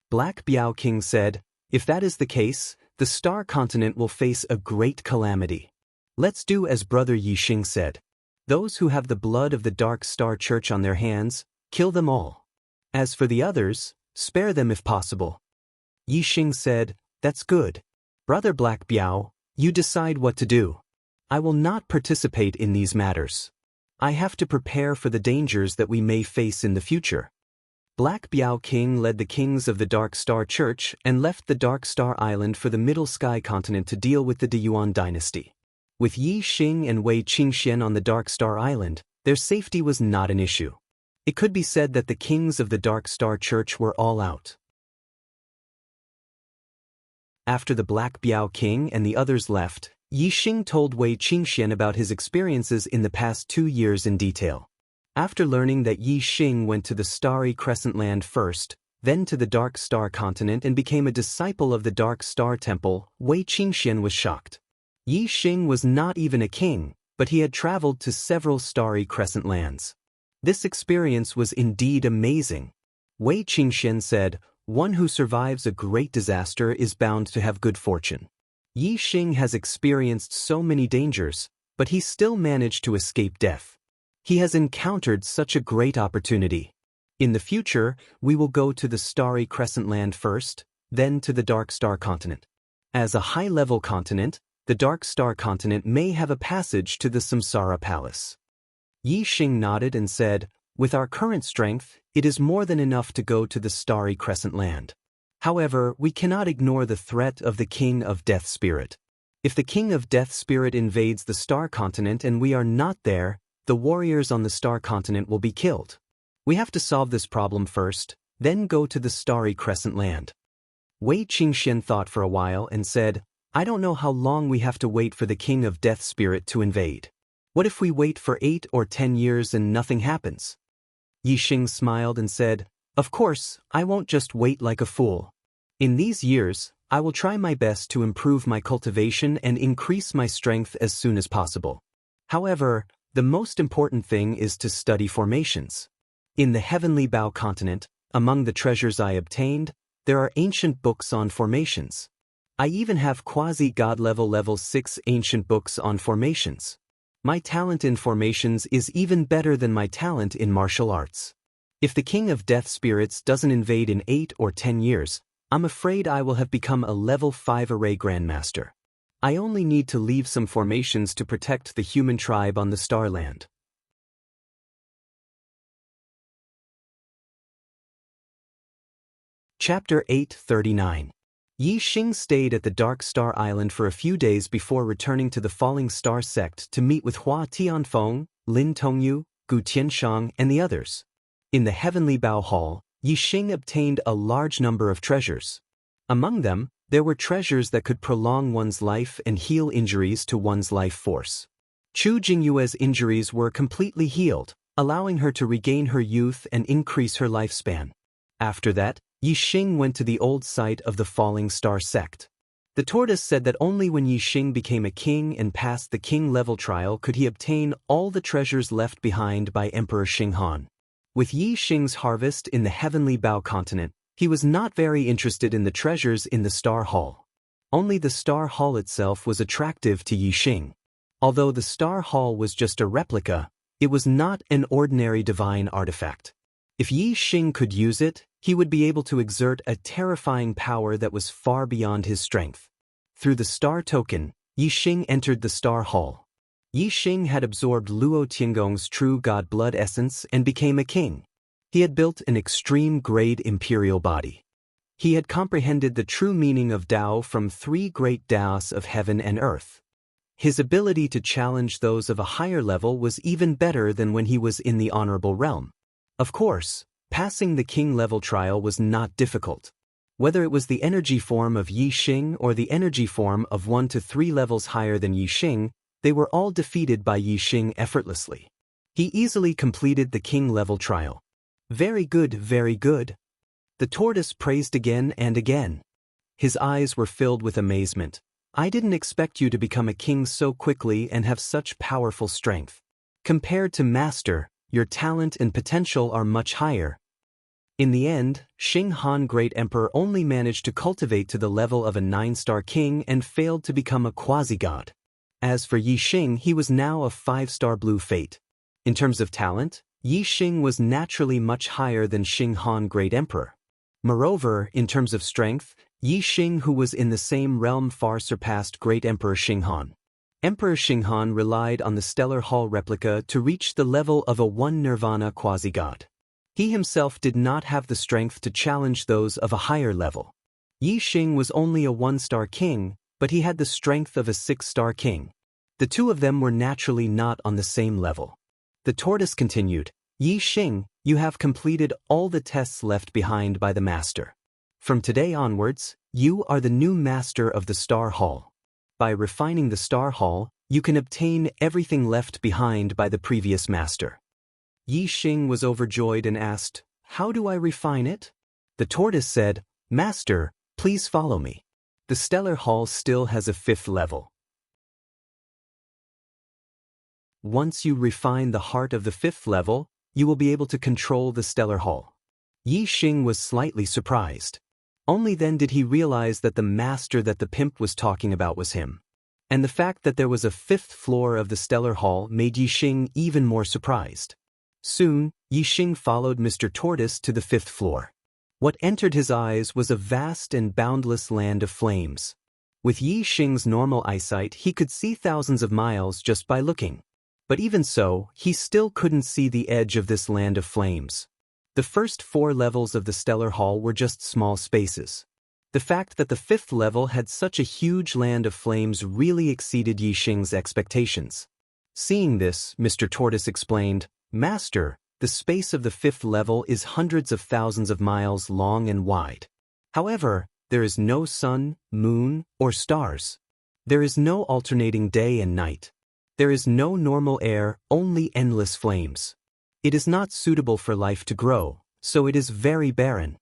Black Biao King said, "If that is the case, the Star Continent will face a great calamity. Let's do as Brother Yi Xing said. Those who have the blood of the Dark Star Church on their hands, kill them all. As for the others, spare them if possible." Yi Xing said, "That's good. Brother Black Biao, you decide what to do. I will not participate in these matters. I have to prepare for the dangers that we may face in the future." Black Biao King led the kings of the Dark Star Church and left the Dark Star Island for the Middle Sky Continent to deal with the Deyuan dynasty. With Yi Xing and Wei Qingxian on the Dark Star Island, their safety was not an issue. It could be said that the kings of the Dark Star Church were all out. After the Black Biao King and the others left, Yi Xing told Wei Qingxian about his experiences in the past 2 years in detail. After learning that Yi Xing went to the Starry Crescent Land first, then to the Dark Star Continent and became a disciple of the Dark Star Temple, Wei Qingxian was shocked. Yi Xing was not even a king, but he had traveled to several Starry Crescent Lands. This experience was indeed amazing. Wei Qingxian said, "One who survives a great disaster is bound to have good fortune." Yi Xing has experienced so many dangers, but he still managed to escape death. He has encountered such a great opportunity. In the future, we will go to the Starry Crescent Land first, then to the Dark Star Continent. As a high-level continent, the Dark Star Continent may have a passage to the Samsara Palace. Yi Xing nodded and said, "With our current strength, it is more than enough to go to the Starry Crescent Land. However, we cannot ignore the threat of the King of Death Spirit. If the King of Death Spirit invades the Star Continent and we are not there, the warriors on the Star Continent will be killed. We have to solve this problem first, then go to the Starry Crescent Land." Wei Qingxian thought for a while and said, "I don't know how long we have to wait for the King of Death Spirit to invade. What if we wait for 8 or 10 years and nothing happens?" Yi Xing smiled and said, "Of course, I won't just wait like a fool. In these years, I will try my best to improve my cultivation and increase my strength as soon as possible. However, the most important thing is to study formations. In the Heavenly Bao Continent, among the treasures I obtained, there are ancient books on formations. I even have quasi-god level 6 ancient books on formations. My talent in formations is even better than my talent in martial arts. If the King of Death Spirits doesn't invade in 8 or 10 years, I'm afraid I will have become a level 5 array grandmaster. I only need to leave some formations to protect the human tribe on the Starland." Chapter 839. Yi Xing stayed at the Dark Star Island for a few days before returning to the Falling Star Sect to meet with Hua Tianfeng, Lin Tongyu, Gu Tianshang, and the others. In the Heavenly Bao Hall, Yi Xing obtained a large number of treasures. Among them, there were treasures that could prolong one's life and heal injuries to one's life force. Chu Jingyue's injuries were completely healed, allowing her to regain her youth and increase her lifespan. After that, Yi Xing went to the old site of the Falling Star Sect. The tortoise said that only when Yi Xing became a king and passed the king-level trial could he obtain all the treasures left behind by Emperor Xinghan. With Yi Xing's harvest in the Heavenly Bao Continent, he was not very interested in the treasures in the Star Hall. Only the Star Hall itself was attractive to Yi Xing. Although the Star Hall was just a replica, it was not an ordinary divine artifact. If Yi Xing could use it, he would be able to exert a terrifying power that was far beyond his strength. Through the Star Token, Yi Xing entered the Star Hall. Yi Xing had absorbed Luo Tiangong's true god blood essence and became a king. He had built an extreme-grade imperial body. He had comprehended the true meaning of Tao from 3 great Taos of heaven and earth. His ability to challenge those of a higher level was even better than when he was in the honorable realm. Of course, passing the king level trial was not difficult. Whether it was the energy form of Yi Xing or the energy form of 1 to 3 levels higher than Yi Xing, they were all defeated by Yi Xing effortlessly. He easily completed the king level trial. Very good, very good. The tortoise praised again and again. His eyes were filled with amazement. I didn't expect you to become a king so quickly and have such powerful strength. Compared to Master, your talent and potential are much higher. In the end, Xing Han Great Emperor only managed to cultivate to the level of a 9-star king and failed to become a quasi-god. As for Yi Xing, he was now a 5-star blue fate. In terms of talent, Yi Xing was naturally much higher than Xing Han Great Emperor. Moreover, in terms of strength, Yi Xing, who was in the same realm, far surpassed Great Emperor Xing Han. Emperor Xing Han relied on the Stellar Hall replica to reach the level of a 1 Nirvana quasi-god. He himself did not have the strength to challenge those of a higher level. Yi Xing was only a 1-star king, but he had the strength of a 6-star king. The two of them were naturally not on the same level. The tortoise continued, Yi Xing, you have completed all the tests left behind by the master. From today onwards, you are the new master of the Star Hall. By refining the Star Hall, you can obtain everything left behind by the previous master. Yi Xing was overjoyed and asked, How do I refine it? The tortoise said, Master, please follow me. The Stellar Hall still has a 5th level. Once you refine the heart of the 5th level, you will be able to control the Stellar Hall. Yi Xing was slightly surprised. Only then did he realize that the master that the pimp was talking about was him. And the fact that there was a 5th floor of the Stellar Hall made Yi Xing even more surprised. Soon, Yi Xing followed Mr. Tortoise to the 5th floor. What entered his eyes was a vast and boundless land of flames. With Yi Xing's normal eyesight, he could see thousands of miles just by looking. But even so, he still couldn't see the edge of this land of flames. The first 4 levels of the Stellar Hall were just small spaces. The fact that the 5th level had such a huge land of flames really exceeded Yi Xing's expectations. Seeing this, Mr. Tortoise explained, Master, the space of the 5th level is hundreds of thousands of miles long and wide. However, there is no sun, moon, or stars. There is no alternating day and night. There is no normal air, only endless flames. It is not suitable for life to grow, so it is very barren.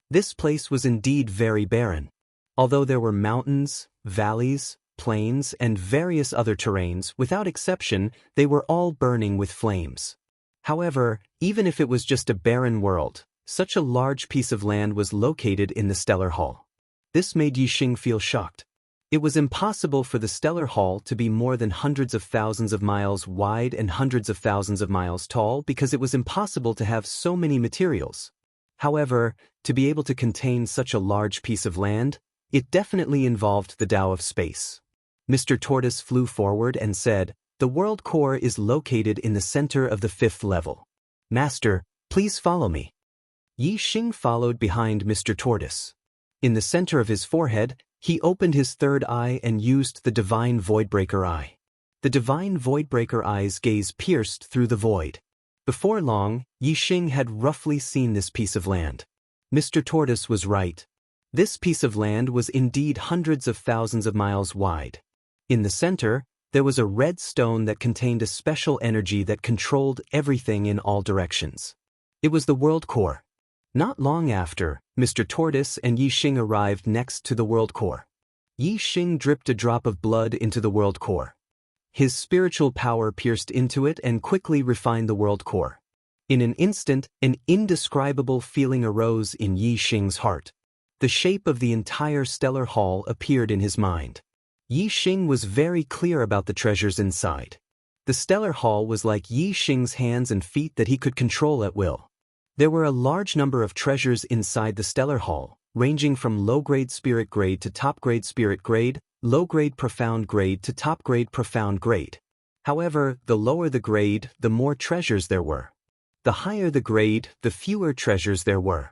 This place was indeed very barren. Although there were mountains, valleys, plains, and various other terrains, without exception, they were all burning with flames. However, even if it was just a barren world, such a large piece of land was located in the Stellar Hall. This made Yi Xing feel shocked. It was impossible for the Stellar Hall to be more than hundreds of thousands of miles wide and hundreds of thousands of miles tall because it was impossible to have so many materials. However, to be able to contain such a large piece of land, it definitely involved the Tao of space. Mr. Tortoise flew forward and said, The world core is located in the center of the 5th level. Master, please follow me. Yi Xing followed behind Mr. Tortoise. In the center of his forehead, he opened his 3rd eye and used the Divine Voidbreaker Eye. The Divine Voidbreaker Eye's gaze pierced through the void. Before long, Yi Xing had roughly seen this piece of land. Mr. Tortoise was right. This piece of land was indeed hundreds of thousands of miles wide. In the center, there was a red stone that contained a special energy that controlled everything in all directions. It was the World Core. Not long after, Mr. Tortoise and Yi Xing arrived next to the World Core. Yi Xing dripped a drop of blood into the World Core. His spiritual power pierced into it and quickly refined the World Core. In an instant, an indescribable feeling arose in Yi Xing's heart. The shape of the entire Stellar Hall appeared in his mind. Yi Xing was very clear about the treasures inside. The Stellar Hall was like Yi Xing's hands and feet that he could control at will. There were a large number of treasures inside the Stellar Hall, ranging from low-grade spirit grade to top-grade spirit grade, low-grade profound grade to top-grade profound grade. However, the lower the grade, the more treasures there were. The higher the grade, the fewer treasures there were.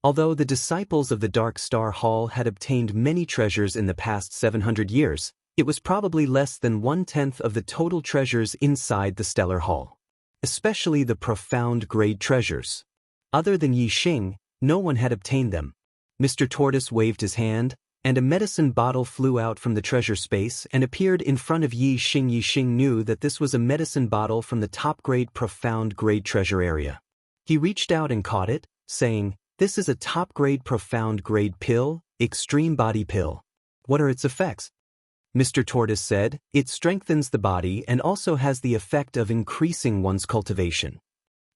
Although the disciples of the Dark Star Hall had obtained many treasures in the past 700 years, it was probably less than 1/10 of the total treasures inside the Stellar Hall. Especially the profound grade treasures. Other than Yi Xing, no one had obtained them. Mr. Tortoise waved his hand, and a medicine bottle flew out from the treasure space and appeared in front of Yi Xing. Yi Xing knew that this was a medicine bottle from the top-grade profound grade treasure area. He reached out and caught it, saying, "This is a top-grade profound grade pill, extreme body pill. What are its effects?" Mr. Tortoise said, "It strengthens the body and also has the effect of increasing one's cultivation."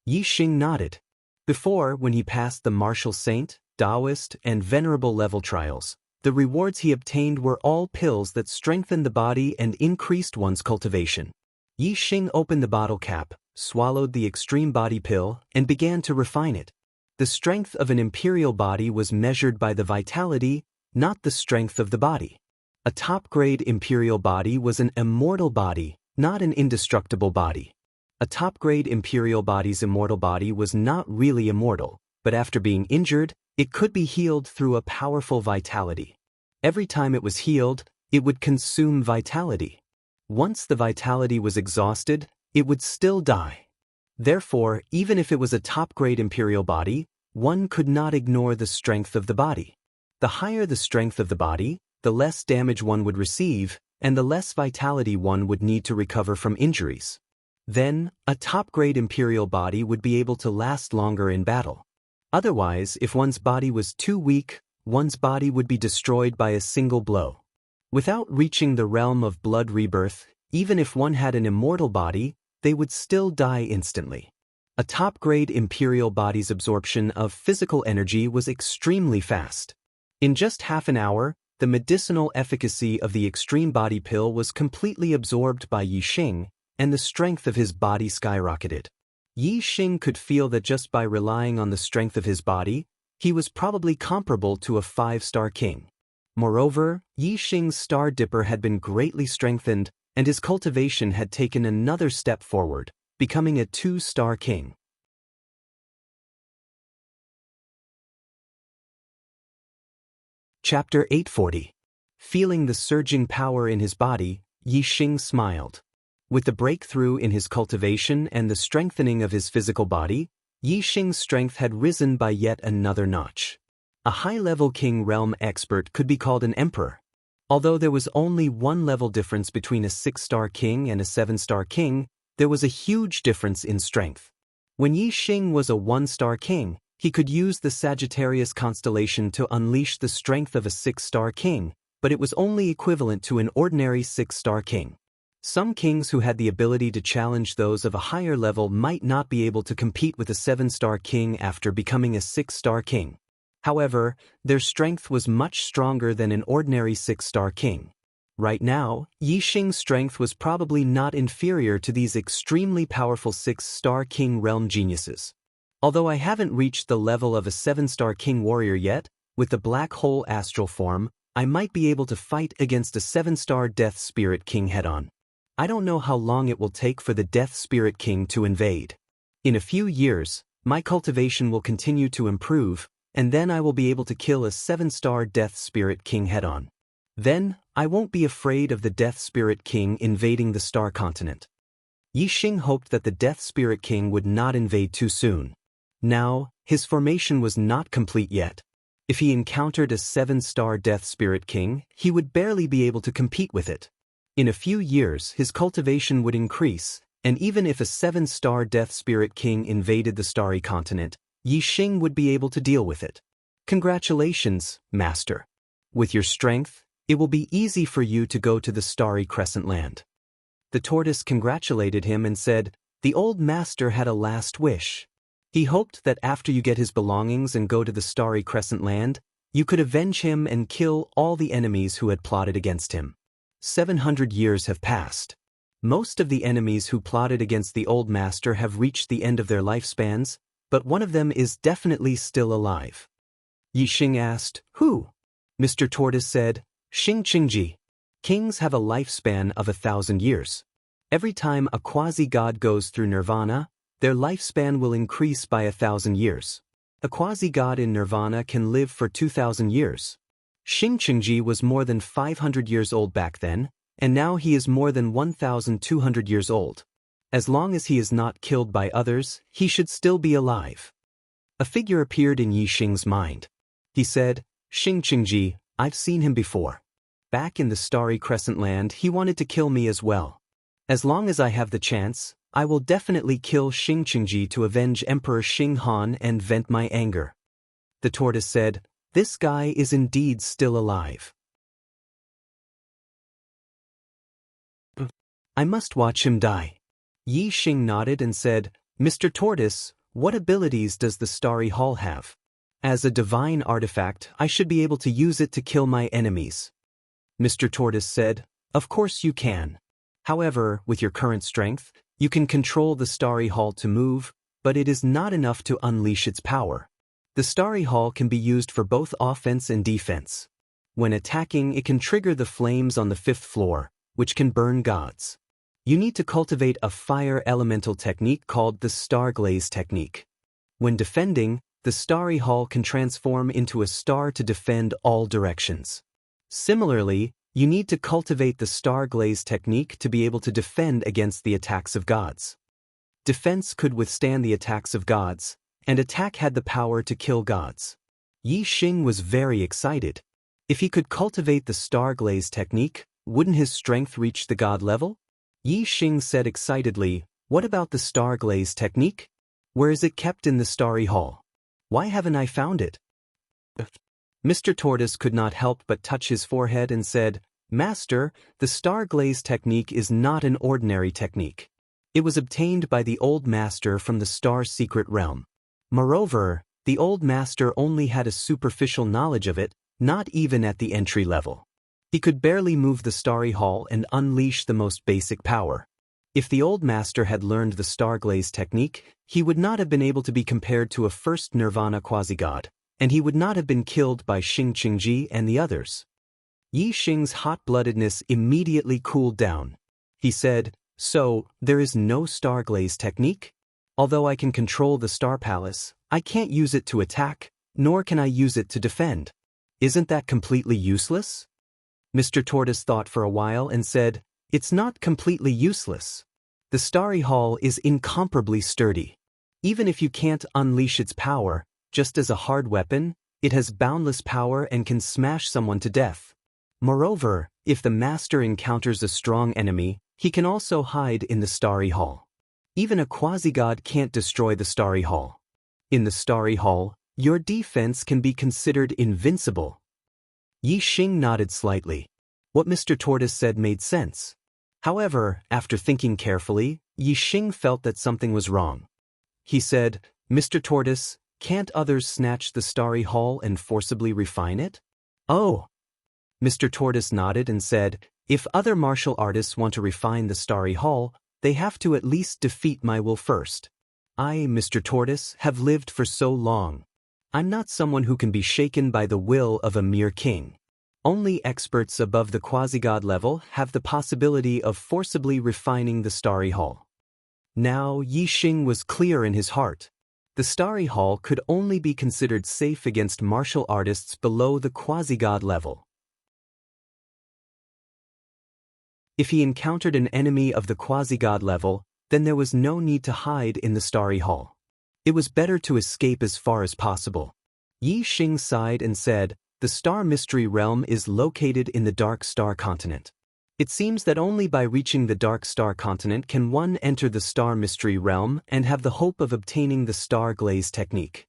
Yi Xing nodded. Before, when he passed the martial saint, Taoist, and venerable level trials, the rewards he obtained were all pills that strengthened the body and increased one's cultivation. Yi Xing opened the bottle cap, swallowed the extreme body pill, and began to refine it. The strength of an imperial body was measured by the vitality, not the strength of the body. A top-grade imperial body was an immortal body, not an indestructible body. A top-grade imperial body's immortal body was not really immortal, but after being injured, it could be healed through a powerful vitality. Every time it was healed, it would consume vitality. Once the vitality was exhausted, it would still die. Therefore, even if it was a top-grade imperial body, one could not ignore the strength of the body. The higher the strength of the body, the less damage one would receive, and the less vitality one would need to recover from injuries. Then, a top-grade imperial body would be able to last longer in battle. Otherwise, if one's body was too weak, one's body would be destroyed by a single blow. Without reaching the realm of blood rebirth, even if one had an immortal body, they would still die instantly. A top-grade imperial body's absorption of physical energy was extremely fast. In just half an hour, the medicinal efficacy of the extreme body pill was completely absorbed by Yi Xing, and the strength of his body skyrocketed. Yi Xing could feel that just by relying on the strength of his body, he was probably comparable to a 5-star king. Moreover, Yi Xing's Star Dipper had been greatly strengthened, and his cultivation had taken another step forward, becoming a 2-star king. Chapter 840. Feeling the surging power in his body, Yi Xing smiled. With the breakthrough in his cultivation and the strengthening of his physical body, Yi Xing's strength had risen by yet another notch. A high-level king realm expert could be called an emperor. Although there was only one level difference between a 6-star king and a 7-star king, there was a huge difference in strength. When Yi Xing was a 1-star king, he could use the Sagittarius constellation to unleash the strength of a 6-star king, but it was only equivalent to an ordinary 6-star king. Some kings who had the ability to challenge those of a higher level might not be able to compete with a 7-star king after becoming a 6-star king. However, their strength was much stronger than an ordinary 6-star king. Right now, Yi Xing's strength was probably not inferior to these extremely powerful 6-star king realm geniuses. Although I haven't reached the level of a 7-star king warrior yet, with the black hole astral form, I might be able to fight against a 7-star Death Spirit King head-on. I don't know how long it will take for the Death Spirit King to invade. In a few years, my cultivation will continue to improve, and then I will be able to kill a 7-star Death Spirit King head-on. Then, I won't be afraid of the Death Spirit King invading the Star Continent. Yi Xing hoped that the Death Spirit King would not invade too soon. Now, his formation was not complete yet. If he encountered a 7-star Death Spirit King, he would barely be able to compete with it. In a few years, his cultivation would increase, and even if a 7-star Death Spirit King invaded the Starry Continent, Yi Xing would be able to deal with it. Congratulations, Master. With your strength, it will be easy for you to go to the Starry Crescent Land. The tortoise congratulated him and said, "The old master had a last wish. He hoped that after you get his belongings and go to the Starry Crescent Land, you could avenge him and kill all the enemies who had plotted against him. 700 years have passed. Most of the enemies who plotted against the old master have reached the end of their lifespans, but one of them is definitely still alive." Yi Xing asked, "Who?" Mr. Tortoise said, "Xing Qingji." Kings have a lifespan of 1,000 years. Every time a quasi-god goes through nirvana, their lifespan will increase by 1,000 years. A quasi-god in nirvana can live for 2,000 years. Xing Qingji was more than 500 years old back then, and now he is more than 1,200 years old. As long as he is not killed by others, he should still be alive. A figure appeared in Yi Xing's mind. He said, "Xing Qingji, I've seen him before. Back in the Starry Crescent Land, he wanted to kill me as well. As long as I have the chance, I will definitely kill Xing Qingji to avenge Emperor Xing Han and vent my anger." The tortoise said, "This guy is indeed still alive. I must watch him die." Yi Xing nodded and said, "Mr. Tortoise, what abilities does the Starry Hall have? As a divine artifact, I should be able to use it to kill my enemies." Mr. Tortoise said, "Of course you can. However, with your current strength, you can control the Starry Hall to move, but it is not enough to unleash its power. The Starry Hall can be used for both offense and defense. When attacking, it can trigger the flames on the 5th floor, which can burn gods. You need to cultivate a fire elemental technique called the Starglaze technique. When defending, the Starry Hall can transform into a star to defend all directions. Similarly, you need to cultivate the Starglaze technique to be able to defend against the attacks of gods. Defense could withstand the attacks of gods, and attack had the power to kill gods." Yi Xing was very excited. If he could cultivate the Starglaze technique, wouldn't his strength reach the god level? Yi Xing said excitedly, "What about the Starglaze technique? Where is it kept in the Starry Hall? Why haven't I found it?" Mr. Tortoise could not help but touch his forehead and said, "Master, the Starglaze technique is not an ordinary technique. It was obtained by the old master from the Star Secret Realm. Moreover, the old master only had a superficial knowledge of it, not even at the entry level. He could barely move the Starry Hall and unleash the most basic power. If the old master had learned the Starglaze technique, he would not have been able to be compared to a first Nirvana quasi-god, and he would not have been killed by Xing Qingji and the others." Yi Xing's hot-bloodedness immediately cooled down. He said, "So, there is no Starglaze technique? Although I can control the Star Palace, I can't use it to attack, nor can I use it to defend. Isn't that completely useless?" Mr. Tortoise thought for a while and said, "It's not completely useless. The Starry Hall is incomparably sturdy. Even if you can't unleash its power, just as a hard weapon, it has boundless power and can smash someone to death. Moreover, if the master encounters a strong enemy, he can also hide in the Starry Hall. Even a quasi-god can't destroy the Starry Hall. In the Starry Hall, your defense can be considered invincible." Yi Xing nodded slightly. What Mr. Tortoise said made sense. However, after thinking carefully, Yi Xing felt that something was wrong. He said, "Mr. Tortoise, can't others snatch the Starry Hall and forcibly refine it?" "Oh." Mr. Tortoise nodded and said, "If other martial artists want to refine the Starry Hall, they have to at least defeat my will first. I, Mr. Tortoise, have lived for so long. I'm not someone who can be shaken by the will of a mere king. Only experts above the quasi-god level have the possibility of forcibly refining the Starry Hall." Now Yi Xing was clear in his heart. The Starry Hall could only be considered safe against martial artists below the quasi-god level. If he encountered an enemy of the quasi-god level, then there was no need to hide in the Starry Hall. It was better to escape as far as possible. Yi Xing sighed and said, "The Star Mystery Realm is located in the Dark Star Continent. It seems that only by reaching the Dark Star Continent can one enter the Star Mystery Realm and have the hope of obtaining the Starglaze technique.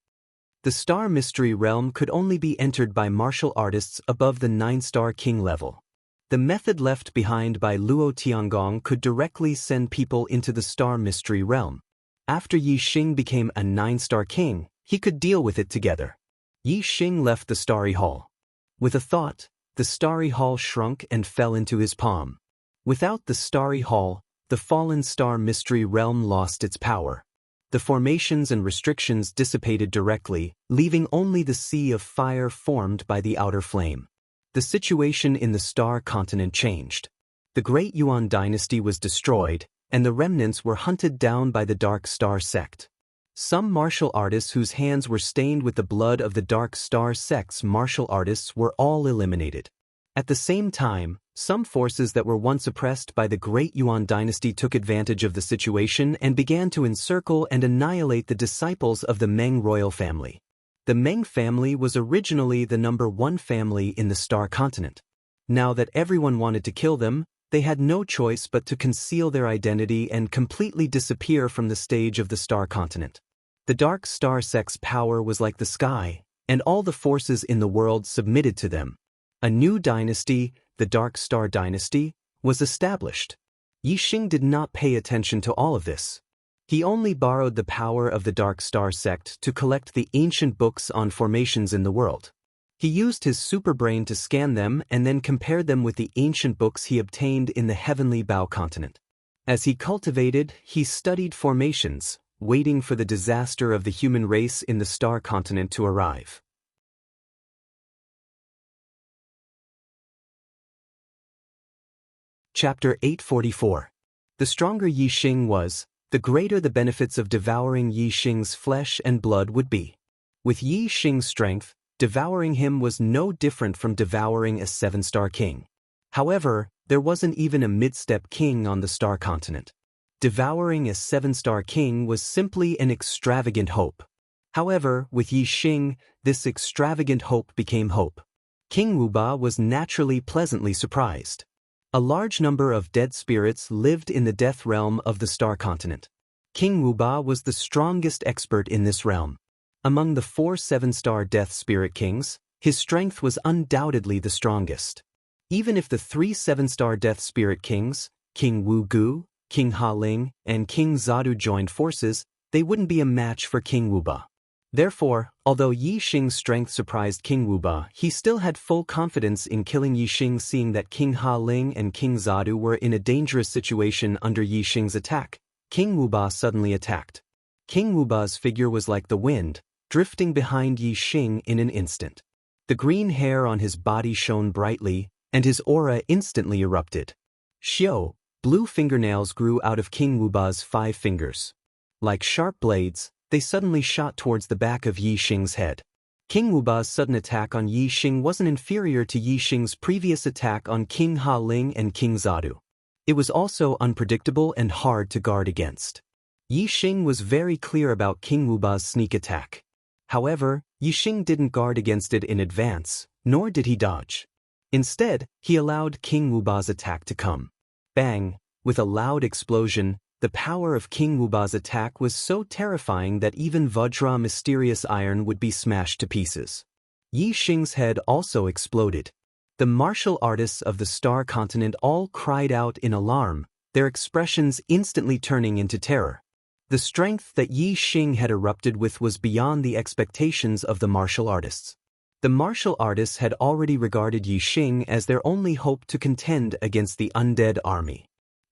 The Star Mystery Realm could only be entered by martial artists above the 9-star king level. The method left behind by Luo Tiangong could directly send people into the Star Mystery Realm. After Yi Xing became a 9-star king, he could deal with it together." Yi Xing left the Starry Hall. With a thought, the Starry Hall shrunk and fell into his palm. Without the Starry Hall, the fallen Star Mystery Realm lost its power. The formations and restrictions dissipated directly, leaving only the sea of fire formed by the outer flame. the situation in the Star Continent changed. The Great Yuan dynasty was destroyed, and the remnants were hunted down by the Dark Star sect. Some martial artists whose hands were stained with the blood of the Dark Star sect's martial artists were all eliminated. At the same time, some forces that were once oppressed by the Great Yuan dynasty took advantage of the situation and began to encircle and annihilate the disciples of the Meng royal family. The Meng family was originally the #1 family in the Star Continent. Now that everyone wanted to kill them, they had no choice but to conceal their identity and completely disappear from the stage of the Star Continent. The Dark Star sect's power was like the sky, and all the forces in the world submitted to them. A new dynasty, the Dark Star dynasty, was established. Yi Xing did not pay attention to all of this. He only borrowed the power of the Dark Star sect to collect the ancient books on formations in the world. He used his superbrain to scan them and then compared them with the ancient books he obtained in the Heavenly Bao continent. As he cultivated, he studied formations, waiting for the disaster of the human race in the Star Continent to arrive. Chapter 844. The stronger Yi Xing was, the greater the benefits of devouring Yi Xing's flesh and blood would be. With Yi Xing's strength, devouring him was no different from devouring a 7-star king. However, there wasn't even a mid-step king on the Star Continent. Devouring a 7-star king was simply an extravagant hope. However, with Yi Xing, this extravagant hope became hope. King Wuba was naturally pleasantly surprised. A large number of dead spirits lived in the death realm of the Star Continent. King Wuba was the strongest expert in this realm. Among the 4 7-star death spirit kings, his strength was undoubtedly the strongest. Even if the 3 7-star death spirit kings, King Wu Gu, King Ha Ling, and King Zadu joined forces, they wouldn't be a match for King Wuba. Therefore, although Yi Xing's strength surprised King Wuba, he still had full confidence in killing Yi Xing, seeing that King Ha Ling and King Zadu were in a dangerous situation under Yi Xing's attack. King Wuba suddenly attacked. King Wuba's figure was like the wind, drifting behind Yi Xing in an instant. The green hair on his body shone brightly, and his aura instantly erupted. Xiao, blue fingernails grew out of King Wuba's 5 fingers. Like sharp blades, they suddenly shot towards the back of Yi Xing's head. King Wuba's sudden attack on Yi Xing wasn't inferior to Yi Xing's previous attack on King Ha Ling and King Zadu. It was also unpredictable and hard to guard against. Yi Xing was very clear about King Wuba's sneak attack. However, Yi Xing didn't guard against it in advance, nor did he dodge. Instead, he allowed King Wuba's attack to come. Bang! With a loud explosion, the power of King Wuba's attack was so terrifying that even Vajra mysterious iron would be smashed to pieces. Yi Xing's head also exploded. The martial artists of the Star Continent all cried out in alarm, their expressions instantly turning into terror. The strength that Yi Xing had erupted with was beyond the expectations of the martial artists. The martial artists had already regarded Yi Xing as their only hope to contend against the undead army.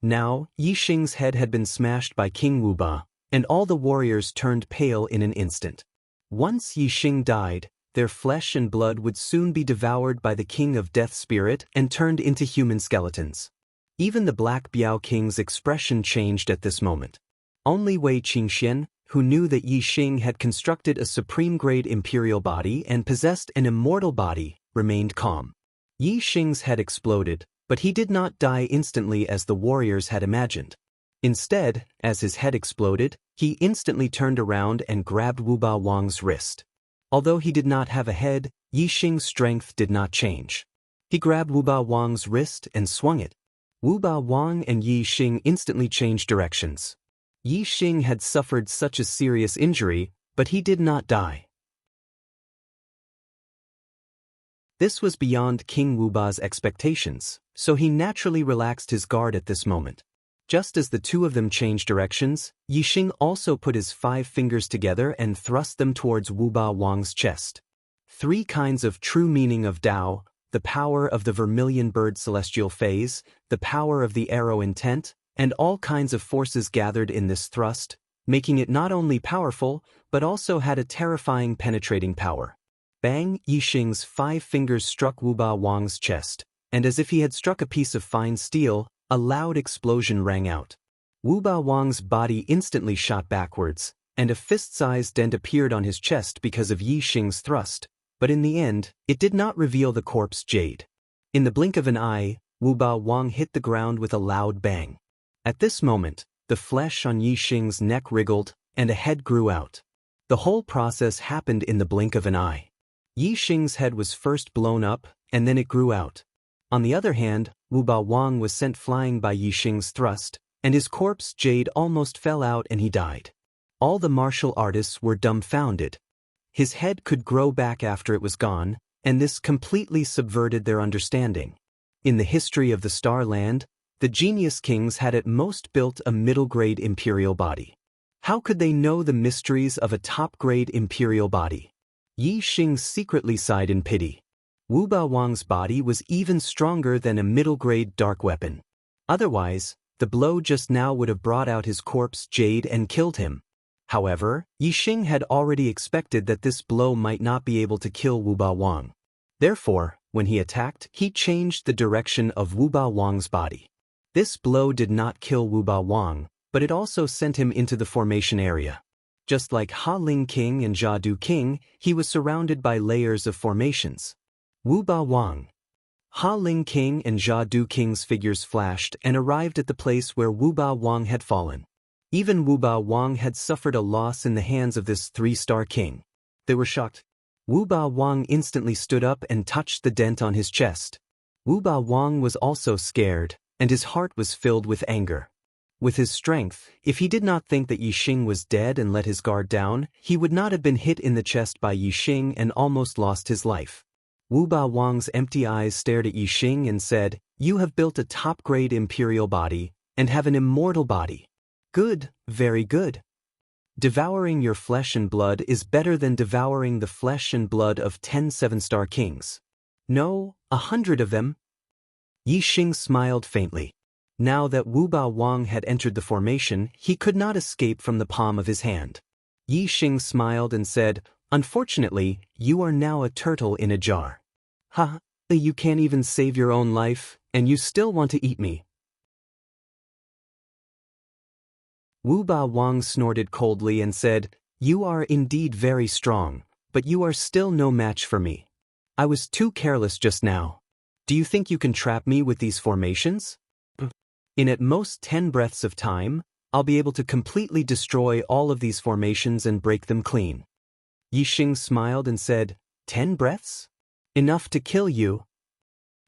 Now, Yi Xing's head had been smashed by King Wuba, and all the warriors turned pale in an instant. Once Yi Xing died, their flesh and blood would soon be devoured by the King of Death Spirit and turned into human skeletons. Even the Black Biao King's expression changed at this moment. Only Wei Qingxian, who knew that Yi Xing had constructed a supreme-grade imperial body and possessed an immortal body, remained calm. Yi Xing's head exploded, but he did not die instantly as the warriors had imagined. Instead, as his head exploded, he instantly turned around and grabbed Wuba Wang's wrist. Although he did not have a head, Yi Xing's strength did not change. He grabbed Wuba Wang's wrist and swung it. Wuba Wang and Yi Xing instantly changed directions. Yi Xing had suffered such a serious injury, but he did not die. This was beyond King Wuba's expectations, so he naturally relaxed his guard at this moment. Just as the two of them changed directions, Yi Xing also put his 5 fingers together and thrust them towards Wuba Wang's chest. 3 kinds of true meaning of Tao, the power of the vermilion bird celestial phase, the power of the arrow intent, and all kinds of forces gathered in this thrust, making it not only powerful, but also had a terrifying penetrating power. Bang! Yixing's 5 fingers struck Wu Ba Wang's chest, and as if he had struck a piece of fine steel, a loud explosion rang out. Wu Ba Wang's body instantly shot backwards, and a fist-sized dent appeared on his chest because of Yixing's thrust, but in the end, it did not reveal the corpse Jade. In the blink of an eye, Wu Ba Wang hit the ground with a loud bang. At this moment, the flesh on Yixing's neck wriggled, and a head grew out. The whole process happened in the blink of an eye. Yixing's head was first blown up, and then it grew out. On the other hand, Wu Ba Wang was sent flying by Yixing's thrust, and his corpse Jade almost fell out and he died. All the martial artists were dumbfounded. His head could grow back after it was gone, and this completely subverted their understanding. In the history of the Starland, the genius kings had at most built a middle-grade imperial body. How could they know the mysteries of a top-grade imperial body? Yixing secretly sighed in pity. Wu Ba Wang's body was even stronger than a middle-grade dark weapon. Otherwise, the blow just now would have brought out his corpse Jade and killed him. However, Yixing had already expected that this blow might not be able to kill Wu Ba Wang. Therefore, when he attacked, he changed the direction of Wu Ba Wang's body. This blow did not kill Wu Ba Wang, but it also sent him into the formation area. Just like Ha Ling King and Jia Du King, he was surrounded by layers of formations. Wu Ba Wang. Ha Ling King and Jia Du King's figures flashed and arrived at the place where Wu Ba Wang had fallen. Even Wu Ba Wang had suffered a loss in the hands of this 3-star king. They were shocked. Wu Ba Wang instantly stood up and touched the dent on his chest. Wu Ba Wang was also scared, and his heart was filled with anger. With his strength, if he did not think that Yixing was dead and let his guard down, he would not have been hit in the chest by Yixing and almost lost his life. Wu Ba Wang's empty eyes stared at Yixing and said, "You have built a top-grade imperial body, and have an immortal body. Good, very good. Devouring your flesh and blood is better than devouring the flesh and blood of 10 7-star kings. No, 100 of them." Yixing smiled faintly. Now that Wu Ba Wang had entered the formation, he could not escape from the palm of his hand. Yixing smiled and said, "Unfortunately, you are now a turtle in a jar. Ha, you can't even save your own life, and you still want to eat me." Wu Ba Wang snorted coldly and said, "You are indeed very strong, but you are still no match for me. I was too careless just now. Do you think you can trap me with these formations? In at most 10 breaths of time, I'll be able to completely destroy all of these formations and break them clean." Yixing smiled and said, 10 breaths? Enough to kill you."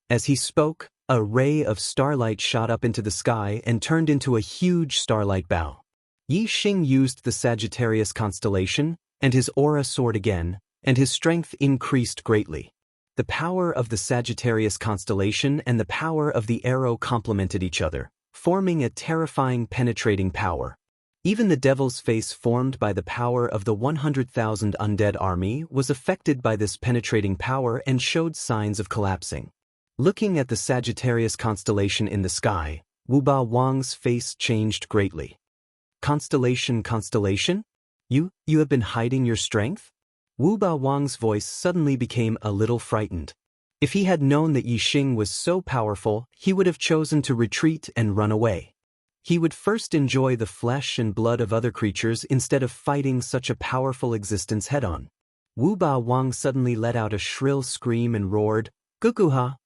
As he spoke, a ray of starlight shot up into the sky and turned into a huge starlight bow. Yixing used the Sagittarius constellation, and his aura soared again, and his strength increased greatly. The power of the Sagittarius constellation and the power of the arrow complemented each other, forming a terrifying penetrating power. Even the devil's face formed by the power of the 100,000 undead army was affected by this penetrating power and showed signs of collapsing. Looking at the Sagittarius constellation in the sky, Wu Ba Wang's face changed greatly. Constellation? You have been hiding your strength?" Wu Ba Wang's voice suddenly became a little frightened. If he had known that Yixing was so powerful, he would have chosen to retreat and run away. He would first enjoy the flesh and blood of other creatures instead of fighting such a powerful existence head-on. Wu Ba Wang suddenly let out a shrill scream and roared, "Guguha!"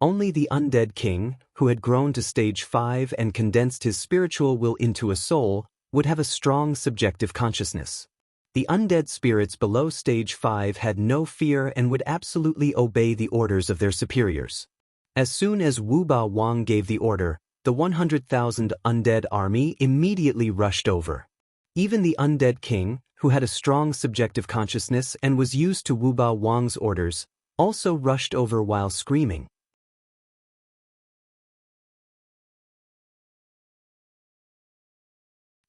Only the undead king, who had grown to stage 5 and condensed his spiritual will into a soul, would have a strong subjective consciousness. The undead spirits below stage 5 had no fear and would absolutely obey the orders of their superiors. As soon as Wu Ba Wang gave the order, the 100,000 undead army immediately rushed over. Even the undead king, who had a strong subjective consciousness and was used to Wu Ba Wang's orders, also rushed over while screaming.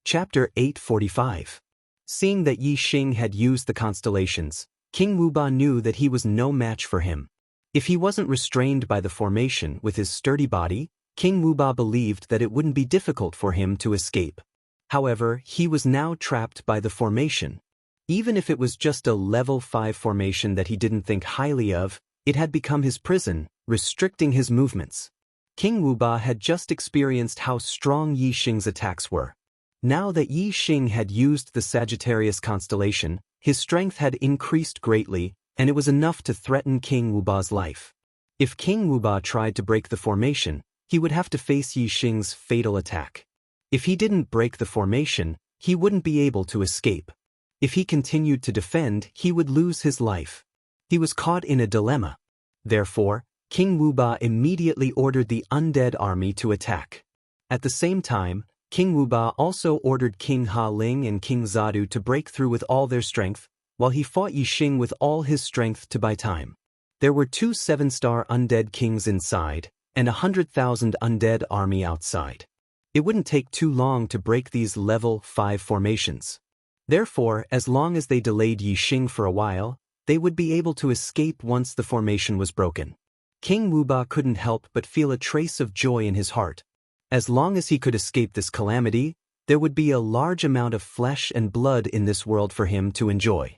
Chapter 845. Seeing that Yixing had used the constellations, King Wu Ba knew that he was no match for him. If he wasn't restrained by the formation with his sturdy body, King Wu Ba believed that it wouldn't be difficult for him to escape. However, he was now trapped by the formation. Even if it was just a level 5 formation that he didn't think highly of, it had become his prison, restricting his movements. King Wuba had just experienced how strong Yi Xing's attacks were. Now that Yi Xing had used the Sagittarius constellation, his strength had increased greatly, and it was enough to threaten King Wuba's life. If King Wuba tried to break the formation, he would have to face Yi Xing's fatal attack. If he didn't break the formation, he wouldn't be able to escape. If he continued to defend, he would lose his life. He was caught in a dilemma. Therefore, King Wuba immediately ordered the undead army to attack. At the same time, King Wuba also ordered King Ha Ling and King Zadu to break through with all their strength, while he fought Yi Xing with all his strength to buy time. There were 2 7-star undead kings inside, and 100,000 undead army outside. It wouldn't take too long to break these level 5 formations. Therefore, as long as they delayed Yi Xing for a while, they would be able to escape once the formation was broken. King Wuba couldn't help but feel a trace of joy in his heart. As long as he could escape this calamity, there would be a large amount of flesh and blood in this world for him to enjoy.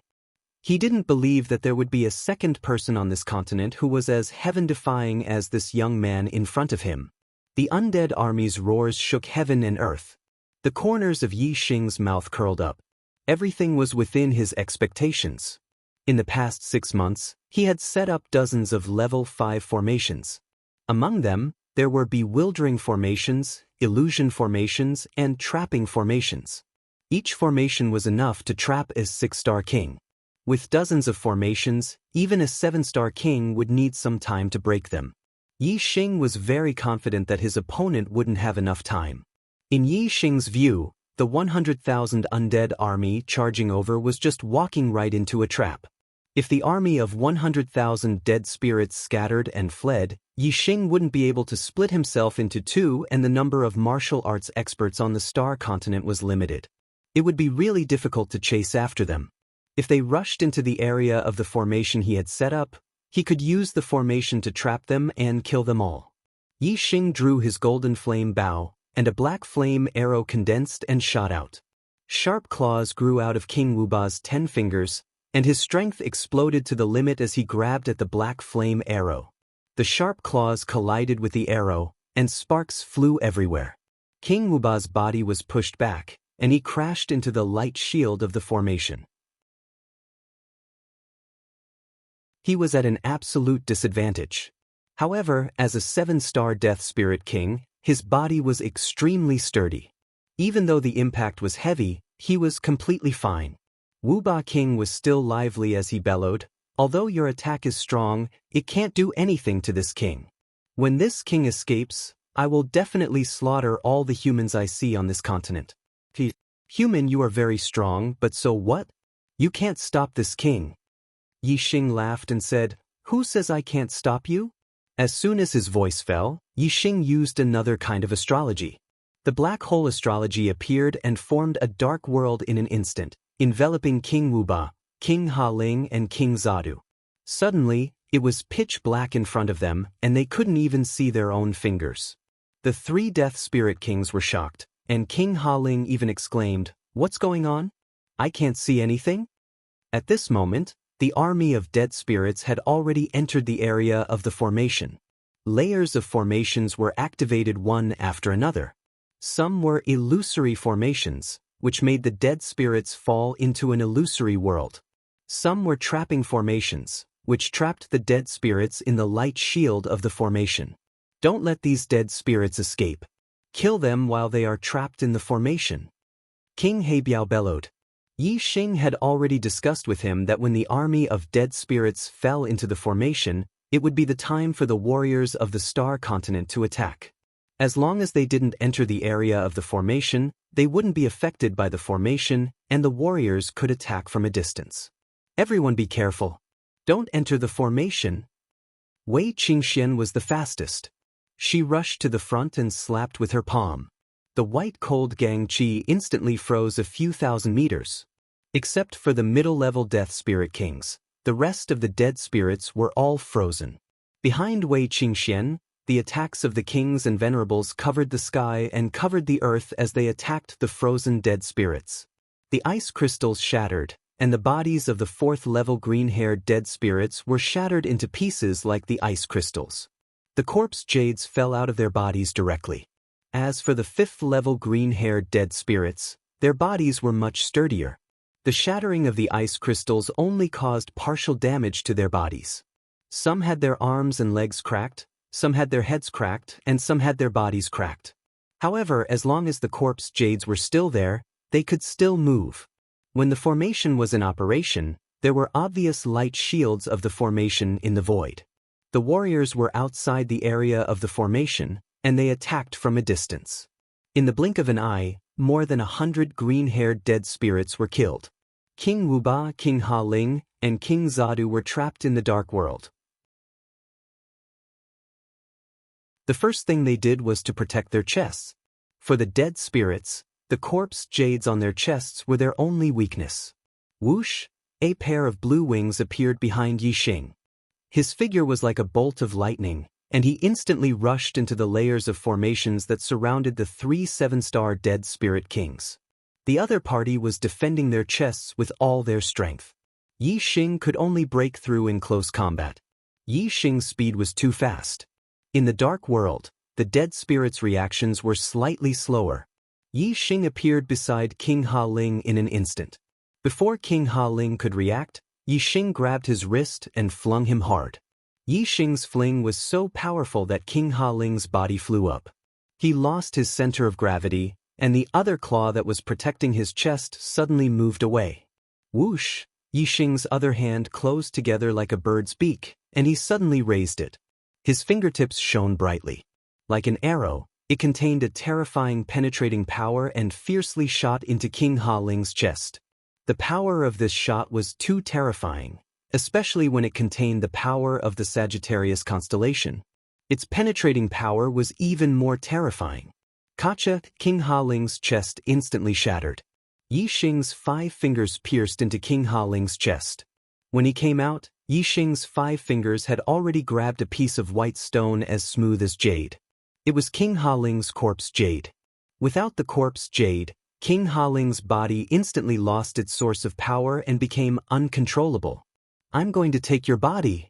He didn't believe that there would be a second person on this continent who was as heaven-defying as this young man in front of him. The undead army's roars shook heaven and earth. The corners of Yi Xing's mouth curled up. Everything was within his expectations. In the past 6 months, he had set up dozens of level 5 formations. Among them, there were bewildering formations, illusion formations, and trapping formations. Each formation was enough to trap a 6-star king. With dozens of formations, even a 7-star king would need some time to break them. Yi Xing was very confident that his opponent wouldn't have enough time. In Yi Xing's view, the 100,000 undead army charging over was just walking right into a trap. If the army of 100,000 dead spirits scattered and fled, Yi Xing wouldn't be able to split himself into 2, and the number of martial arts experts on the Star Continent was limited. It would be really difficult to chase after them. If they rushed into the area of the formation he had set up, he could use the formation to trap them and kill them all. Yi Xing drew his golden flame bow, and a black flame arrow condensed and shot out. Sharp claws grew out of King Wuba's 10 fingers, and his strength exploded to the limit as he grabbed at the black flame arrow. The sharp claws collided with the arrow, and sparks flew everywhere. King Wuba's body was pushed back, and he crashed into the light shield of the formation. He was at an absolute disadvantage. However, as a 7-star Death Spirit King, his body was extremely sturdy. Even though the impact was heavy, he was completely fine. Wuba King was still lively as he bellowed, "Although your attack is strong, it can't do anything to this king. When this king escapes, I will definitely slaughter all the humans I see on this continent." "Human, you are very strong, but so what? You can't stop this king." Yi Xing laughed and said, "Who says I can't stop you?" As soon as his voice fell, Yi Xing used another kind of astrology. The black hole astrology appeared and formed a dark world in an instant, enveloping King Wuba, King Ha Ling, and King Zadu. Suddenly, it was pitch black in front of them, and they couldn't even see their own fingers. The 3 Death Spirit Kings were shocked, and King Ha Ling even exclaimed, "What's going on? I can't see anything?" At this moment, the army of dead spirits had already entered the area of the formation. Layers of formations were activated one after another. Some were illusory formations, which made the dead spirits fall into an illusory world. Some were trapping formations, which trapped the dead spirits in the light shield of the formation. Don't let these dead spirits escape. Kill them while they are trapped in the formation. King Heibiao bellowed. Yi Xing had already discussed with him that when the army of dead spirits fell into the formation, it would be the time for the warriors of the Star Continent to attack. As long as they didn't enter the area of the formation, they wouldn't be affected by the formation, and the warriors could attack from a distance. Everyone be careful. Don't enter the formation. Wei Qingxian was the fastest. She rushed to the front and slapped with her palm. The white cold Gang Qi instantly froze a few thousand meters. Except for the middle-level Death Spirit Kings, the rest of the dead spirits were all frozen. Behind Wei Qingxian, the attacks of the kings and venerables covered the sky and covered the earth as they attacked the frozen dead spirits. The ice crystals shattered, and the bodies of the fourth-level green-haired dead spirits were shattered into pieces like the ice crystals. The corpse jades fell out of their bodies directly. As for the fifth-level green-haired dead spirits, their bodies were much sturdier. The shattering of the ice crystals only caused partial damage to their bodies. Some had their arms and legs cracked, some had their heads cracked, and some had their bodies cracked. However, as long as the corpse jades were still there, they could still move. When the formation was in operation, there were obvious light shields of the formation in the void. The warriors were outside the area of the formation, and they attacked from a distance. In the blink of an eye, more than 100 green-haired dead spirits were killed. King Wuba, King Ha Ling, and King Zadu were trapped in the dark world. The first thing they did was to protect their chests. For the dead spirits, the corpse jades on their chests were their only weakness. Whoosh! A pair of blue wings appeared behind Yixing. His figure was like a bolt of lightning, and he instantly rushed into the layers of formations that surrounded the 3 7-star dead spirit kings. The other party was defending their chests with all their strength. Yixing could only break through in close combat. Yixing's speed was too fast. In the dark world, the dead spirits' reactions were slightly slower. Yixing appeared beside King Ha Ling in an instant. Before King Ha Ling could react, Yixing grabbed his wrist and flung him hard. Yixing's fling was so powerful that King Ha Ling's body flew up. He lost his center of gravity, and the other claw that was protecting his chest suddenly moved away. Whoosh! Yixing's other hand closed together like a bird's beak, and he suddenly raised it. His fingertips shone brightly. Like an arrow, it contained a terrifying penetrating power and fiercely shot into King Ha Ling's chest. The power of this shot was too terrifying, especially when it contained the power of the Sagittarius constellation. Its penetrating power was even more terrifying. Kacha, King Ha Ling's chest instantly shattered. Yixing's 5 fingers pierced into King Ha Ling's chest. When he came out, Yixing's 5 fingers had already grabbed a piece of white stone as smooth as jade. It was King Ha Ling's corpse jade. Without the corpse jade, King Ha Ling's body instantly lost its source of power and became uncontrollable. "I'm going to take your body."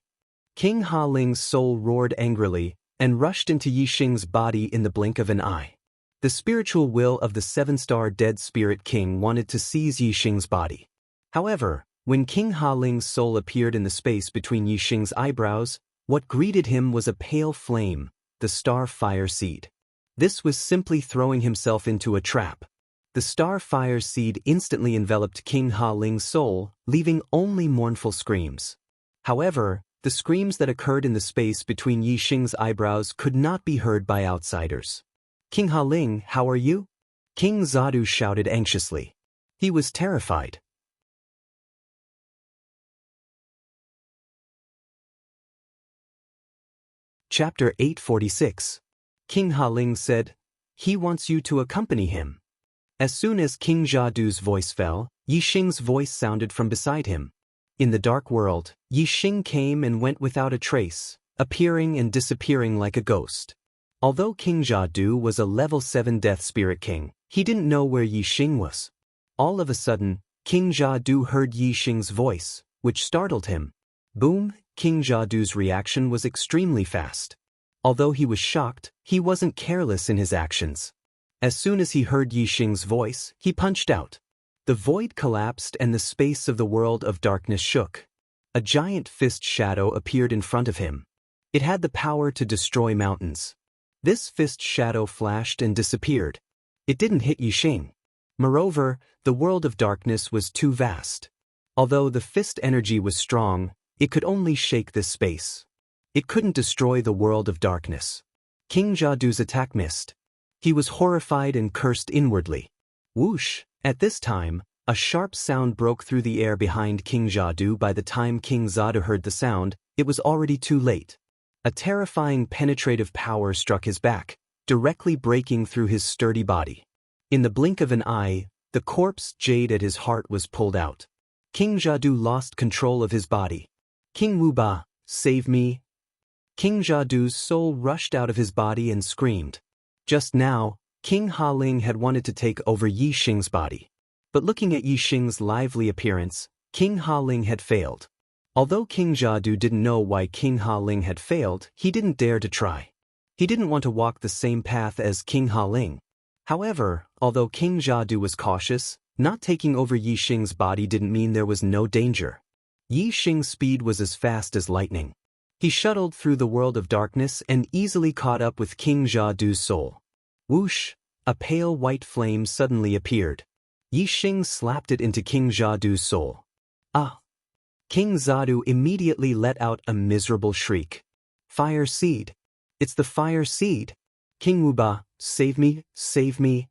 King Ha Ling's soul roared angrily and rushed into Yixing's body in the blink of an eye. The spiritual will of the 7-star dead spirit king wanted to seize Yixing's body. However, when King Ha Ling's soul appeared in the space between Yixing's eyebrows, what greeted him was a pale flame, the star fire seed. This was simply throwing himself into a trap. The star fire seed instantly enveloped King Ha Ling's soul, leaving only mournful screams. However, the screams that occurred in the space between Yixing's eyebrows could not be heard by outsiders. "King Ha Ling, how are you?" King Zadu shouted anxiously. He was terrified. Chapter 846. King Ha Ling said, "He wants you to accompany him." As soon as King Jadu's voice fell, Yixing's voice sounded from beside him. In the dark world, Yixing came and went without a trace, appearing and disappearing like a ghost. Although King Jadu was a level 7 death spirit king, he didn't know where Yixing was. All of a sudden, King Jadu heard Yixing's voice, which startled him. Boom! King Jadu's reaction was extremely fast. Although he was shocked, he wasn't careless in his actions. As soon as he heard Yixing's voice, he punched out. The void collapsed and the space of the world of darkness shook. A giant fist shadow appeared in front of him. It had the power to destroy mountains. This fist shadow flashed and disappeared. It didn't hit Yixing. Moreover, the world of darkness was too vast. Although the fist energy was strong, it could only shake this space. It couldn't destroy the world of darkness. King Jadu's attack missed. He was horrified and cursed inwardly. Whoosh! At this time, a sharp sound broke through the air behind King Jadu. By the time King Zadu heard the sound, it was already too late. A terrifying penetrative power struck his back, directly breaking through his sturdy body. In the blink of an eye, the corpse jade at his heart was pulled out. King Jadu lost control of his body. "King Wuba, save me!" King Jadu's soul rushed out of his body and screamed. Just now, King Ha Ling had wanted to take over Yixing's body. But looking at Yixing's lively appearance, King Ha Ling had failed. Although King Jadu didn't know why King Ha Ling had failed, he didn't dare to try. He didn't want to walk the same path as King Ha Ling. However, although King Jadu was cautious, not taking over Yi Xing's body didn't mean there was no danger. Yi Xing's speed was as fast as lightning. He shuttled through the world of darkness and easily caught up with King Jadu's soul. Whoosh! A pale white flame suddenly appeared. Yi Xing slapped it into King Jadu's soul. Ah! King Jadu immediately let out a miserable shriek. Fire seed! It's the fire seed! King Wuba, save me, save me!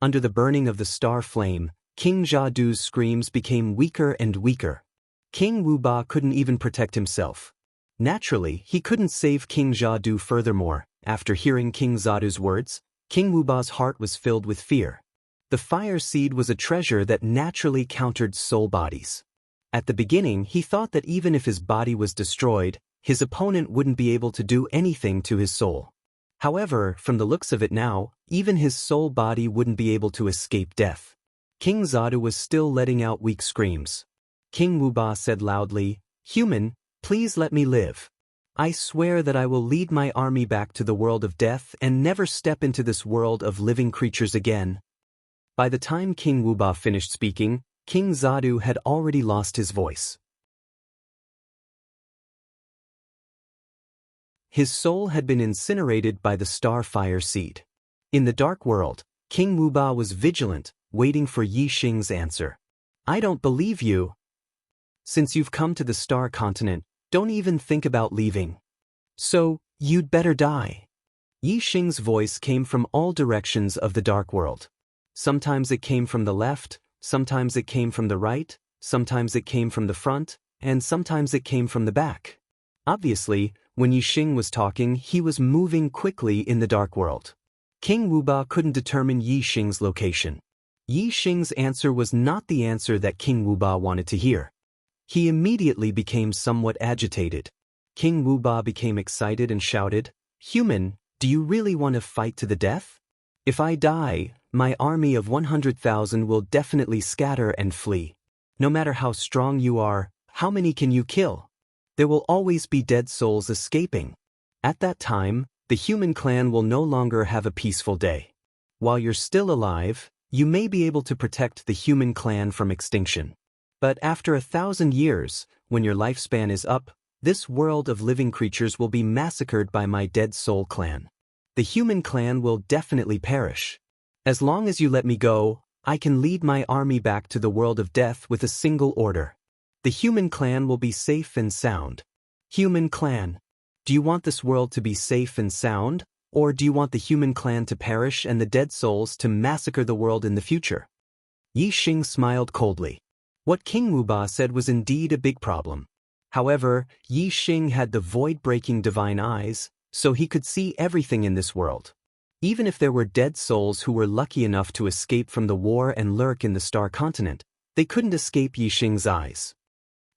Under the burning of the star flame, King Jadu's screams became weaker and weaker. King Wuba couldn't even protect himself. Naturally, he couldn't save King Jadu. Furthermore, after hearing King Jadu's words, King Wuba's heart was filled with fear. The fire seed was a treasure that naturally countered soul bodies. At the beginning, he thought that even if his body was destroyed, his opponent wouldn't be able to do anything to his soul. However, from the looks of it now, even his soul body wouldn't be able to escape death. King Jadu was still letting out weak screams. King Wuba said loudly, "Human, please let me live. I swear that I will lead my army back to the world of death and never step into this world of living creatures again." By the time King Wuba finished speaking, King Jadu had already lost his voice. His soul had been incinerated by the star fire seed. In the dark world, King Wuba was vigilant, waiting for Yi Xing's answer. "I don't believe you. Since you've come to the star continent, don't even think about leaving. So, you'd better die." Yi Xing's voice came from all directions of the dark world. Sometimes it came from the left, sometimes it came from the right, sometimes it came from the front, and sometimes it came from the back. Obviously, when Yi Xing was talking, he was moving quickly in the dark world. King Wuba couldn't determine Yi Xing's location. Yi Xing's answer was not the answer that King Wuba wanted to hear. He immediately became somewhat agitated. King Wuba became excited and shouted, "Human, do you really want to fight to the death? If I die, my army of 100,000 will definitely scatter and flee. No matter how strong you are, how many can you kill? There will always be dead souls escaping. At that time, the human clan will no longer have a peaceful day. While you're still alive, you may be able to protect the human clan from extinction. But after 1,000 years, when your lifespan is up, this world of living creatures will be massacred by my dead soul clan. The human clan will definitely perish. As long as you let me go, I can lead my army back to the world of death with a single order. The human clan will be safe and sound." Human clan. Do you want this world to be safe and sound, or do you want the human clan to perish and the dead souls to massacre the world in the future? Yi Xing smiled coldly. What King Wuba said was indeed a big problem. However, Yi Xing had the void-breaking divine eyes, so he could see everything in this world. Even if there were dead souls who were lucky enough to escape from the war and lurk in the star continent, they couldn't escape Yi Xing's eyes.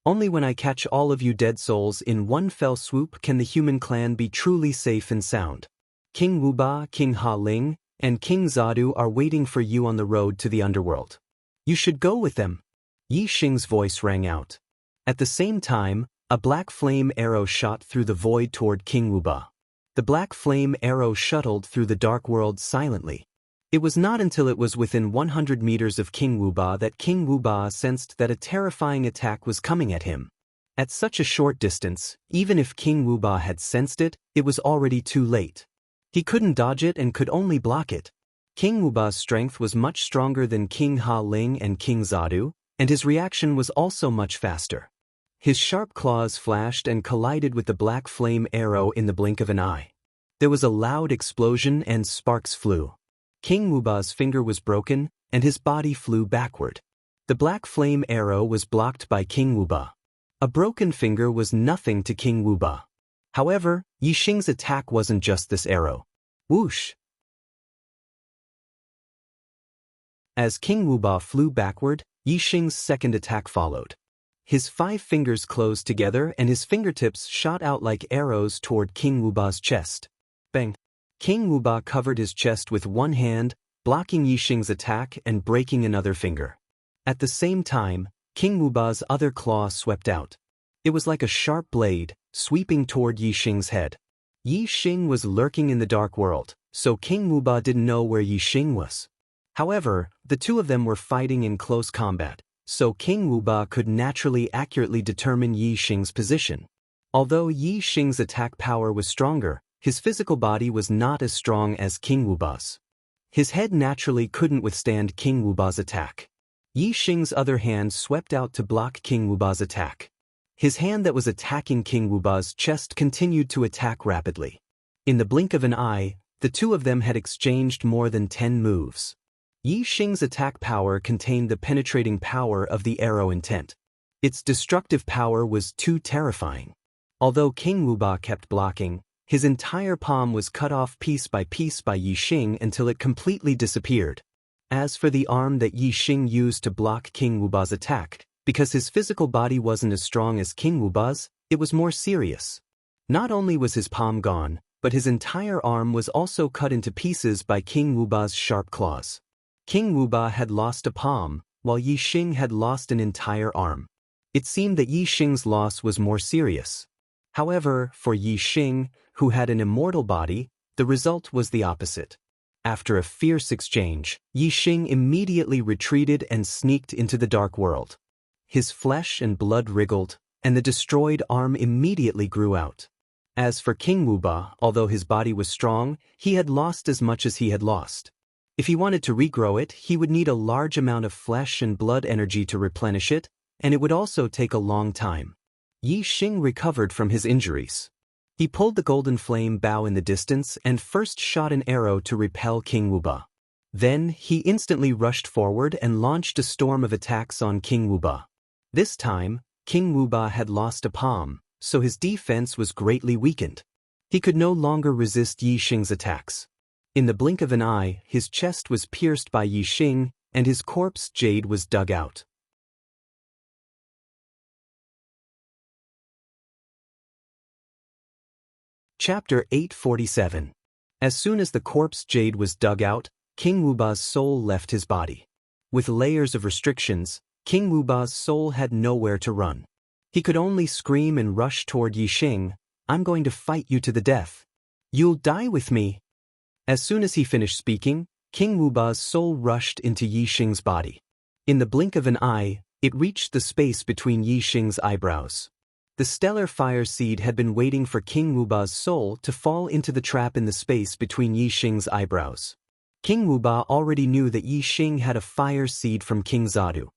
Only when I catch all of you dead souls in one fell swoop can the human clan be truly safe and sound. King Wuba, King Ha Ling, and King Jadu are waiting for you on the road to the underworld. You should go with them." Yi Xing's voice rang out. At the same time, a black flame arrow shot through the void toward King Wuba. The black flame arrow shuttled through the dark world silently. It was not until it was within 100 meters of King Wuba that King Wuba sensed that a terrifying attack was coming at him. At such a short distance, even if King Wuba had sensed it, it was already too late. He couldn't dodge it and could only block it. King Wuba's strength was much stronger than King Ha Ling and King Jadu, and his reaction was also much faster. His sharp claws flashed and collided with the black flame arrow in the blink of an eye. There was a loud explosion and sparks flew. King Wuba's finger was broken, and his body flew backward. The black flame arrow was blocked by King Wuba. A broken finger was nothing to King Wuba. However, Yi Xing's attack wasn't just this arrow. Whoosh! As King Wuba flew backward, Yi Xing's second attack followed. His 5 fingers closed together and his fingertips shot out like arrows toward King Wuba's chest. Bang! King Wuba covered his chest with one hand, blocking Yi Xing's attack and breaking another finger. At the same time, King Wuba's other claw swept out. It was like a sharp blade, sweeping toward Yi Xing's head. Yi Xing was lurking in the dark world, so King Wuba didn't know where Yi Xing was. However, the two of them were fighting in close combat, so King Wuba could naturally accurately determine Yi Xing's position. Although Yi Xing's attack power was stronger, his physical body was not as strong as King Wuba's. His head naturally couldn't withstand King Wuba's attack. Yi Xing's other hand swept out to block King Wuba's attack. His hand that was attacking King Wuba's chest continued to attack rapidly. In the blink of an eye, the two of them had exchanged more than 10 moves. Yi Xing's attack power contained the penetrating power of the arrow intent. Its destructive power was too terrifying. Although King Wuba kept blocking, his entire palm was cut off piece by Yi Xing until it completely disappeared. As for the arm that Yi Xing used to block King Wuba's attack, because his physical body wasn't as strong as King Wuba's, it was more serious. Not only was his palm gone, but his entire arm was also cut into pieces by King Wuba's sharp claws. King Wuba had lost a palm, while Yi Xing had lost an entire arm. It seemed that Yi Xing's loss was more serious. However, for Yi Xing, who had an immortal body, the result was the opposite. After a fierce exchange, Yi Xing immediately retreated and sneaked into the dark world. His flesh and blood wriggled, and the destroyed arm immediately grew out. As for King Wuba, although his body was strong, he had lost as much as he had lost. If he wanted to regrow it, he would need a large amount of flesh and blood energy to replenish it, and it would also take a long time. Yi Xing recovered from his injuries. He pulled the golden flame bow in the distance and first shot an arrow to repel King Wuba. Then, he instantly rushed forward and launched a storm of attacks on King Wuba. This time, King Wuba had lost a palm, so his defense was greatly weakened. He could no longer resist Yi Xing's attacks. In the blink of an eye, his chest was pierced by Yi Xing, and his corpse jade was dug out. Chapter 847. As soon as the corpse jade was dug out, King Wuba's soul left his body. With layers of restrictions, King Wuba's soul had nowhere to run. He could only scream and rush toward Yi Xing, "I'm going to fight you to the death. You'll die with me." As soon as he finished speaking, King Wuba's soul rushed into Yi Xing's body. In the blink of an eye, it reached the space between Yi Xing's eyebrows. The stellar fire seed had been waiting for King Wuba's soul to fall into the trap in the space between Yi Xing's eyebrows. King Wuba already knew that Yi Xing had a fire seed from King Zadu.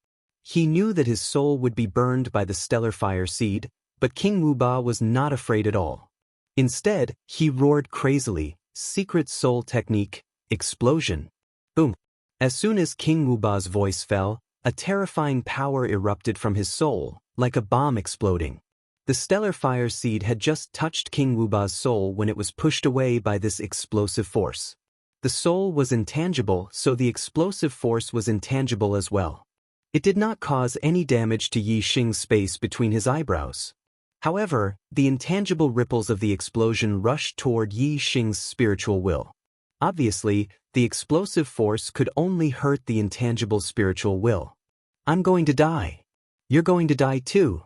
He knew that his soul would be burned by the stellar fire seed, but King Wuba was not afraid at all. Instead, he roared crazily, "Secret soul technique, explosion." Boom. As soon as King Wuba's voice fell, a terrifying power erupted from his soul, like a bomb exploding. The stellar fire seed had just touched King Wuba's soul when it was pushed away by this explosive force. The soul was intangible, so the explosive force was intangible as well. It did not cause any damage to Yi Xing's space between his eyebrows. However, the intangible ripples of the explosion rushed toward Yi Xing's spiritual will. Obviously, the explosive force could only hurt the intangible spiritual will. "I'm going to die. You're going to die too."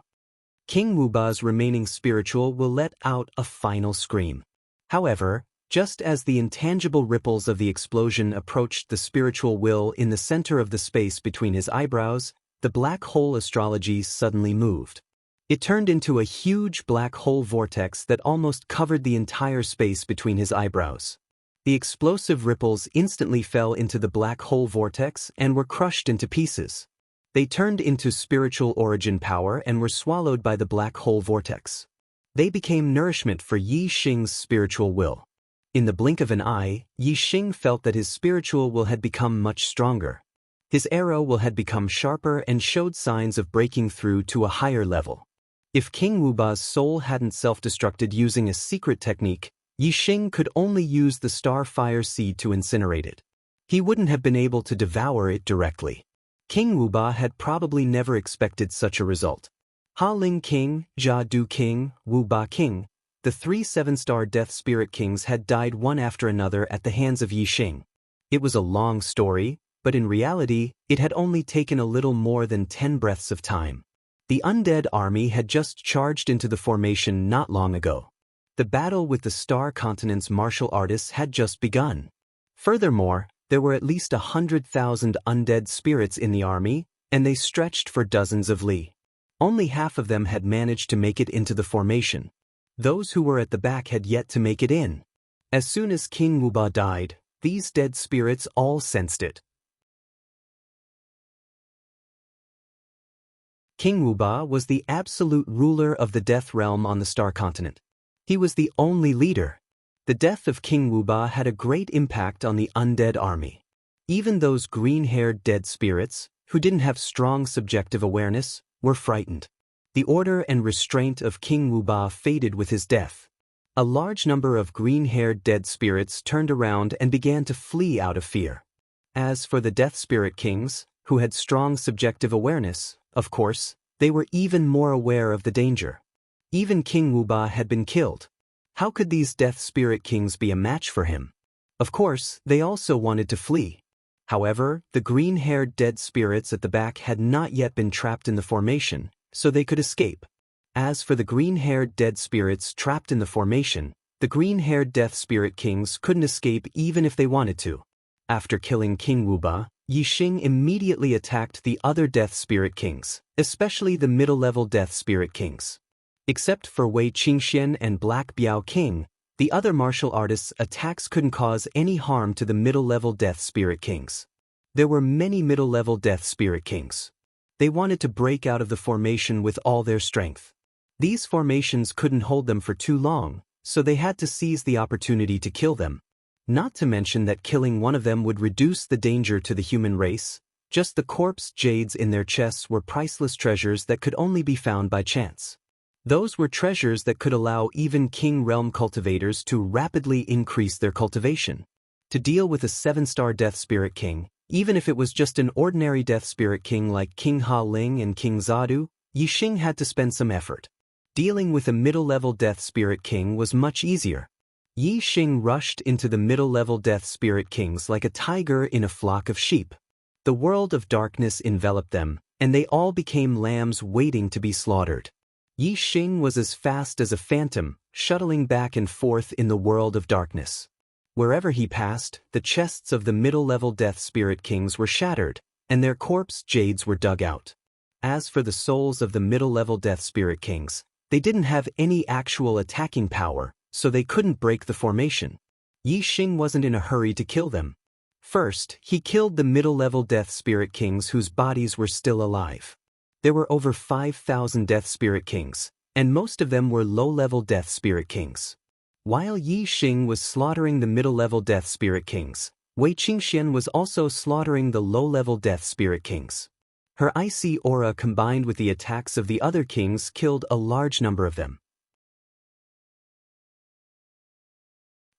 King Wuba's remaining spiritual will let out a final scream. However, just as the intangible ripples of the explosion approached the spiritual will in the center of the space between his eyebrows, the black hole astrology suddenly moved. It turned into a huge black hole vortex that almost covered the entire space between his eyebrows. The explosive ripples instantly fell into the black hole vortex and were crushed into pieces. They turned into spiritual origin power and were swallowed by the black hole vortex. They became nourishment for Yi Xing's spiritual will. In the blink of an eye, Yi Xing felt that his spiritual will had become much stronger. His arrow will had become sharper and showed signs of breaking through to a higher level. If King Wuba's soul hadn't self-destructed using a secret technique, Yi Xing could only use the star fire seed to incinerate it. He wouldn't have been able to devour it directly. King Wuba had probably never expected such a result. Ha Ling King, Jia Du King, Wuba King, the 3 7-star Death Spirit Kings had died one after another at the hands of Yi Xing. It was a long story, but in reality, it had only taken a little more than 10 breaths of time. The undead army had just charged into the formation not long ago. The battle with the Star Continent's martial artists had just begun. Furthermore, there were at least 100,000 undead spirits in the army, and they stretched for dozens of li. Only half of them had managed to make it into the formation. Those who were at the back had yet to make it in. As soon as King Wuba died, these dead spirits all sensed it. King Wuba was the absolute ruler of the Death Realm on the Star Continent. He was the only leader. The death of King Wuba had a great impact on the undead army. Even those green-haired dead spirits, who didn't have strong subjective awareness, were frightened. The order and restraint of King Wuba faded with his death. A large number of green-haired dead spirits turned around and began to flee out of fear. As for the Death Spirit Kings, who had strong subjective awareness, of course, they were even more aware of the danger. Even King Wuba had been killed. How could these Death Spirit Kings be a match for him? Of course, they also wanted to flee. However, the green-haired dead spirits at the back had not yet been trapped in the formation, so they could escape. As for the green-haired dead spirits trapped in the formation, the green-haired Death Spirit Kings couldn't escape even if they wanted to. After killing King Wuba, Yi Xing immediately attacked the other Death Spirit Kings, especially the middle-level Death Spirit Kings. Except for Wei Qingxian and Black Biao King, the other martial artists' attacks couldn't cause any harm to the middle-level Death Spirit Kings. There were many middle-level Death Spirit Kings. They wanted to break out of the formation with all their strength. These formations couldn't hold them for too long, so they had to seize the opportunity to kill them. Not to mention that killing one of them would reduce the danger to the human race. Just the corpse jades in their chests were priceless treasures that could only be found by chance. Those were treasures that could allow even King Realm cultivators to rapidly increase their cultivation. To deal with a 7-star Death Spirit King, even if it was just an ordinary Death Spirit King like King Ha Ling and King Zadu, Yi Xing had to spend some effort. Dealing with a middle-level Death Spirit King was much easier. Yi Xing rushed into the middle-level Death Spirit Kings like a tiger in a flock of sheep. The world of darkness enveloped them, and they all became lambs waiting to be slaughtered. Yi Xing was as fast as a phantom, shuttling back and forth in the world of darkness. Wherever he passed, the chests of the middle-level Death Spirit Kings were shattered, and their corpse jades were dug out. As for the souls of the middle-level Death Spirit Kings, they didn't have any actual attacking power, so they couldn't break the formation. Yi Xing wasn't in a hurry to kill them. First, he killed the middle-level Death Spirit Kings whose bodies were still alive. There were over 5,000 Death Spirit Kings, and most of them were low-level Death Spirit Kings. While Yi Xing was slaughtering the middle-level Death Spirit Kings, Wei Qingxian was also slaughtering the low-level Death Spirit Kings. Her icy aura combined with the attacks of the other kings killed a large number of them.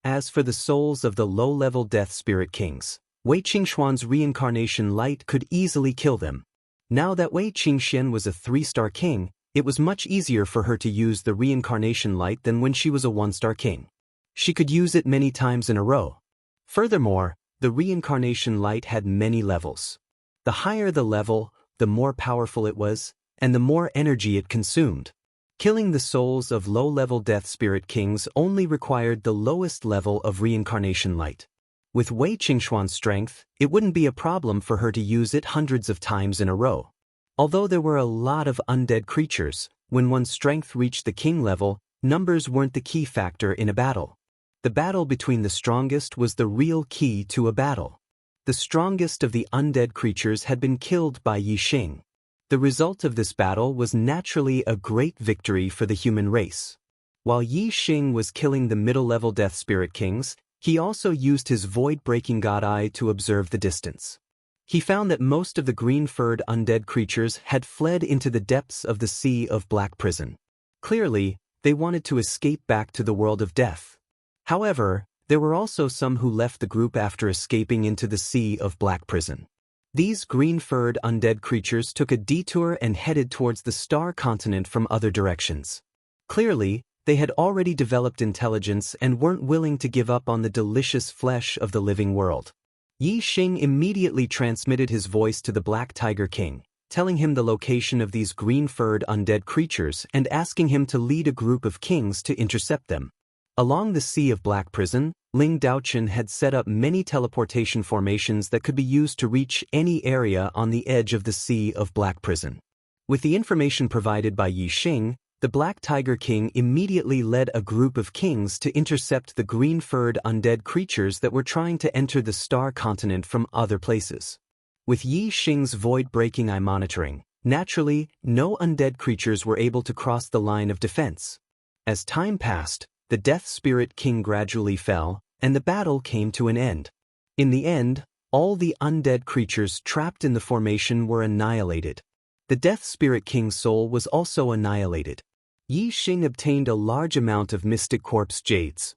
As for the souls of the low-level Death Spirit Kings, Wei Qingxuan's reincarnation light could easily kill them. Now that Wei Qingxian was a 3-star king, it was much easier for her to use the reincarnation light than when she was a 1-star king. She could use it many times in a row. Furthermore, the reincarnation light had many levels. The higher the level, the more powerful it was, and the more energy it consumed. Killing the souls of low-level Death Spirit Kings only required the lowest level of reincarnation light. With Wei Qingxuan's strength, it wouldn't be a problem for her to use it hundreds of times in a row. Although there were a lot of undead creatures, when one's strength reached the king level, numbers weren't the key factor in a battle. The battle between the strongest was the real key to a battle. The strongest of the undead creatures had been killed by Yi Xing. The result of this battle was naturally a great victory for the human race. While Yi Xing was killing the middle-level Death Spirit Kings, he also used his void-breaking god eye to observe the distance. He found that most of the green-furred undead creatures had fled into the depths of the Sea of Black Prison. Clearly, they wanted to escape back to the world of death. However, there were also some who left the group after escaping into the Sea of Black Prison. These green-furred undead creatures took a detour and headed towards the Star Continent from other directions. Clearly, they had already developed intelligence and weren't willing to give up on the delicious flesh of the living world. Yi Xing immediately transmitted his voice to the Black Tiger King, telling him the location of these green-furred undead creatures and asking him to lead a group of kings to intercept them. Along the Sea of Black Prison, Ling Daochen had set up many teleportation formations that could be used to reach any area on the edge of the Sea of Black Prison. With the information provided by Yi Xing, the Black Tiger King immediately led a group of kings to intercept the green-furred undead creatures that were trying to enter the Star Continent from other places. With Yi Xing's void-breaking eye monitoring, naturally, no undead creatures were able to cross the line of defense. As time passed, the Death Spirit King gradually fell, and the battle came to an end. In the end, all the undead creatures trapped in the formation were annihilated. The Death Spirit King's soul was also annihilated. Yi Xing obtained a large amount of Mystic Corpse Jades.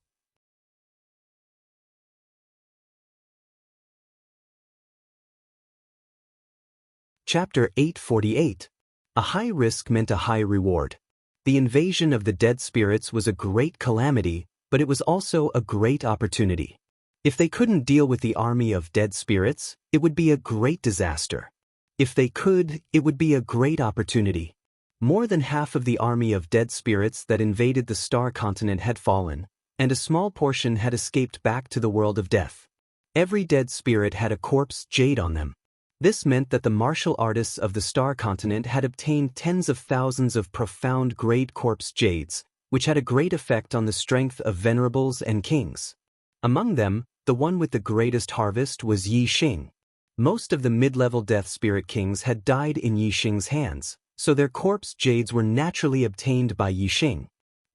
Chapter 848. A high risk meant a high reward. The invasion of the dead spirits was a great calamity, but it was also a great opportunity. If they couldn't deal with the army of dead spirits, it would be a great disaster. If they could, it would be a great opportunity. More than half of the army of dead spirits that invaded the Star Continent had fallen, and a small portion had escaped back to the world of death. Every dead spirit had a corpse jade on them. This meant that the martial artists of the Star Continent had obtained tens of thousands of profound grade corpse jades, which had a great effect on the strength of venerables and kings. Among them, the one with the greatest harvest was Yi Xing. Most of the mid-level Death Spirit Kings had died in Yi Xing's hands, so their corpse jades were naturally obtained by Yi Xing.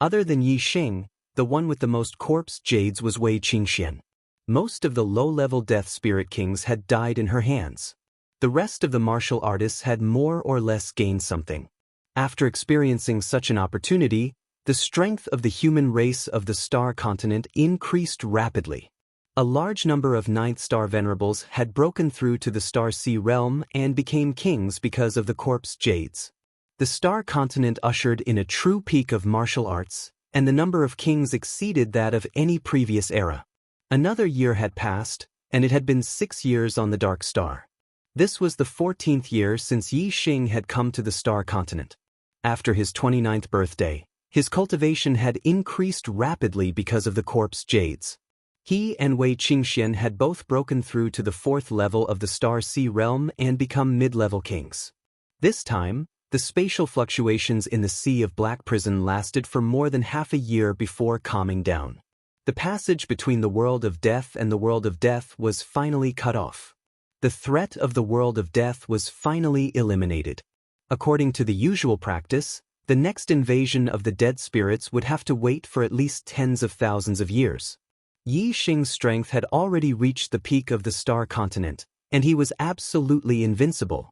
Other than Yi Xing, the one with the most corpse jades was Wei Qingxian. Most of the low-level Death Spirit Kings had died in her hands. The rest of the martial artists had more or less gained something. After experiencing such an opportunity, the strength of the human race of the Star Continent increased rapidly. A large number of Ninth Star Venerables had broken through to the Star Sea realm and became kings because of the corpse jades. The Star Continent ushered in a true peak of martial arts, and the number of kings exceeded that of any previous era. Another year had passed, and it had been 6 years on the Dark Star. This was the 14th year since Yi Xing had come to the Star Continent. After his 29th birthday, his cultivation had increased rapidly because of the corpse jades. He and Wei Qingxian had both broken through to the 4th level of the Star Sea realm and become mid-level kings. This time, the spatial fluctuations in the Sea of Black Prison lasted for more than half a year before calming down. The passage between the world of death and the world of death was finally cut off. The threat of the world of death was finally eliminated. According to the usual practice, the next invasion of the dead spirits would have to wait for at least tens of thousands of years. Yi Xing's strength had already reached the peak of the Star Continent, and he was absolutely invincible.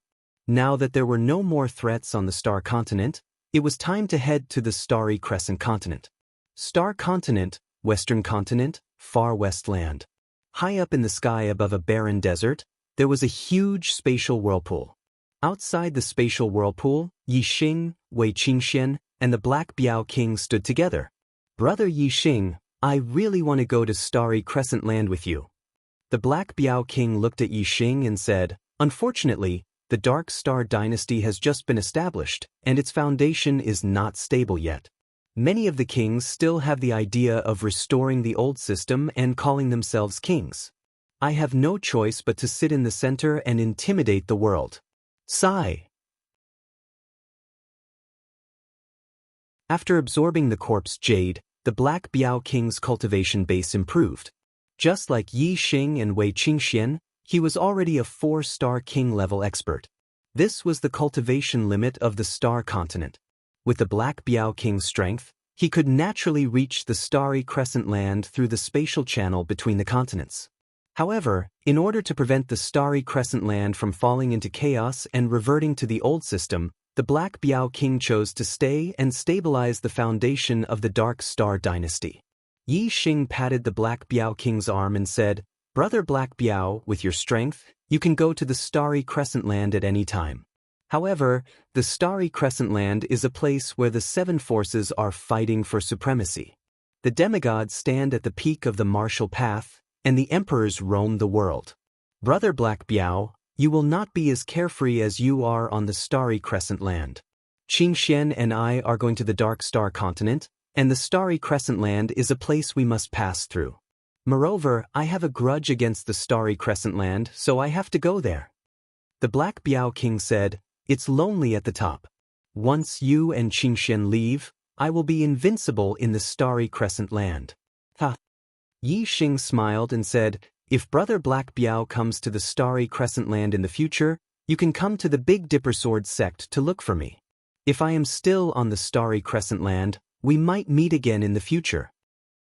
Now that there were no more threats on the Star Continent, it was time to head to the Starry Crescent Continent. Star Continent, Western Continent, Far West Land. High up in the sky above a barren desert, there was a huge spatial whirlpool. Outside the spatial whirlpool, Yi Xing, Wei Qingxian, and the Black Biao King stood together. "Brother Yi Xing, I really want to go to Starry Crescent Land with you." The Black Biao King looked at Yi Xing and said, "Unfortunately, the Dark Star Dynasty has just been established, and its foundation is not stable yet. Many of the kings still have the idea of restoring the old system and calling themselves kings. I have no choice but to sit in the center and intimidate the world." Sigh. After absorbing the corpse jade, the Black Biao King's cultivation base improved. Just like Yi Xing and Wei Qingxian, he was already a 4-star king-level expert. This was the cultivation limit of the Star Continent. With the Black Biao King's strength, he could naturally reach the Starry Crescent Land through the spatial channel between the continents. However, in order to prevent the Starry Crescent Land from falling into chaos and reverting to the old system, the Black Biao King chose to stay and stabilize the foundation of the Dark Star Dynasty. Yi Xing patted the Black Biao King's arm and said, "Brother Black Biao, with your strength, you can go to the Starry Crescent Land at any time. However, the Starry Crescent Land is a place where the 7 forces are fighting for supremacy. The demigods stand at the peak of the martial path, and the emperors roam the world. Brother Black Biao, you will not be as carefree as you are on the Starry Crescent Land. Qingxian and I are going to the Dark Star Continent, and the Starry Crescent Land is a place we must pass through. Moreover, I have a grudge against the Starry Crescent Land, so I have to go there. The Black Biao King said, "It's lonely at the top. Once you and Qingxian leave, I will be invincible in the Starry Crescent Land." Ha! Yi Xing smiled and said, "If Brother Black Biao comes to the Starry Crescent Land in the future, you can come to the Big Dipper Sword sect to look for me. If I am still on the Starry Crescent Land, we might meet again in the future."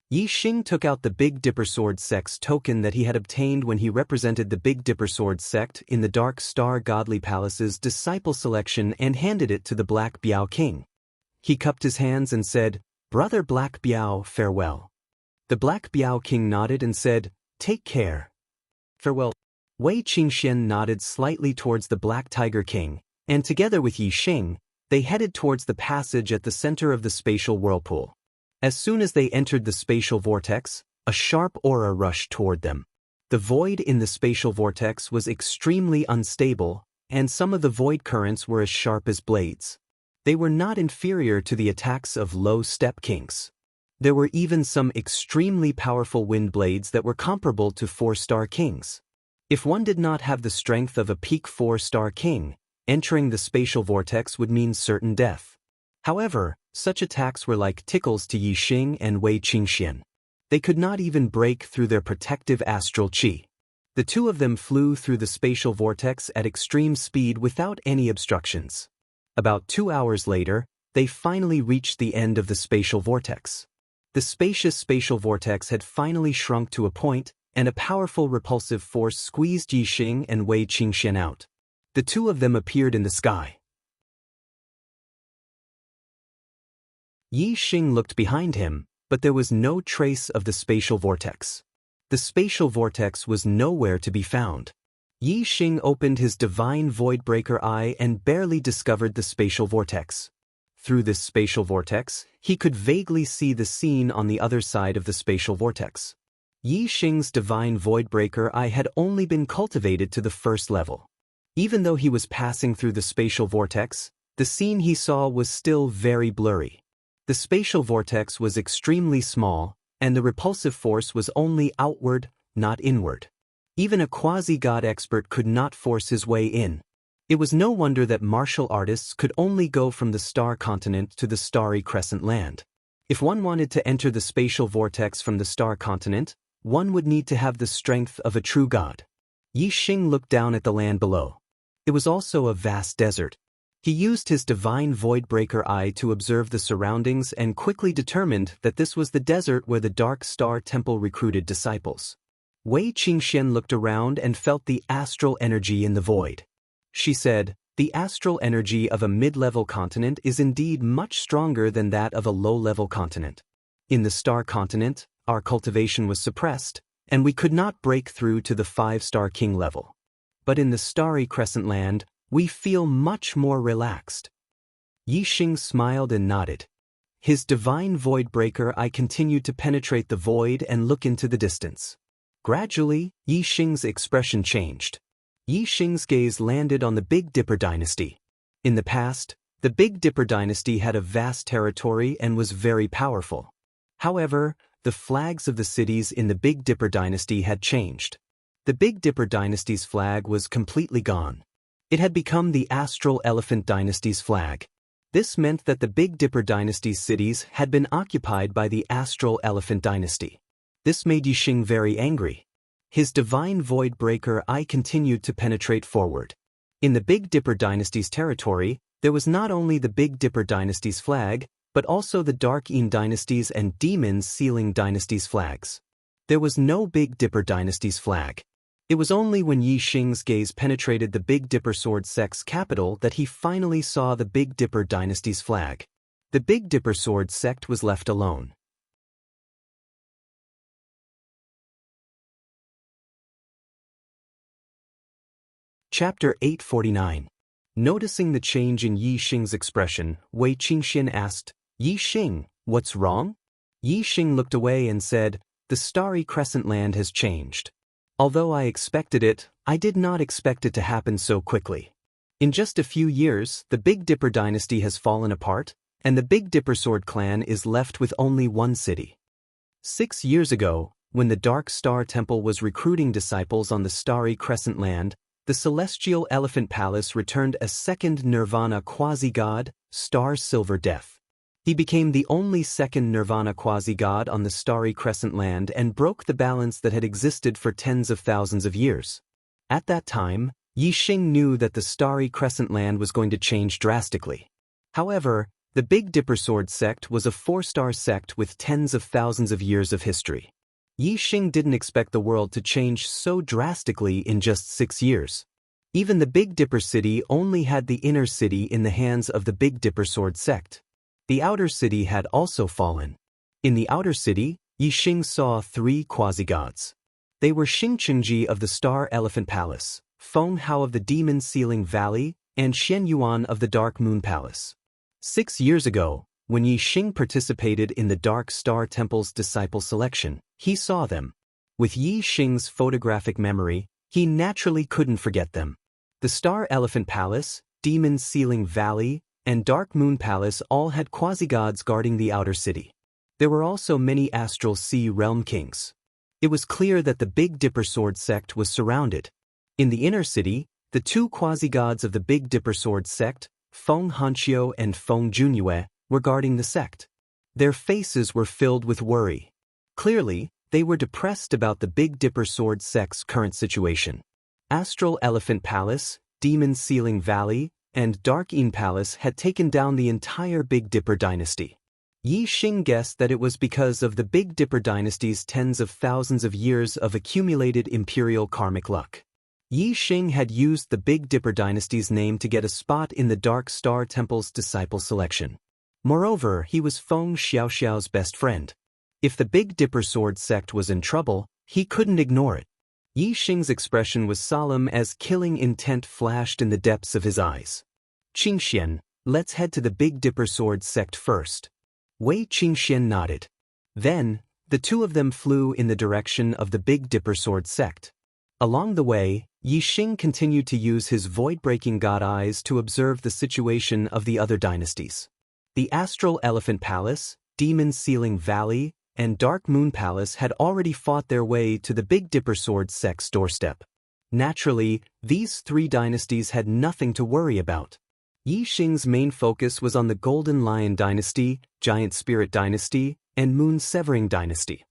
Yi Xing took out the Big Dipper Sword sect's token that he had obtained when he represented the Big Dipper Sword sect in the Dark Star Godly Palace's disciple selection and handed it to the Black Biao King. He cupped his hands and said, "Brother Black Biao, farewell." The Black Biao King nodded and said, "Take care." "Farewell." Wei Qingxian nodded slightly towards the Black Tiger King, and together with Yi Xing, they headed towards the passage at the center of the spatial whirlpool. As soon as they entered the spatial vortex, a sharp aura rushed toward them. The void in the spatial vortex was extremely unstable, and some of the void currents were as sharp as blades. They were not inferior to the attacks of low-step kinks. There were even some extremely powerful wind blades that were comparable to 4-star kings. If one did not have the strength of a peak 4-star king, entering the spatial vortex would mean certain death. However, such attacks were like tickles to Yi Xing and Wei Qingxian. They could not even break through their protective astral qi. The two of them flew through the spatial vortex at extreme speed without any obstructions. About 2 hours later, they finally reached the end of the spatial vortex. The spacious spatial vortex had finally shrunk to a point, and a powerful repulsive force squeezed Yi Xing and Wei Qingxian out. The two of them appeared in the sky. Yi Xing looked behind him, but there was no trace of the spatial vortex. The spatial vortex was nowhere to be found. Yi Xing opened his divine Voidbreaker eye and barely discovered the spatial vortex. Through this spatial vortex, he could vaguely see the scene on the other side of the spatial vortex. Yi Xing's divine Voidbreaker eye had only been cultivated to the first level. Even though he was passing through the spatial vortex, the scene he saw was still very blurry. The spatial vortex was extremely small, and the repulsive force was only outward, not inward. Even a quasi-god expert could not force his way in. It was no wonder that martial artists could only go from the Star Continent to the Starry Crescent Land. If one wanted to enter the spatial vortex from the Star Continent, one would need to have the strength of a true god. Yi Xing looked down at the land below. It was also a vast desert. He used his divine Voidbreaker eye to observe the surroundings and quickly determined that this was the desert where the Dark Star Temple recruited disciples. Wei Qingxian looked around and felt the astral energy in the void. She said, "The astral energy of a mid-level continent is indeed much stronger than that of a low-level continent. In the Star Continent, our cultivation was suppressed, and we could not break through to the 5-star king level. But in the Starry Crescent Land, we feel much more relaxed." Yi Xing smiled and nodded. His divine Voidbreaker eye continued to penetrate the void and look into the distance. Gradually, Yi Xing's expression changed. Yi Xing's gaze landed on the Big Dipper dynasty. In the past, the Big Dipper dynasty had a vast territory and was very powerful. However, the flags of the cities in the Big Dipper dynasty had changed. The Big Dipper dynasty's flag was completely gone. It had become the Astral Elephant dynasty's flag. This meant that the Big Dipper dynasty's cities had been occupied by the Astral Elephant dynasty. This made Yi Xing very angry. His divine Voidbreaker eye continued to penetrate forward. In the Big Dipper dynasty's territory, there was not only the Big Dipper dynasty's flag, but also the Dark Een dynasty's and Demon's Sealing dynasty's flags. There was no Big Dipper dynasty's flag. It was only when Yi Xing's gaze penetrated the Big Dipper Sword sect's capital that he finally saw the Big Dipper dynasty's flag. The Big Dipper Sword sect was left alone. Chapter 849. Noticing the change in Yi Xing's expression, Wei Qingxian asked, "Yi Xing, what's wrong?" Yi Xing looked away and said, "The Starry Crescent Land has changed. Although I expected it, I did not expect it to happen so quickly. In just a few years, the Big Dipper dynasty has fallen apart, and the Big Dipper Sword clan is left with only one city. 6 years ago, when the Dark Star Temple was recruiting disciples on the Starry Crescent land, the Celestial Elephant Palace returned a second Nirvana quasi-god, Star Silver Death. He became the only second Nirvana quasi-god on the Starry Crescent land and broke the balance that had existed for tens of thousands of years. At that time, Yi Xing knew that the Starry Crescent land was going to change drastically. However, the Big Dipper Sword sect was a 4-star sect with tens of thousands of years of history. Yi Xing didn't expect the world to change so drastically in just 6 years. Even the Big Dipper city only had the inner city in the hands of the Big Dipper Sword sect. The outer city had also fallen. In the outer city, Yi Xing saw 3 quasi-gods. They were Xing Qingji of the Star Elephant Palace, Feng Hao of the Demon Ceiling Valley, and Xian Yuan of the Dark Moon Palace. 6 years ago, when Yi Xing participated in the Dark Star Temple's disciple selection, he saw them. With Yi Xing's photographic memory, he naturally couldn't forget them. The Star Elephant Palace, Demon Ceiling Valley, and Dark Moon Palace all had quasi-gods guarding the outer city. There were also many Astral Sea Realm kings. It was clear that the Big Dipper Sword sect was surrounded. In the inner city, the 2 quasi-gods of the Big Dipper Sword sect, Feng Hanqiu and Feng Junyue, were guarding the sect. Their faces were filled with worry. Clearly, they were depressed about the Big Dipper Sword sect's current situation. Astral Elephant Palace, Demon Ceiling Valley, and Dark Yin Palace had taken down the entire Big Dipper dynasty. Yi Xing guessed that it was because of the Big Dipper dynasty's tens of thousands of years of accumulated imperial karmic luck. Yi Xing had used the Big Dipper dynasty's name to get a spot in the Dark Star Temple's disciple selection. Moreover, he was Feng Xiaoxiao's best friend. If the Big Dipper Sword sect was in trouble, he couldn't ignore it. Yi Xing's expression was solemn as killing intent flashed in the depths of his eyes. Qingxian, let's head to the Big Dipper Sword sect first. Wei Qingxian nodded. Then, the two of them flew in the direction of the Big Dipper Sword sect. Along the way, Yi Xing continued to use his void-breaking god eyes to observe the situation of the other dynasties. The Astral Elephant Palace, Demon Ceiling Valley, and Dark Moon Palace had already fought their way to the Big Dipper Sword sect's doorstep. Naturally, these 3 dynasties had nothing to worry about. Yi Xing's main focus was on the Golden Lion Dynasty, Giant Spirit Dynasty, and Moon Severing Dynasty.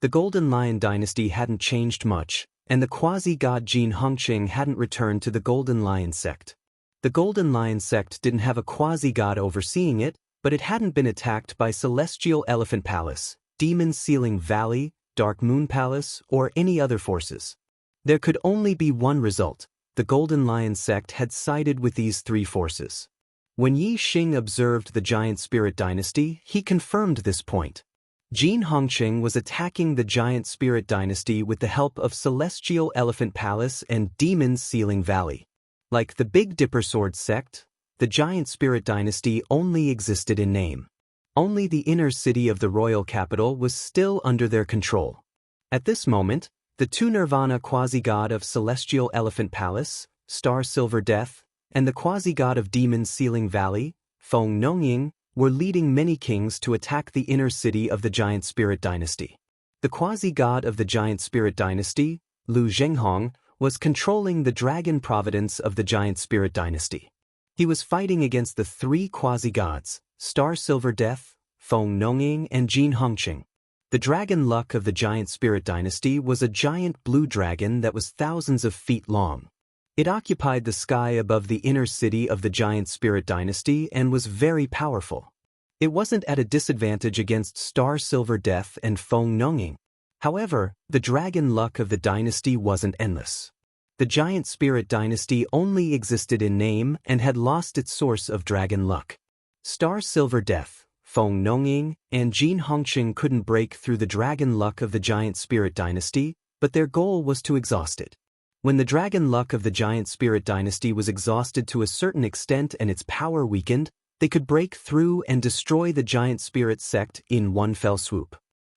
The Golden Lion Dynasty hadn't changed much, and the quasi-god Jin Hongqing hadn't returned to the Golden Lion sect. The Golden Lion sect didn't have a quasi-god overseeing it, but it hadn't been attacked by Celestial Elephant Palace, Demon Ceiling Valley, Dark Moon Palace, or any other forces. There could only be one result: the Golden Lion sect had sided with these 3 forces. When Yi Xing observed the Giant Spirit Dynasty, he confirmed this point. Jin Hongqing was attacking the Giant Spirit Dynasty with the help of Celestial Elephant Palace and Demon Ceiling Valley. Like the Big Dipper Sword sect, the Giant Spirit Dynasty only existed in name. Only the inner city of the royal capital was still under their control. At this moment, the 2 Nirvana quasi-god of Celestial Elephant Palace, Star Silver Death, and the quasi-god of Demon Ceiling Valley, Feng Nongying, were leading many kings to attack the inner city of the Giant Spirit Dynasty. The quasi-god of the Giant Spirit Dynasty, Lu Zhenghong, was controlling the dragon providence of the Giant Spirit Dynasty. He was fighting against the 3 quasi-gods, Star Silver Death, Feng Nongying, and Jin Hongqing. The dragon luck of the Giant Spirit Dynasty was a giant blue dragon that was thousands of feet long. It occupied the sky above the inner city of the Giant Spirit Dynasty and was very powerful. It wasn't at a disadvantage against Star Silver Death and Feng Nongying. However, the dragon luck of the dynasty wasn't endless. The Giant Spirit Dynasty only existed in name and had lost its source of dragon luck. Star Silver Death, Feng Nongying, and Jin Hongqing couldn't break through the dragon luck of the Giant Spirit Dynasty, but their goal was to exhaust it. When the dragon luck of the Giant Spirit Dynasty was exhausted to a certain extent and its power weakened, they could break through and destroy the Giant Spirit sect in one fell swoop.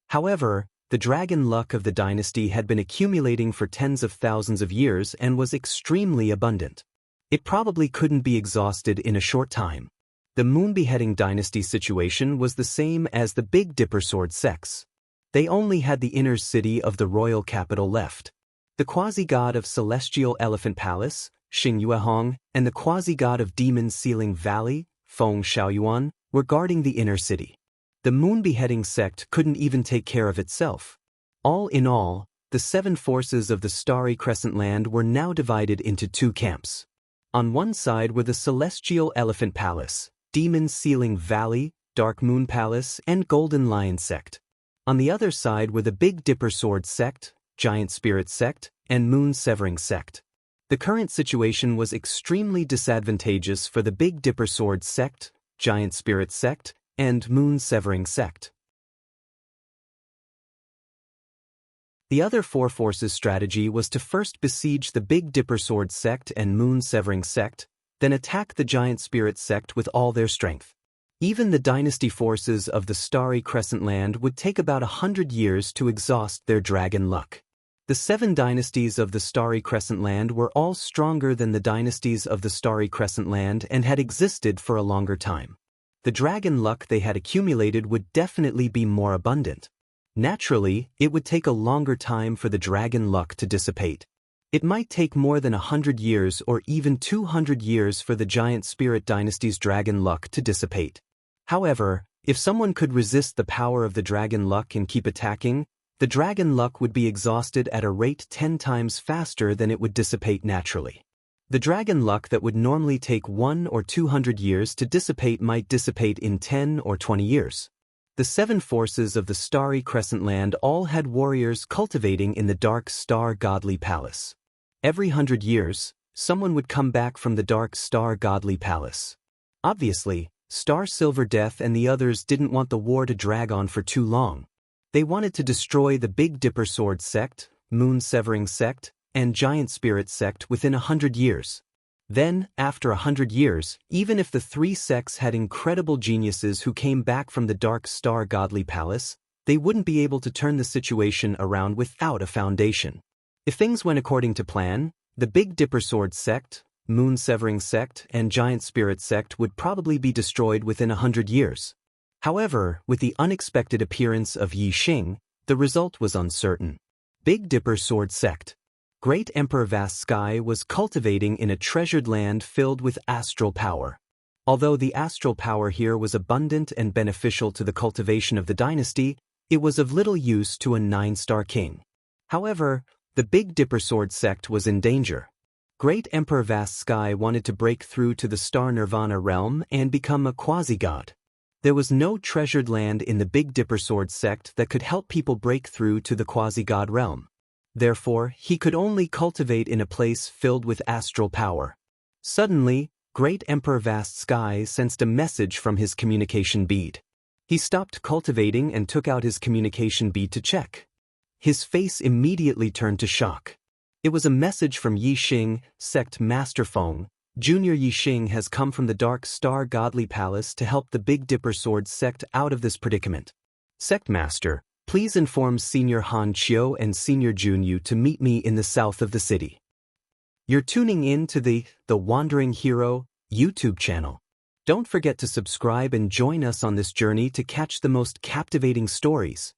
However, The dragon luck of the dynasty had been accumulating for tens of thousands of years and was extremely abundant. It probably couldn't be exhausted in a short time. The Moon Beheading Dynasty situation was the same as the Big Dipper Sword sects. They only had the inner city of the royal capital left. The quasi-god of Celestial Elephant Palace, Xingyuehong, and the quasi-god of Demon Ceiling Valley, Feng Shaoyuan, were guarding the inner city. The Moon Beheading sect couldn't even take care of itself. All in all, the 7 forces of the Starry Crescent Land were now divided into 2 camps. On one side were the Celestial Elephant Palace, Demon Ceiling Valley, Dark Moon Palace, and Golden Lion sect. On the other side were the Big Dipper Sword sect, Giant Spirit sect, and Moon Severing sect. The current situation was extremely disadvantageous for the Big Dipper Sword sect, Giant Spirit sect, and Moon Severing sect. The other 4 forces strategy was to first besiege the Big Dipper Sword sect and Moon Severing sect, then attack the Giant Spirit sect with all their strength. Even the dynasty forces of the Starry Crescent Land would take about 100 years to exhaust their dragon luck. The 7 dynasties of the Starry Crescent Land were all stronger than the dynasties of the Starry Crescent Land and had existed for a longer time. The dragon luck they had accumulated would definitely be more abundant. Naturally, it would take a longer time for the dragon luck to dissipate. It might take more than 100 years or even 200 years for the Giant Spirit Dynasty's dragon luck to dissipate. However, if someone could resist the power of the dragon luck and keep attacking, the dragon luck would be exhausted at a rate 10 times faster than it would dissipate naturally. The dragon luck that would normally take 100 or 200 years to dissipate might dissipate in 10 or 20 years. The 7 forces of the Starry Crescent Land all had warriors cultivating in the Dark Star Godly Palace. Every 100 years, someone would come back from the Dark Star Godly Palace. Obviously, Star Silver Death and the others didn't want the war to drag on for too long. They wanted to destroy the Big Dipper Sword sect, Moon Severing sect, and Giant Spirit sect within 100 years. Then, after 100 years, even if the 3 sects had incredible geniuses who came back from the Dark Star Godly Palace, they wouldn't be able to turn the situation around without a foundation. If things went according to plan, the Big Dipper Sword sect, Moon Severing sect, and Giant Spirit sect would probably be destroyed within 100 years. However, with the unexpected appearance of Yi Xing, the result was uncertain. Big Dipper Sword sect. Great Emperor Vast Sky was cultivating in a treasured land filled with astral power. Although the astral power here was abundant and beneficial to the cultivation of the dynasty, it was of little use to a 9-star king. However, the Big Dipper Sword sect was in danger. Great Emperor Vast Sky wanted to break through to the Star Nirvana realm and become a quasi-god. There was no treasured land in the Big Dipper Sword sect that could help people break through to the quasi-god realm. Therefore, he could only cultivate in a place filled with astral power. Suddenly, Great Emperor Vast Sky sensed a message from his communication bead. He stopped cultivating and took out his communication bead to check. His face immediately turned to shock. It was a message from Yi Xing, Sect Master Feng. Junior Yi Xing has come from the Dark Star Godly Palace to help the Big Dipper Sword sect out of this predicament. Sect Master, please inform Senior Han Chiu and Senior Junyu to meet me in the south of the city. You're tuning in to the Wandering Hero YouTube channel. Don't forget to subscribe and join us on this journey to catch the most captivating stories.